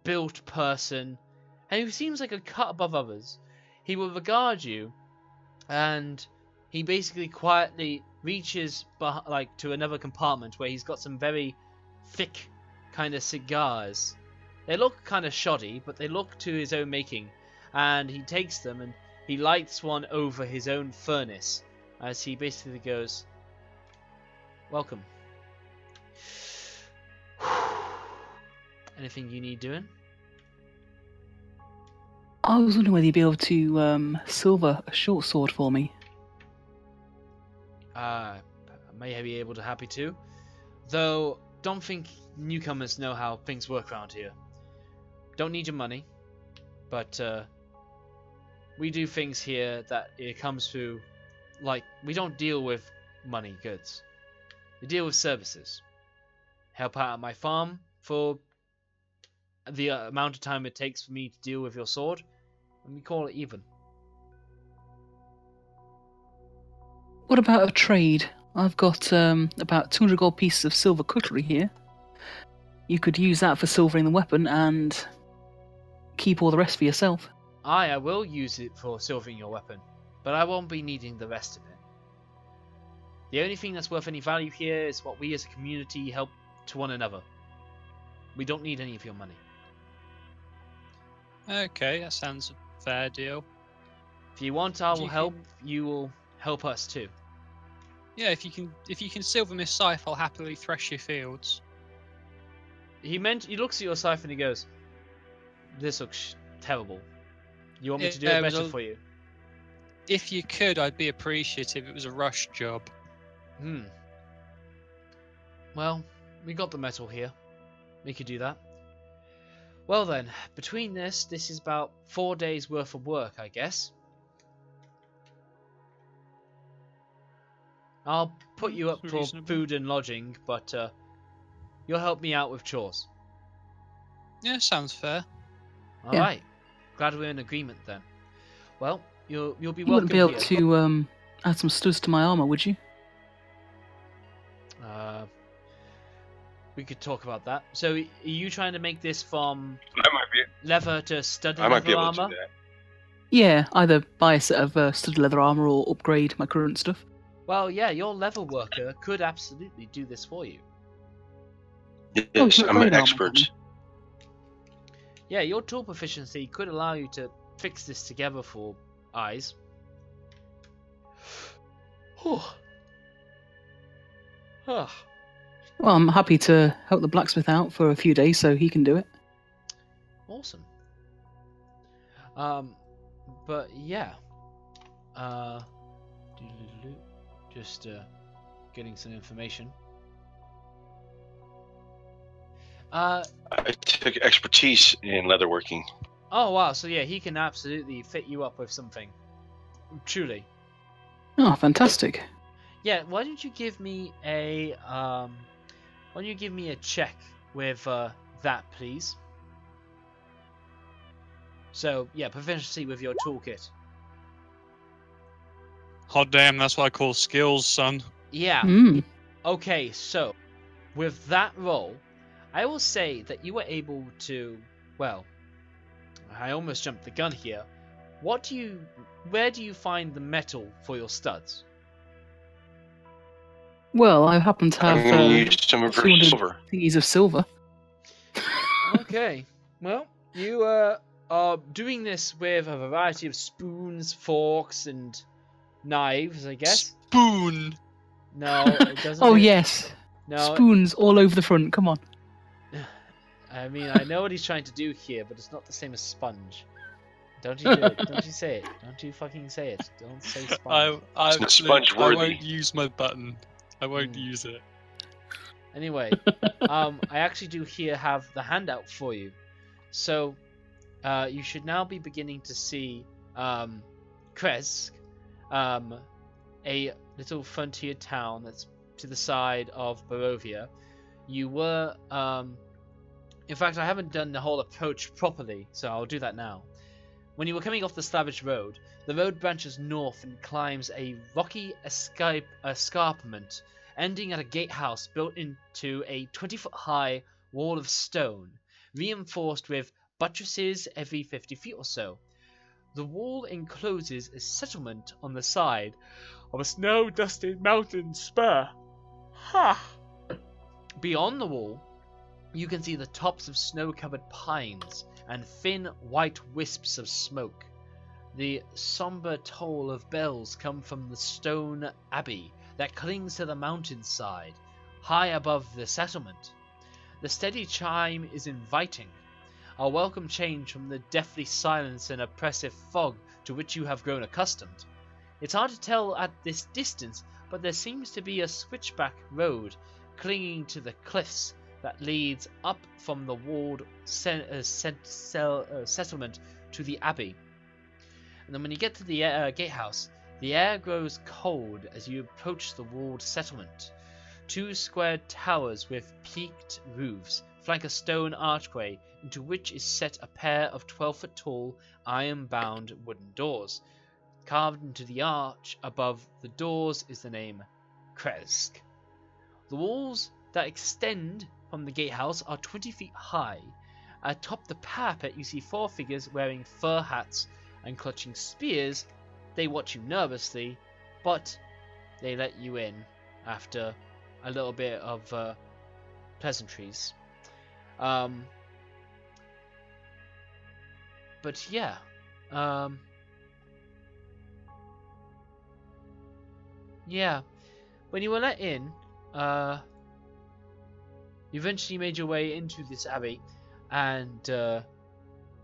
built person, and who seems like a cut above others. He will regard you, and he basically quietly reaches to another compartment where he's got some very thick kind of cigars. They look kind of shoddy, but they look to his own making, and he takes them and he lights one over his own furnace as he basically goes, "Welcome. Anything you need doing?" I was wondering whether you'd be able to silver a short sword for me. I may be happy to, though don't think newcomers know how things work around here. Don't need your money, but we do things here that it comes through, like, we don't deal with money goods. We deal with services. Help out at my farm for the amount of time it takes for me to deal with your sword, and we call it even. What about a trade? I've got about 200 gold pieces of silver cutlery here. You could use that for silvering the weapon and keep all the rest for yourself. I will use it for silvering your weapon, but I won't be needing the rest of it. The only thing that's worth any value here is what we as a community help to one another. We don't need any of your money. Okay, that sounds a fair deal. If you want our help, you will help us too. Yeah, if you can silver my scythe, I'll happily thresh your fields. He looks at your scythe and he goes, "This looks terrible. You want me to do Yeah, it it was better a- for you? If you could, I'd be appreciative. It was a rush job. Well, we got the metal here. We could do that. Well then, between this is about 4 days worth of work, I guess. I'll put you up for Reasonable. food and lodging, but you'll help me out with chores. Yeah, sounds fair. All Yeah. right. Glad we're in agreement then. Well, you'll be You welcome wouldn't be able here. to add some studs to my armor, would you? We could talk about that. So, are you trying to make this from I might be. leather to studded I might be leather able to armor? do that. Yeah, either buy a set of studded leather armor or upgrade my current stuff. Well, yeah, your leather worker could absolutely do this for you. Yes, not I'm an great armor, expert. then. Yeah, your tool proficiency could allow you to fix this together for eyes. Whew. Ah. Well, I'm happy to help the blacksmith out for a few days so he can do it. Awesome. But yeah. Just getting some information. I took expertise in leatherworking. Oh wow, so yeah, he can absolutely fit you up with something. Truly. Oh, fantastic. Yeah, why don't you give me a check with that, please? So yeah, proficiency with your toolkit. Hot damn, that's what I call skills, son. Yeah. Mm. Okay, so with that roll, I will say that you were able to. Well, I almost jumped the gun here. Where do you find the metal for your studs? Well, I happen to have I'm going to use some of her 200 silver. thingies of silver. Okay. Well, you are doing this with a variety of spoons, forks, and knives, I guess. Spoon. No, it doesn't. Oh, yes. No. Spoons all over the front. Come on. I mean, I know what he's trying to do here, but it's not the same as sponge. Don't you do it? Don't you say it? Don't you fucking say it? Don't say sponge. I sponge-worthy. won't use my button. I won't use it. Anyway, I actually do here have the handout for you. So, you should now be beginning to see Krezk, a little frontier town that's to the side of Barovia. You were, in fact, I haven't done the whole approach properly, so I'll do that now. When you were coming off the Slavish road, the road branches north and climbs a rocky escarpment, ending at a gatehouse built into a 20-foot-high wall of stone, reinforced with buttresses every 50 feet or so. The wall encloses a settlement on the side of a snow-dusted mountain spur. Ha! Beyond the wall, you can see the tops of snow-covered pines and thin white wisps of smoke. The somber toll of bells come from the stone abbey that clings to the mountainside, high above the settlement. The steady chime is inviting, a welcome change from the deathly silence and oppressive fog to which you have grown accustomed. It's hard to tell at this distance, but there seems to be a switchback road clinging to the cliffs that leads up from the walled settlement to the abbey. And then when you get to the gatehouse, the air grows cold as you approach the walled settlement. Two squared towers with peaked roofs flank a stone archway into which is set a pair of 12-foot-tall, iron-bound wooden doors. Carved into the arch above the doors is the name Krezk. The walls that extend from the gatehouse are 20 feet high. Atop the parapet you see 4 figures wearing fur hats and clutching spears. They watch you nervously, but they let you in after a little bit of pleasantries. But yeah, yeah, when you were let in, you eventually made your way into this abbey, and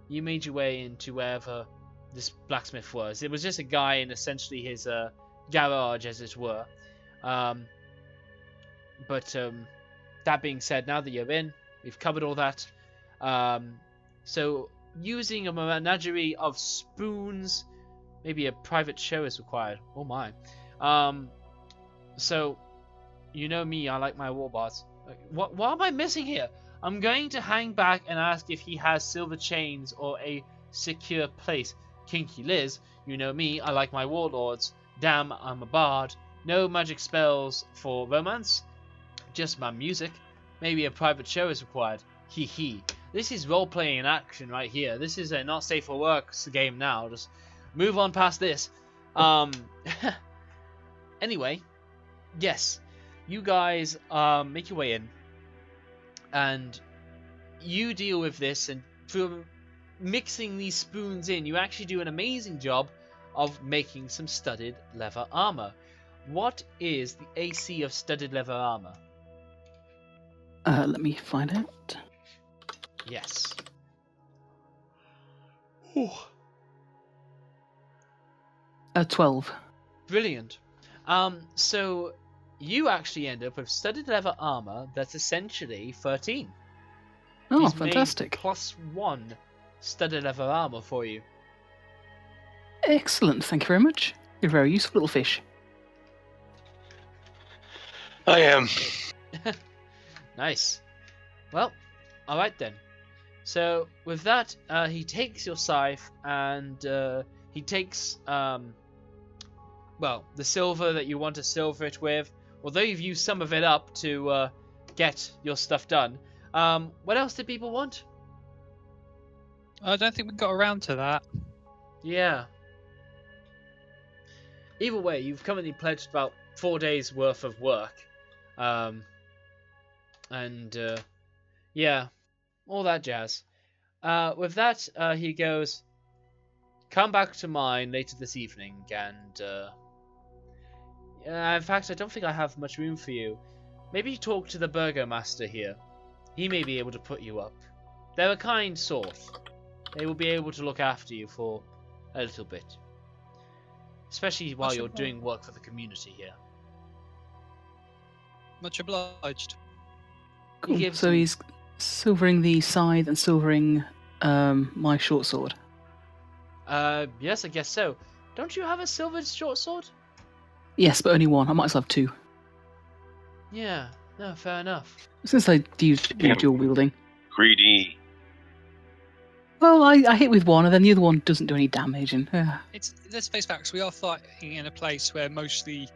you made your way into wherever this blacksmith was. It was just a guy in essentially his garage, as it were. But that being said, now that you're in, we've covered all that. So using a menagerie of spoons, maybe a private show is required. Oh my. So, you know me, I like my warbars. What am I missing here? I'm going to hang back and ask if he has silver chains or a secure place. Kinky Liz, you know me, I like my warlords. Damn, I'm a bard. No magic spells for romance. Just my music. Maybe a private show is required. Hee hee. This is role-playing in action right here. This is a not safe for work game now. Just move on past this. Anyway, yes. You guys make your way in. And you deal with this, and through mixing these spoons in, you actually do an amazing job of making some studded leather armor. What is the AC of studded leather armor? Let me find out. Yes. 12. Brilliant. So you actually end up with studded leather armor that's essentially 13. Oh, He's made fantastic. +1 studded leather armor for you. Excellent, thank you very much. You're a very useful little fish. I am. Nice. Well, alright then. So, with that, he takes your scythe and he takes, well, the silver that you want to silver it with. Although you've used some of it up to get your stuff done. What else did people want? I don't think we got around to that. Yeah. Either way, you've currently pledged about 4 days worth of work. Yeah, all that jazz. With that, he goes, come back to mine later this evening, and in fact, I don't think I have much room for you. Maybe talk to the burgomaster here. He may be able to put you up. They're a kind sort. They will be able to look after you for a little bit. Especially while you're doing work for the community here. Much obliged. Cool. gives So you- he's silvering the scythe and silvering my short sword. Yes, I guess so. Don't you have a silvered short sword? Yes, but only one. I might as well have two. Yeah, no, fair enough. Since I do Yeah. dual wielding. Greedy. Well, I hit with one, and then the other one doesn't do any damage. And Let's face facts. We are fighting in a place where mostly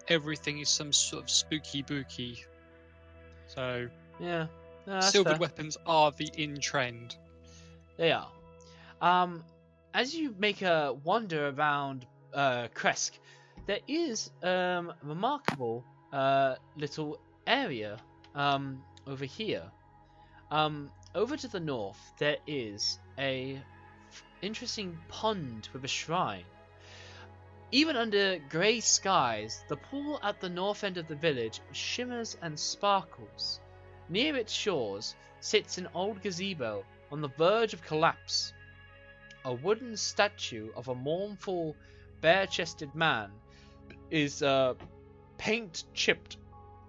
everything is some sort of spooky booky. So Yeah, no, that's silvered fair. weapons are the in trend. They are. As you make a wander around Krezk, there is a remarkable little area over here. Over to the north, there is a interesting pond with a shrine. Even under grey skies, the pool at the north end of the village shimmers and sparkles. Near its shores sits an old gazebo on the verge of collapse. A wooden statue of a mournful, bare-chested man is paint-chipped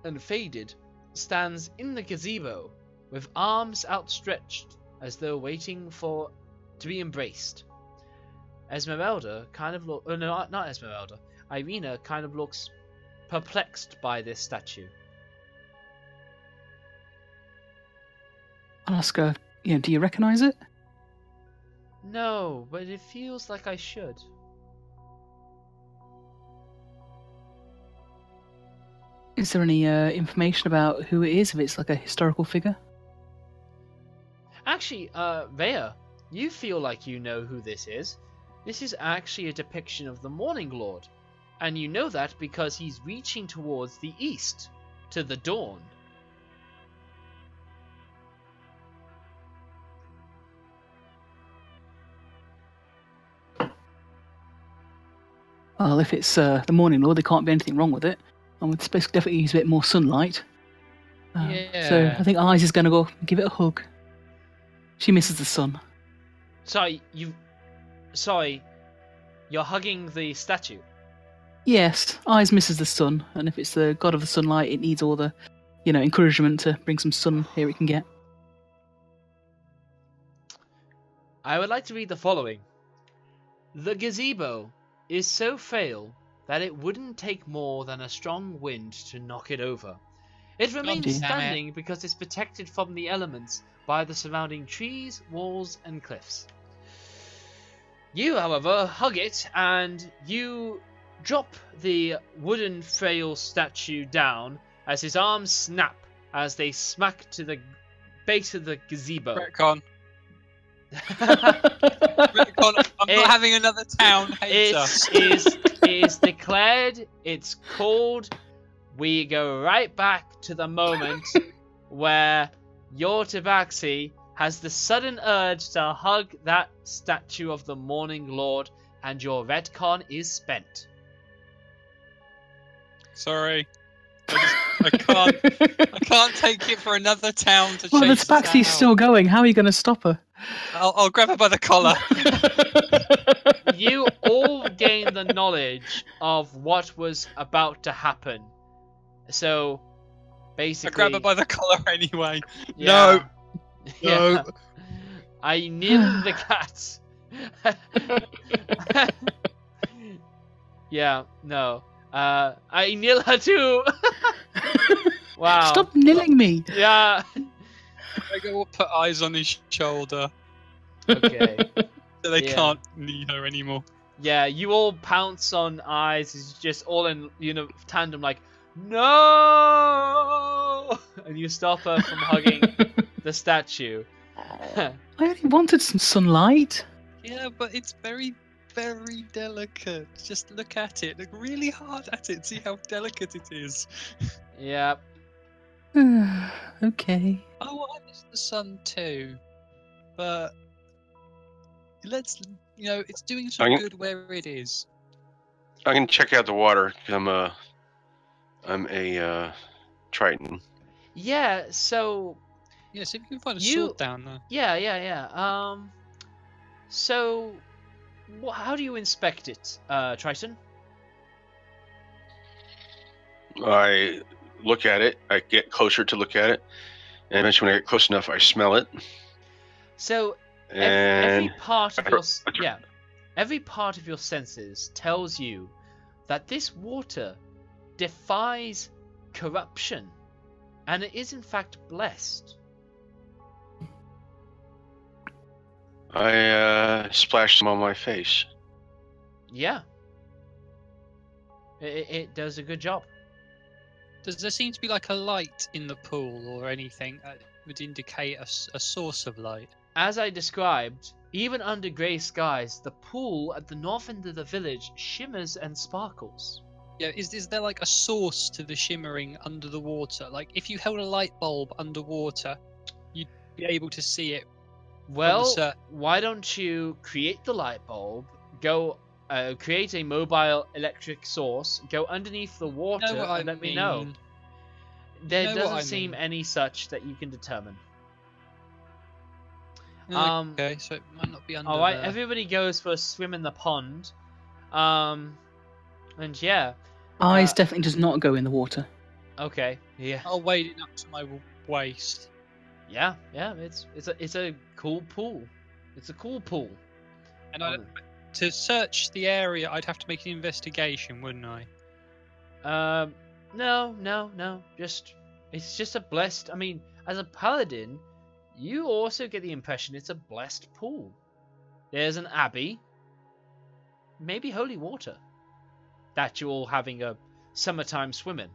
and faded, stands in the gazebo with arms outstretched as though waiting to be embraced. Esmeralda kind of not Esmeralda. Irina kind of looks perplexed by this statue. I'll ask her, do you recognise it? No, but it feels like I should. Is there any information about who it is, if it's like a historical figure? Actually, Rhea, you feel like you know who this is. This is actually a depiction of the Morning Lord. And you know that because he's reaching towards the east, to the dawn. Well, if it's the Morning Lord, there can't be anything wrong with it. And with space, definitely use a bit more sunlight. So Yeah. I think Eyes is going to go give it a hug. She misses the sun. Sorry, You're hugging the statue. Yes, eyes misses the sun, and if it's the god of the sunlight, it needs all the, encouragement to bring some sun here it can get. I would like to read the following. The gazebo is so frail that it wouldn't take more than a strong wind to knock it over. It remains dear. standing because it's protected from the elements by the surrounding trees, walls, and cliffs. You, however, hug it, and you drop the wooden frail statue down as his arms snap as they smack to the base of the gazebo. Retcon. Retcon. I'm not having another town hate us. It is declared, it's called. We go right back to the moment where your Tabaxi has the sudden urge to hug that statue of the Morning Lord, and your retcon is spent. Sorry. I can't take it for another town to Well, the chase us Tabaxi's out. still going. How are you going to stop her? I'll grab her by the collar. You all gain the knowledge of what was about to happen. So, I basically... grab her by the collar anyway. Yeah. No. Yeah. I kneel the cat. Yeah, no. I kneel her too. Wow. Stop kneeling me. Yeah. I go put eyes on his shoulder Okay. so they Yeah. can't knee her anymore. Yeah, you all pounce on eyes. It's just all in tandem, like no, and you stop her from hugging the statue. I only wanted some sunlight. Yeah, but it's very, very delicate. Just look at it. Look really hard at it. See how delicate it is. Yeah. Okay. Oh, I miss the sun too. But let's, it's doing so good where it is. I can check out the water. 'Cause I'm a Triton. Yeah. So. Yeah, see if you can find a You- sword down there. Yeah. So, how do you inspect it, Triton? I look at it. I get closer to look at it, and eventually, when I get close enough, I smell it. So And every part of your I- every part of your senses tells you that this water defies corruption, and it is in fact blessed. I splash some on my face. Yeah. It does a good job. Does there seem to be like a light in the pool or anything that would indicate a source of light? As I described, even under grey skies, the pool at the north end of the village shimmers and sparkles. Yeah, is there like a source to the shimmering under the water? Like if you held a light bulb underwater, you'd be able to see it. Well, From why don't you create the light bulb, go create a mobile electric source, go underneath the water, You know what and I let me know. mean. There know what doesn't I seem mean. any such that you can determine. Um, Okay, so it might not be under Alright, there. everybody goes for a swim in the pond. And yeah, Eyes definitely does not go in the water. okay, yeah. I'll wade it up to my waist. Yeah, it's a cool pool. It's a cool pool. And to search the area, I'd have to make an investigation, wouldn't I? No. It's just a blessed. I mean, as a paladin, you also get the impression it's a blessed pool. There's an abbey, maybe holy water, that you're all having a summertime swim in.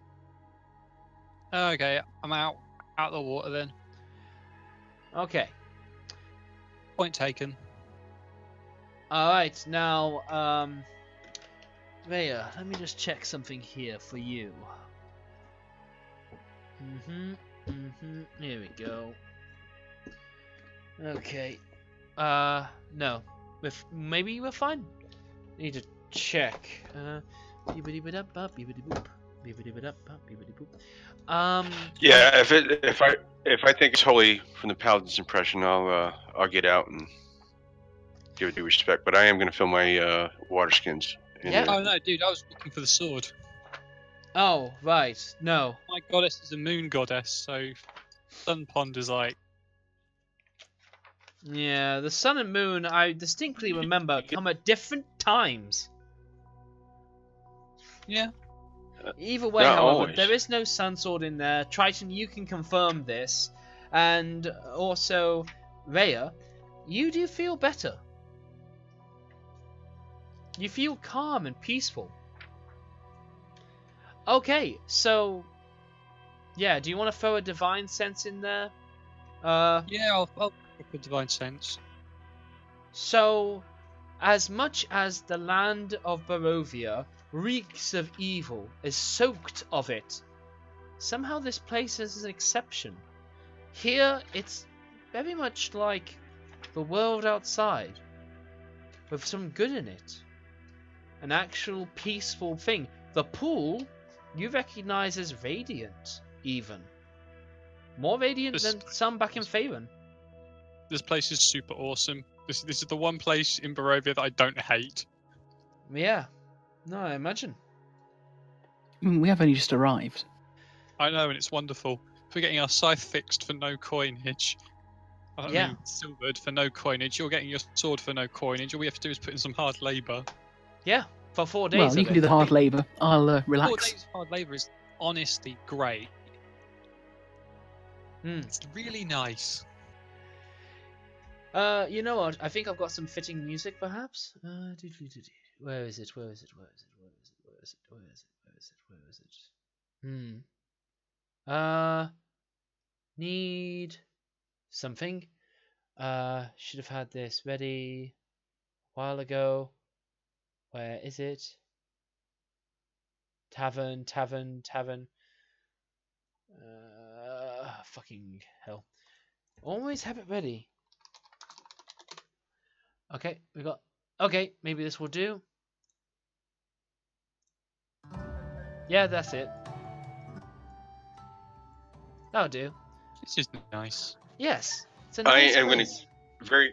Okay, I'm out of the water then. Okay. Point taken. All right. Now, Rhea, let me just check something here for you. Here we go. Okay. No. Maybe we're fine. Need to check. Yeah, if I think it's holy from the paladin's impression, I'll get out and give it due respect. But I am going to fill my water skins. Yeah. Oh no, dude, I was looking for the sword. Oh, right. No. My goddess is a moon goddess, so Sun Pond is like. Yeah, the sun and moon, I distinctly remember, come at different times. Yeah. Either way, Not however, always. there is no sunsword in there. Triton, you can confirm this. And also, Rhea, you do feel better. You feel calm and peaceful. Okay, so... Yeah, do you want to throw a divine sense in there? Yeah, I'll put a divine sense. So, as much as the land of Barovia reeks of evil, is soaked of it, somehow this place is an exception. Here, it's very much like the world outside, with some good in it. An actual peaceful thing. The pool, you recognize as radiant, even. More radiant than some back in Faerun. This place is super awesome. This is the one place in Barovia that I don't hate. Yeah. No, I imagine. I mean, we have only just arrived. I know, and it's wonderful. We're getting our scythe fixed for no coinage. I Yeah. mean, silvered for no coinage. You're getting your sword for no coinage. All we have to do is put in some hard labour. Yeah, for 4 days. Well, you can do the hard labour. I'll 4 relax. days of hard labour is honestly great. Hmm. It's really nice. You know what? I think I've got some fitting music, perhaps. Where is it? Where is it? Where is it? Where is it? Where is it? Where is it? Where is it? Where is it? Need something. Should have had this ready a while ago. Where is it? Tavern. Fucking hell. Always have it ready. Okay, we got... Okay, maybe this will do. Yeah, that's it. That'll do. It's just nice. Yes, it's a I nice am going to place.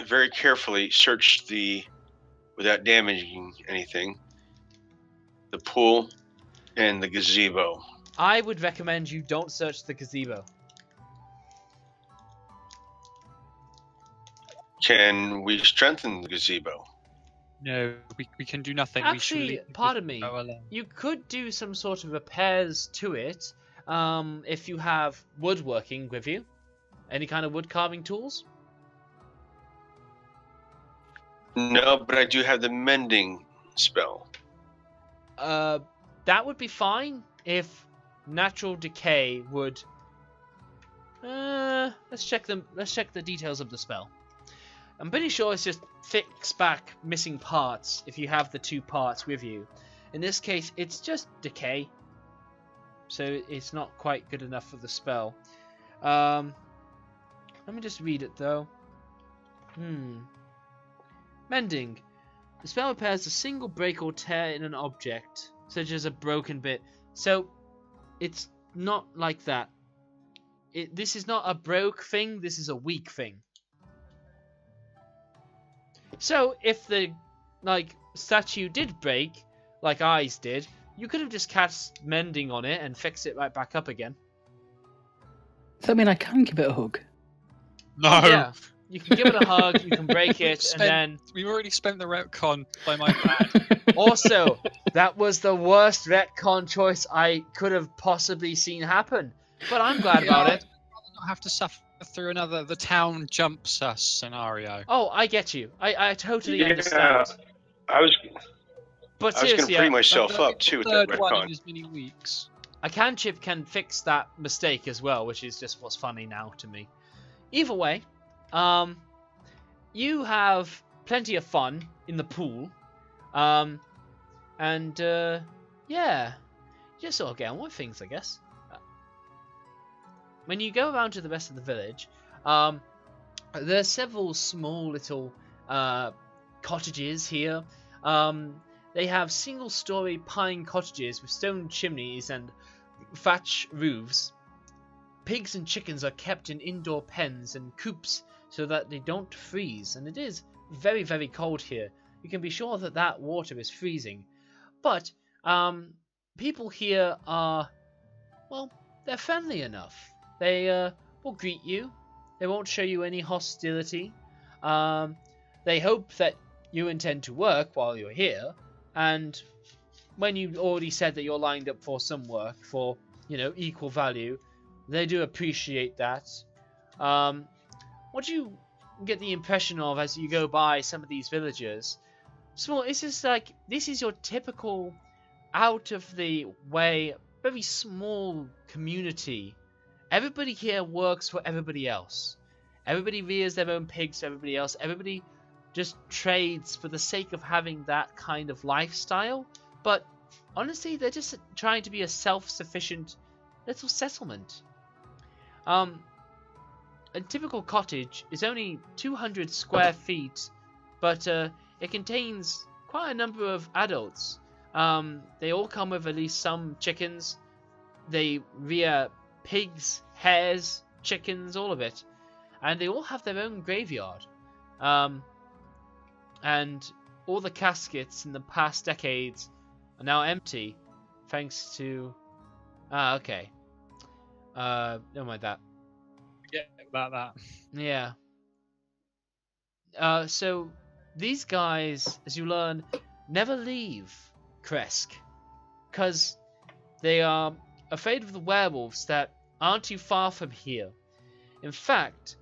very carefully search without damaging anything, the pool and the gazebo. I would recommend you don't search the gazebo. Can we strengthen the gazebo? No, we can do nothing. Actually, pardon me. Go alone. You could do some sort of repairs to it, if you have woodworking with you. Any kind of wood carving tools? No, but I do have the mending spell. That would be fine if natural decay would... let's check the details of the spell. I'm pretty sure it's just fix back missing parts if you have the 2 parts with you. In this case, it's just decay. So it's not quite good enough for the spell. Let me just read it though. Mending. The spell repairs a single break or tear in an object, such as a broken bit. So it's not like that. This is not a broke thing, this is a weak thing. So, if the, statue did break, like ours did, you could have just cast mending on it and fix it right back up again. Does that mean I can give it a hug? No. Yeah, you can give it a hug, you can break it, and then... We've already spent the retcon by my bad. Also, that was the worst retcon choice I could have possibly seen happen. But I'm glad about it. I'd rather not have to suffer through another the town jumps us scenario. Oh, I get you. I totally understand. I was But going to seriously, free myself up too with that Third one in retcon. as many weeks. a cantrip can fix that mistake as well, which is just what's funny now to me. Either way, you have plenty of fun in the pool, yeah, just sort of get on with things, I guess. When you go around to the rest of the village, there's several small little cottages here. They have single-story pine cottages with stone chimneys and thatch roofs. Pigs and chickens are kept in indoor pens and coops so that they don't freeze, and it is very, very cold here. You can be sure that that water is freezing. But people here are, well, they're friendly enough. They will greet you. They won't show you any hostility. They hope that you intend to work while you're here, and when you've already said that you're lined up for some work for, equal value, they do appreciate that. What do you get the impression of as you go by some of these villagers? It's just like, this is your typical out of the way, very small community. Everybody here works for everybody else. Everybody rears their own pigs for everybody else. Everybody just trades for the sake of having that kind of lifestyle. But honestly, they're just trying to be a self-sufficient little settlement. A typical cottage is only 200 square feet, but it contains quite a number of adults. They all come with at least some chickens. They rear pigs, hares, chickens, all of it. And they all have their own graveyard. And all the caskets in the past decades are now empty, thanks to... okay. Never mind that. Forget about that. Yeah. So, these guys, as you learn, never leave Krezk. Because they are afraid of the werewolves that aren't too far from here. In fact,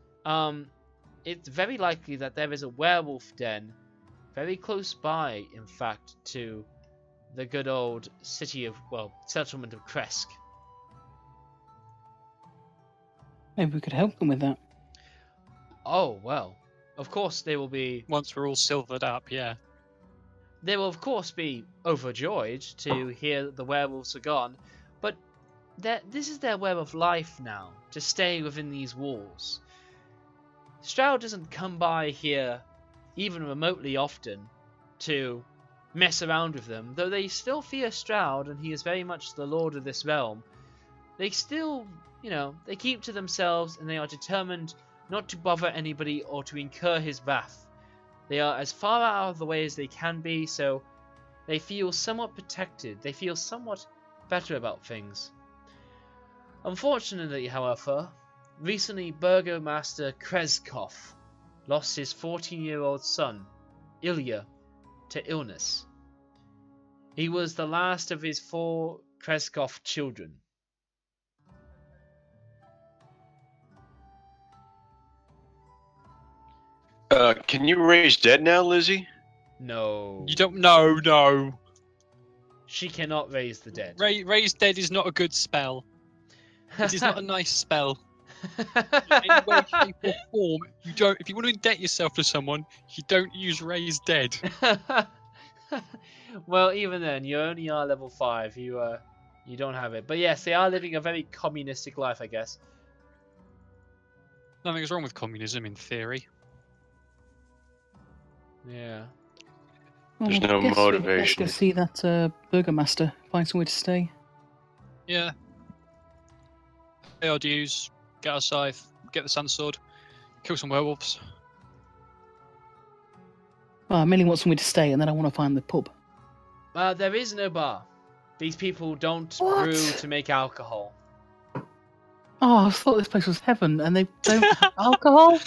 it's very likely that there is a werewolf den very close by, in fact, to the good old settlement of Krezk. Maybe we could help them with that. Oh, well, of course they will be... Once we're all silvered up, yeah. They will, of course, be overjoyed to hear that the werewolves are gone, but this is their way of life now, to stay within these walls. Straud doesn't come by here even remotely often to mess around with them, though they still fear Straud and he is very much the lord of this realm. They still, they keep to themselves and they are determined not to bother anybody or to incur his wrath. They are as far out of the way as they can be, so they feel somewhat protected. They feel somewhat better about things. Unfortunately, however, recently Burgomaster Krezk lost his 14-year-old son, Ilya, to illness. He was the last of his 4 Krezk children. Can you raise dead now, Lizzie? No. You don't... No. She cannot raise the dead. Raise dead is not a good spell. It is not a nice spell. In any way, shape, or form, you don't. If you want to indebt yourself to someone, you don't use raise dead. Well, even then, you only are level 5. You don't have it. But yes, they are living a very communistic life, I guess. Nothing's wrong with communism, in theory. Yeah. Well, There's I no guess motivation. Let's go see that burgomaster. Find somewhere to stay. Yeah. Pay our dues, get our scythe, get the sunsword, kill some werewolves. Well, I mainly want somewhere to stay, and then I want to find the pub. There is no bar. These people don't What? brew to make alcohol. Oh, I thought this place was heaven, and they don't have alcohol?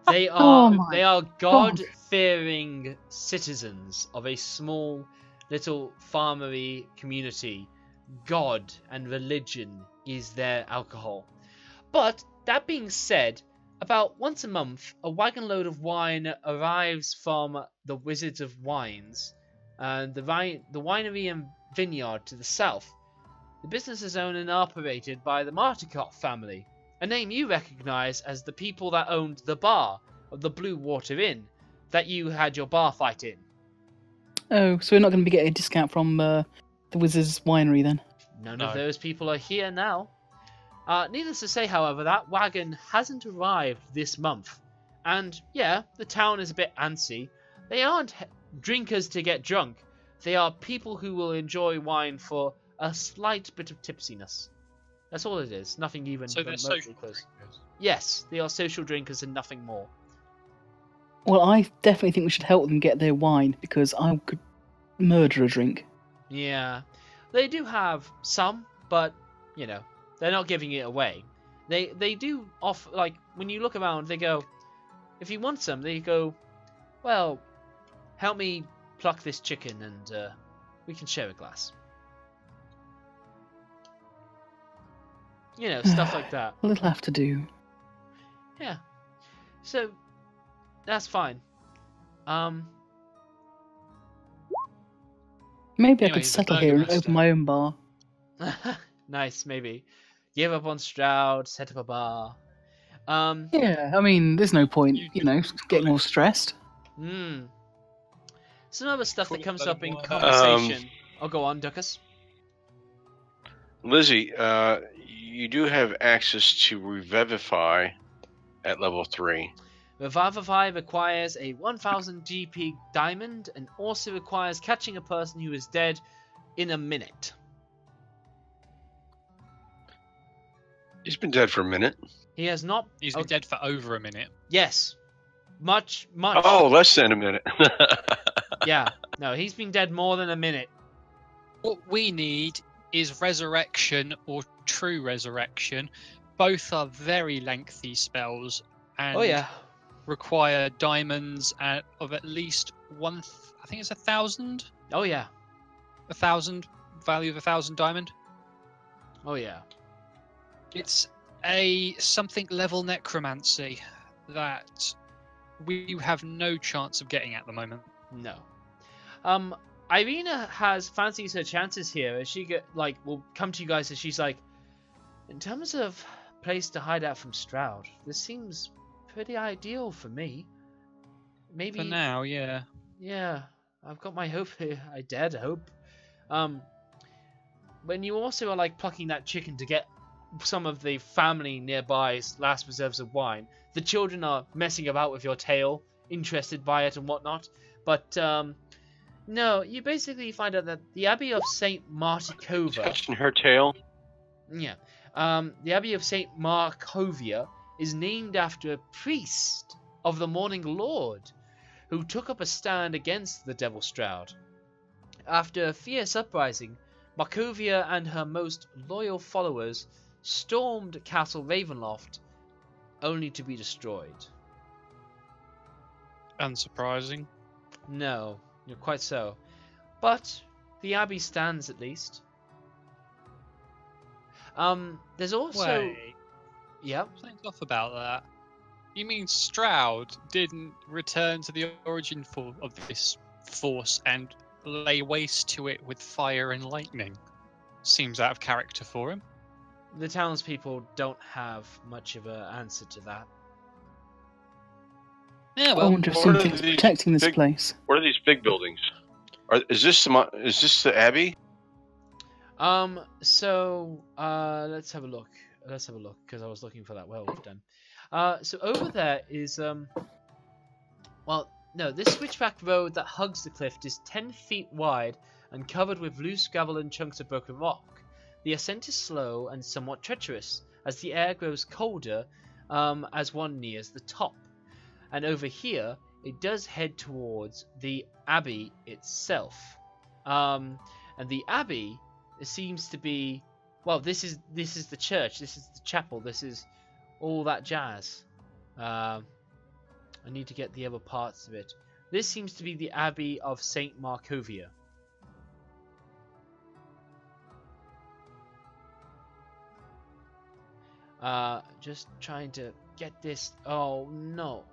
They Oh are my God-fearing citizens of a small little farmery community. God and religion is their alcohol. But that being said, about once a month, a wagon load of wine arrives from the Wizards of Wines, and the winery and vineyard to the south. The business is owned and operated by the Marticott family, a name you recognize as the people that owned the bar of the Blue Water Inn that you had your bar fight in. Oh, so we're not going to be getting a discount from the Wizard's Winery then? None No. of those people are here now. Needless to say, however, that wagon hasn't arrived this month. And yeah, the town is a bit antsy. They aren't drinkers to get drunk. They are people who will enjoy wine for a slight bit of tipsiness. That's all it is. Nothing even So they're remotely social close. drinkers. Yes, they are social drinkers and nothing more. Well, I definitely think we should help them get their wine because I could murder a drink. Yeah, they do have some, but you know, they're not giving it away. They do offer, like, when you look around, they go, if you want some, they go, well, help me pluck this chicken and we can share a glass. You know, stuff like that. Well, it'll have to do. Yeah. So that's fine. Maybe I Anyway, could the settle burger here and master. open my own bar. Nice, maybe. Give up on Straud, set up a bar. Yeah, I mean, there's no point, You getting all stressed. Some other stuff that Full comes blood up in wine. conversation. Oh, go on, Duckus. Lizzie, you do have access to Revivify at level 3. Revivify requires a 1000 GP diamond and also requires catching a person who is dead in a minute. He's been dead for a minute. He has not. He's been dead for over a minute. Yes. Much. Oh, less than a minute. Yeah. No, he's been dead more than a minute. What we need is resurrection or true resurrection. Both are very lengthy spells and Oh, yeah. require diamonds of at least one. I think it's 1,000. Oh, yeah. 1,000 value of 1,000 diamond. Oh, yeah. It's a something level necromancy that we have no chance of getting at the moment. No. Irina fancies her chances here as she will come to you guys as she's like, in terms of place to hide out from Straud, this seems pretty ideal for me. Maybe For now, yeah. Yeah, I've got my hope here. I dare to hope. When you also are like plucking that chicken to get some of the family nearby's last reserves of wine, the children are messing about with your tail, interested by it and whatnot. But no, you basically find out that the Abbey of Saint Martikova. Touching her tail. Yeah. The Abbey of Saint Markovia is named after a priest of the Morning Lord who took up a stand against the Devil Straud. After a fierce uprising, Markovia and her most loyal followers stormed Castle Ravenloft, only to be destroyed. Unsurprising. No, you're quite so. But the abbey stands at least. There's also... Wait, Yep. something's off about that. You mean Straud didn't return to the origin of this force and lay waste to it with fire and lightning? Seems out of character for him. The townspeople don't have much of an answer to that. Yeah, I well, wonder if what are something's these protecting this big- place. What are these big buildings? Is this the Abbey? Let's have a look. Because I was looking for that werewolf den. So over there is well, no, this switchback road that hugs the cliff is 10 feet wide and covered with loose gravel and chunks of broken rock. The ascent is slow and somewhat treacherous as the air grows colder as one nears the top. And over here, it does head towards the abbey itself. And the abbey seems to be, well, this is the church, this is the chapel, this is all that jazz. I need to get the other parts of it. This seems to be the Abbey of Saint Markovia. Just trying to get this. Oh no!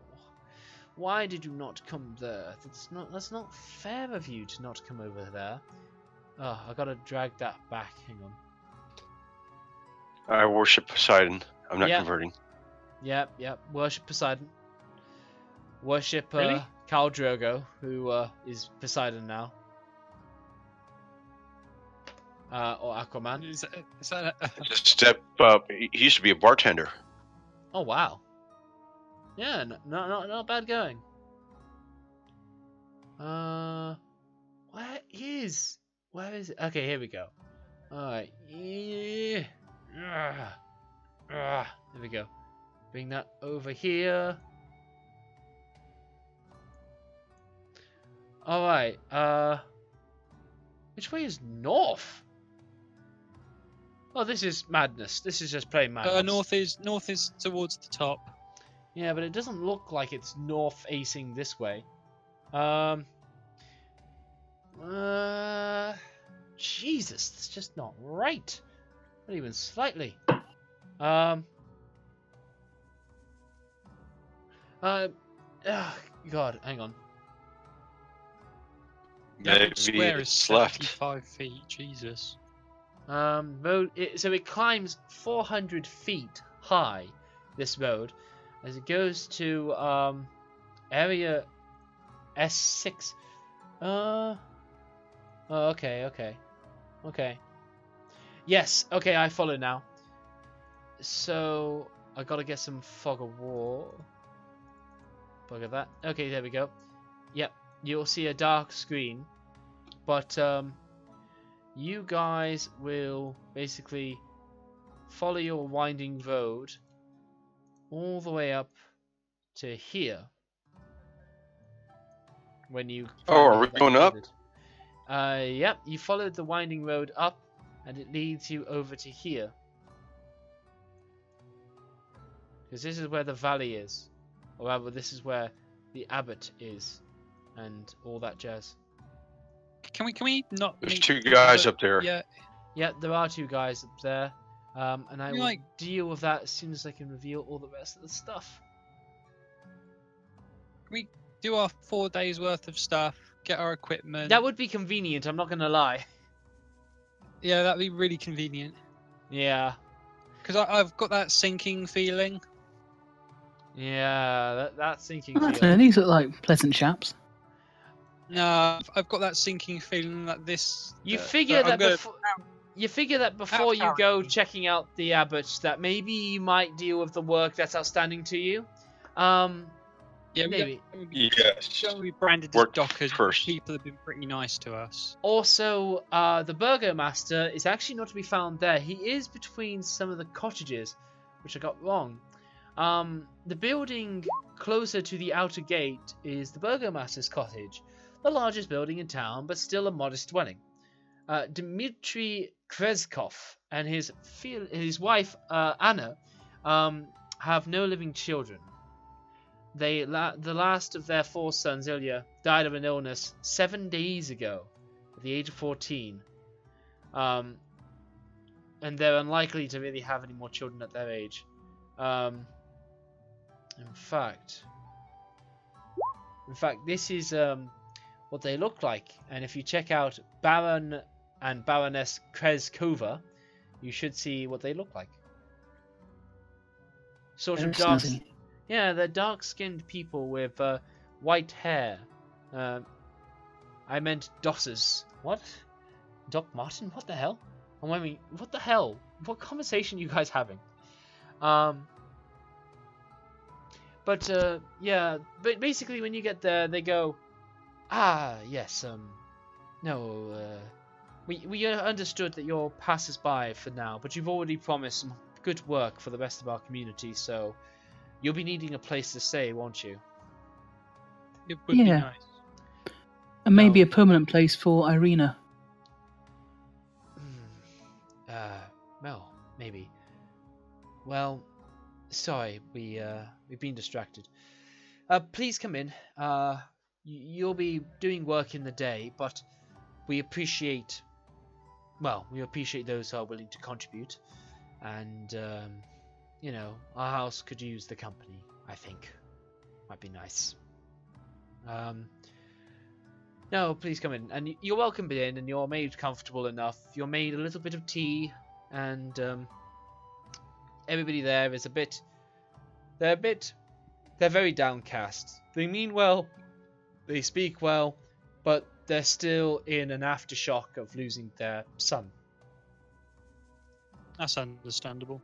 Why did you not come there? That's not fair of you to not come over there. Oh, I gotta drag that back. Hang on. I worship Poseidon. I'm not Yeah. converting. Yep. Worship Poseidon. Worship Really? Khal Drogo, who is Poseidon now. Or Aquaman. is that Just step up. He used to be a bartender. Oh wow. Yeah, not bad going. Where is it? Okay, here we go. Alright. Yeah. There we go. Bring that over here. Alright, which way is north? Oh, this is madness. This is just plain madness. North is towards the top. Yeah, but it doesn't look like it's north facing this way. Jesus, it's just not right. Not even slightly. God, hang on. Maybe Square is it's left. 75 feet. Jesus. So it climbs 400 feet high, this road, as it goes to area S6. Oh, okay. Yes, okay, I follow now. So I gotta get some fog of war. Bugger that. Okay, there we go. Yep, you'll see a dark screen, but you guys will basically follow your winding road all the way up to here. When you Are we going up? Yep, you followed the winding road up, and it leads you over to here. Because this is where the valley is, or rather, this is where the abbot is, and all that jazz. Can we not? There's meet 2 the guys other- up there. Yeah. Yeah, there are 2 guys up there, and I You will like- deal with that as soon as I can reveal all the rest of the stuff. We do our 4 days worth of stuff. Get our equipment. That would be convenient, I'm not gonna lie. Yeah, that'd be really convenient. Yeah, Because I've got that sinking feeling. yeah, that's sinking. I don't know, these look like pleasant chaps. No, I've got that sinking feeling that this. You that figure I'm that gonna- before you go Outside. checking out the abbot, that maybe you might deal with the work that's outstanding to you. Yeah, maybe. Yes. We branded as Work dockers. first. People have been pretty nice to us. Also, the burgomaster is actually not to be found there. He is between some of the cottages, which I got wrong. The building closer to the outer gate is the burgomaster's cottage, the largest building in town, but still a modest dwelling. Dmitry Krezkov and his wife Anna have no living children. The last of their 4 sons, Ilya, died of an illness 7 days ago, at the age of 14. And they're unlikely to really have any more children at their age. In fact, this is what they look like. And if you check out Baron and Baroness Krezkova, you should see what they look like. Sort Very of dark. snazzy. Yeah, they're dark-skinned people with white hair. I meant Dossers. What? Doc Martin? What the hell? I mean, what the hell? What conversation are you guys having? Yeah, but basically when you get there, they go, yes, no, we understood that you're passers-by for now, but you've already promised some good work for the rest of our community, so you'll be needing a place to stay, won't you? It would be Yeah. nice. And maybe a permanent place for Irina. Well, maybe. Well, sorry, we've been distracted. Please come in. You'll be doing work in the day, but we appreciate those who are willing to contribute, and you know, our house could use the company, I think. Might be nice. No, please come in, and you're welcome in, and you're made comfortable enough. You're made a little bit of tea, and everybody there is they're very downcast. They mean well, they speak well, but they're still in an aftershock of losing their son. That's understandable.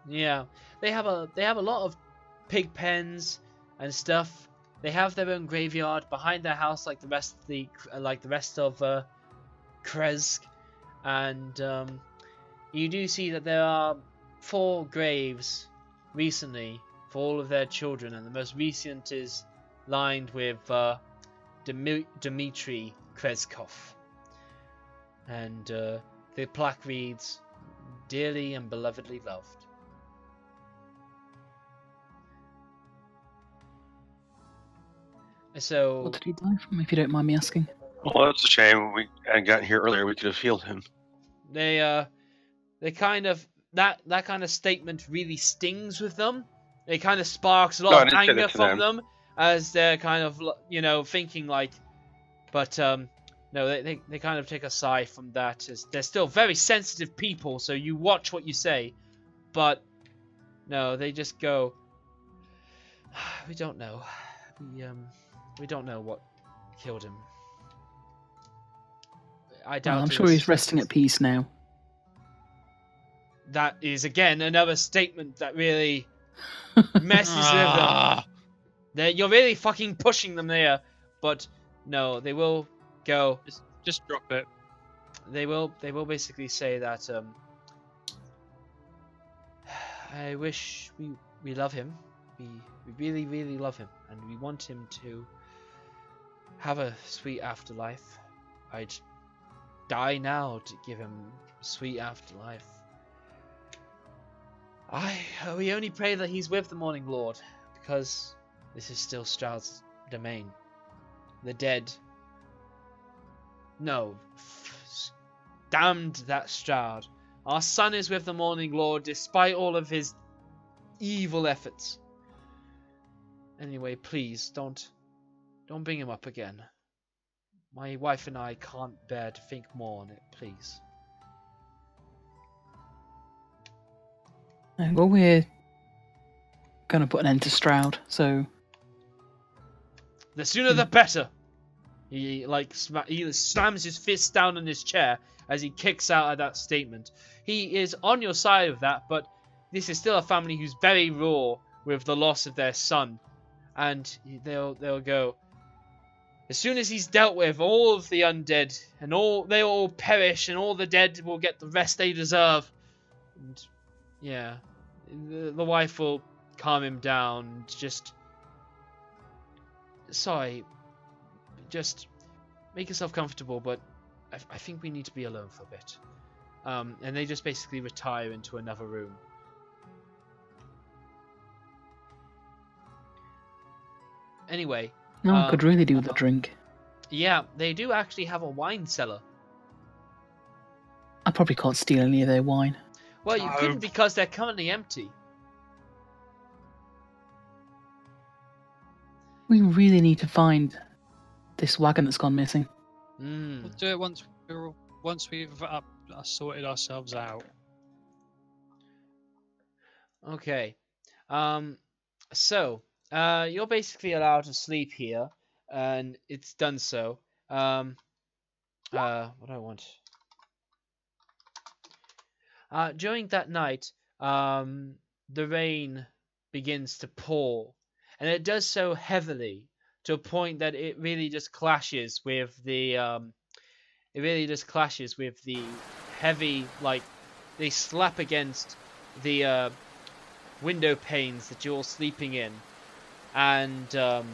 Yeah, they have a lot of pig pens and stuff. They have their own graveyard behind their house, like the rest of Krezk, and you do see that there are 4 graves recently for all of their children, and the most recent is lined with Dmitry Krezkov. And the plaque reads, "Dearly and belovedly loved." So, What did he die from, if you don't mind me asking? Well, that's a shame. We hadn't gotten here earlier. We could have healed him. they kind of that kind of statement really stings with them. It kind of sparks a No, lot I of didn't say anger that to from them as they're kind of thinking like, but no, they kind of take a sigh from that, as they're still very sensitive people. So you watch what you say, but no, they just go, "We don't know. We don't know what killed him." I doubt. Well, I'm it sure was- he's resting at peace now. That is again another statement that really messes with them. Ah, You're really fucking pushing them there, but no, they will go. just drop it. They will basically say that. I wish we love him. We really really love him, and we want him to have a sweet afterlife. I'd die now to give him a sweet afterlife. We only pray that he's with the Morning Lord, because this is still Straud's domain. The dead. No. Damned that Straud. Our son is with the Morning Lord despite all of his evil efforts. Anyway, please don't bring him up again. My wife and I can't bear to think more on it, please. Well, we're going to put an end to Straud, so... The sooner the better. He slams his fist down on his chair as he kicks out at that statement. He is on your side of that, but this is still a family who's very raw with the loss of their son, and they'll go. As soon as he's dealt with all of the undead, and they'll all perish, and all the dead will get the rest they deserve. And yeah, the wife will calm him down. Just sorry, just make yourself comfortable, but I think we need to be alone for a bit. And they just basically retire into another room. Anyway. No, I could really do with a drink. Yeah, they do actually have a wine cellar. I probably can't steal any of their wine. Well, you couldn't because they're currently empty. We really need to find this wagon that's gone missing. We'll do it once we've sorted ourselves out. Okay. So, you're basically allowed to sleep here, and it's done so. What do I want? During that night, the rain begins to pour, and it does so heavily to a point that it really just clashes with the heavy, like, they slap against the window panes that you're sleeping in, and the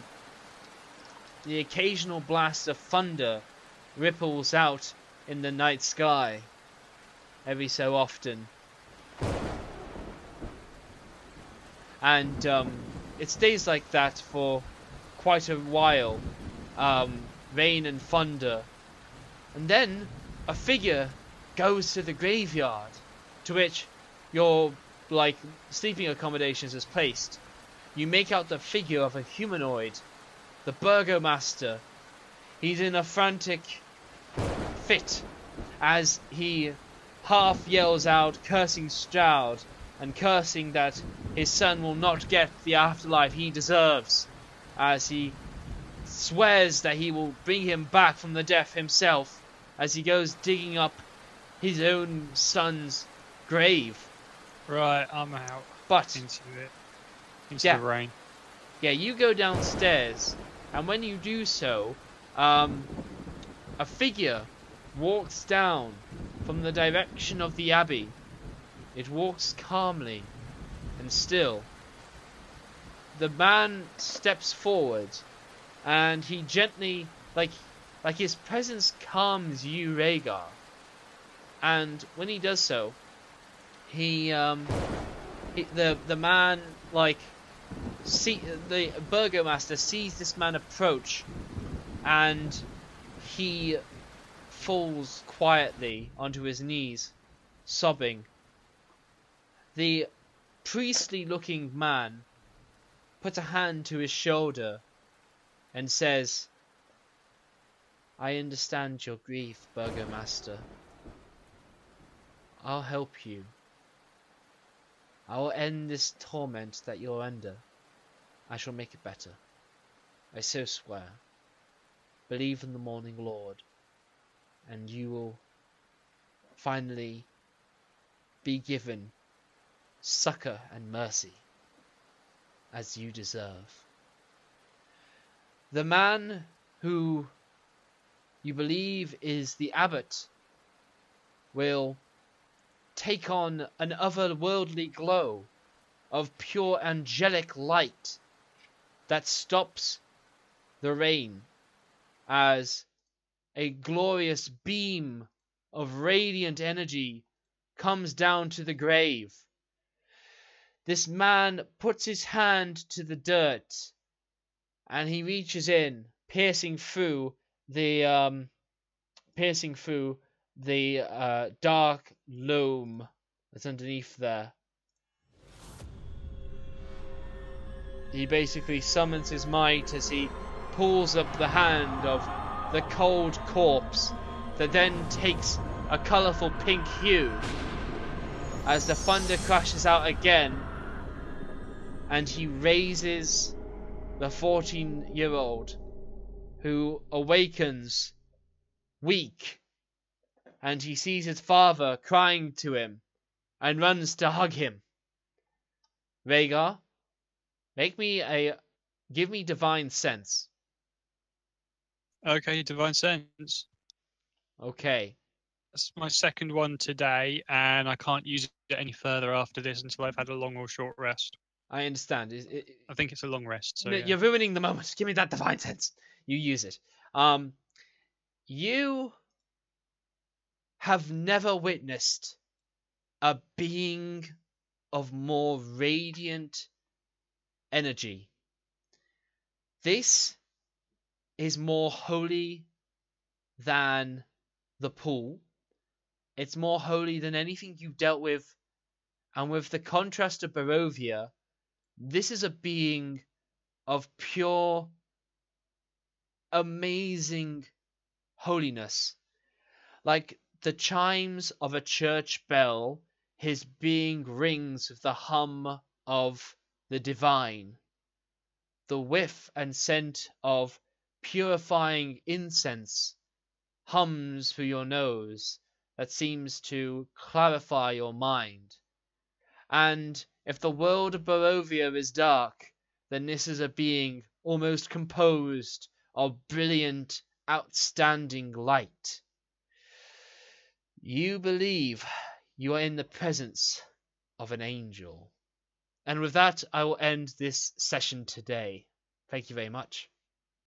occasional blast of thunder ripples out in the night sky every so often, and it stays like that for quite a while. Rain and thunder, and then a figure goes to the graveyard to which your sleeping accommodations is placed. You make out the figure of a humanoid, the burgomaster. He's in a frantic fit as he half yells out, cursing Straud and cursing that his son will not get the afterlife he deserves, as he swears that he will bring him back from the death himself, as he goes digging up his own son's grave. Right, I'm out. But Into Yeah. the rain. yeah, you go downstairs, and when you do so, a figure walks down from the direction of the abbey. It walks calmly and still. The man steps forward, and he gently like his presence calms you, Rhaegar. And when he does so, the man, like, the burgomaster sees this man approach, and he falls quietly onto his knees, sobbing. The priestly-looking man puts a hand to his shoulder and says, "I understand your grief, burgomaster. I'll help you. I will end this torment that you're under. I shall make it better. I so swear. Believe in the Morning Lord, and you will finally be given succor and mercy as you deserve." The man who you believe is the abbot will take on an otherworldly glow of pure angelic light that stops the rain as a glorious beam of radiant energy comes down to the grave. This man puts his hand to the dirt and he reaches in, piercing through the dark loam that's underneath there. He basically summons his might as he pulls up the hand of the cold corpse that then takes a colourful pink hue as the thunder crashes out again, and he raises the 14-year-old who awakens weak, and he sees his father crying to him and runs to hug him. Rhaegar, give me divine sense. Okay, divine sense. Okay. That's my second one today, and I can't use it any further after this until I've had a long or short rest. I understand. I think it's a long rest. So no, yeah. You're ruining the moment. Give me that divine sense. You use it. You have never witnessed a being of more radiant energy. This is more holy than the pool. It's more holy than anything you've dealt with. And with the contrast of Barovia, this is a being of pure, amazing holiness. Like the chimes of a church bell, his being rings with the hum of the divine. The whiff and scent of purifying incense hums through your nose that seems to clarify your mind. And if the world of Barovia is dark, then this is a being almost composed of brilliant, outstanding light. You believe you are in the presence of an angel. And with that, I will end this session today. Thank you very much.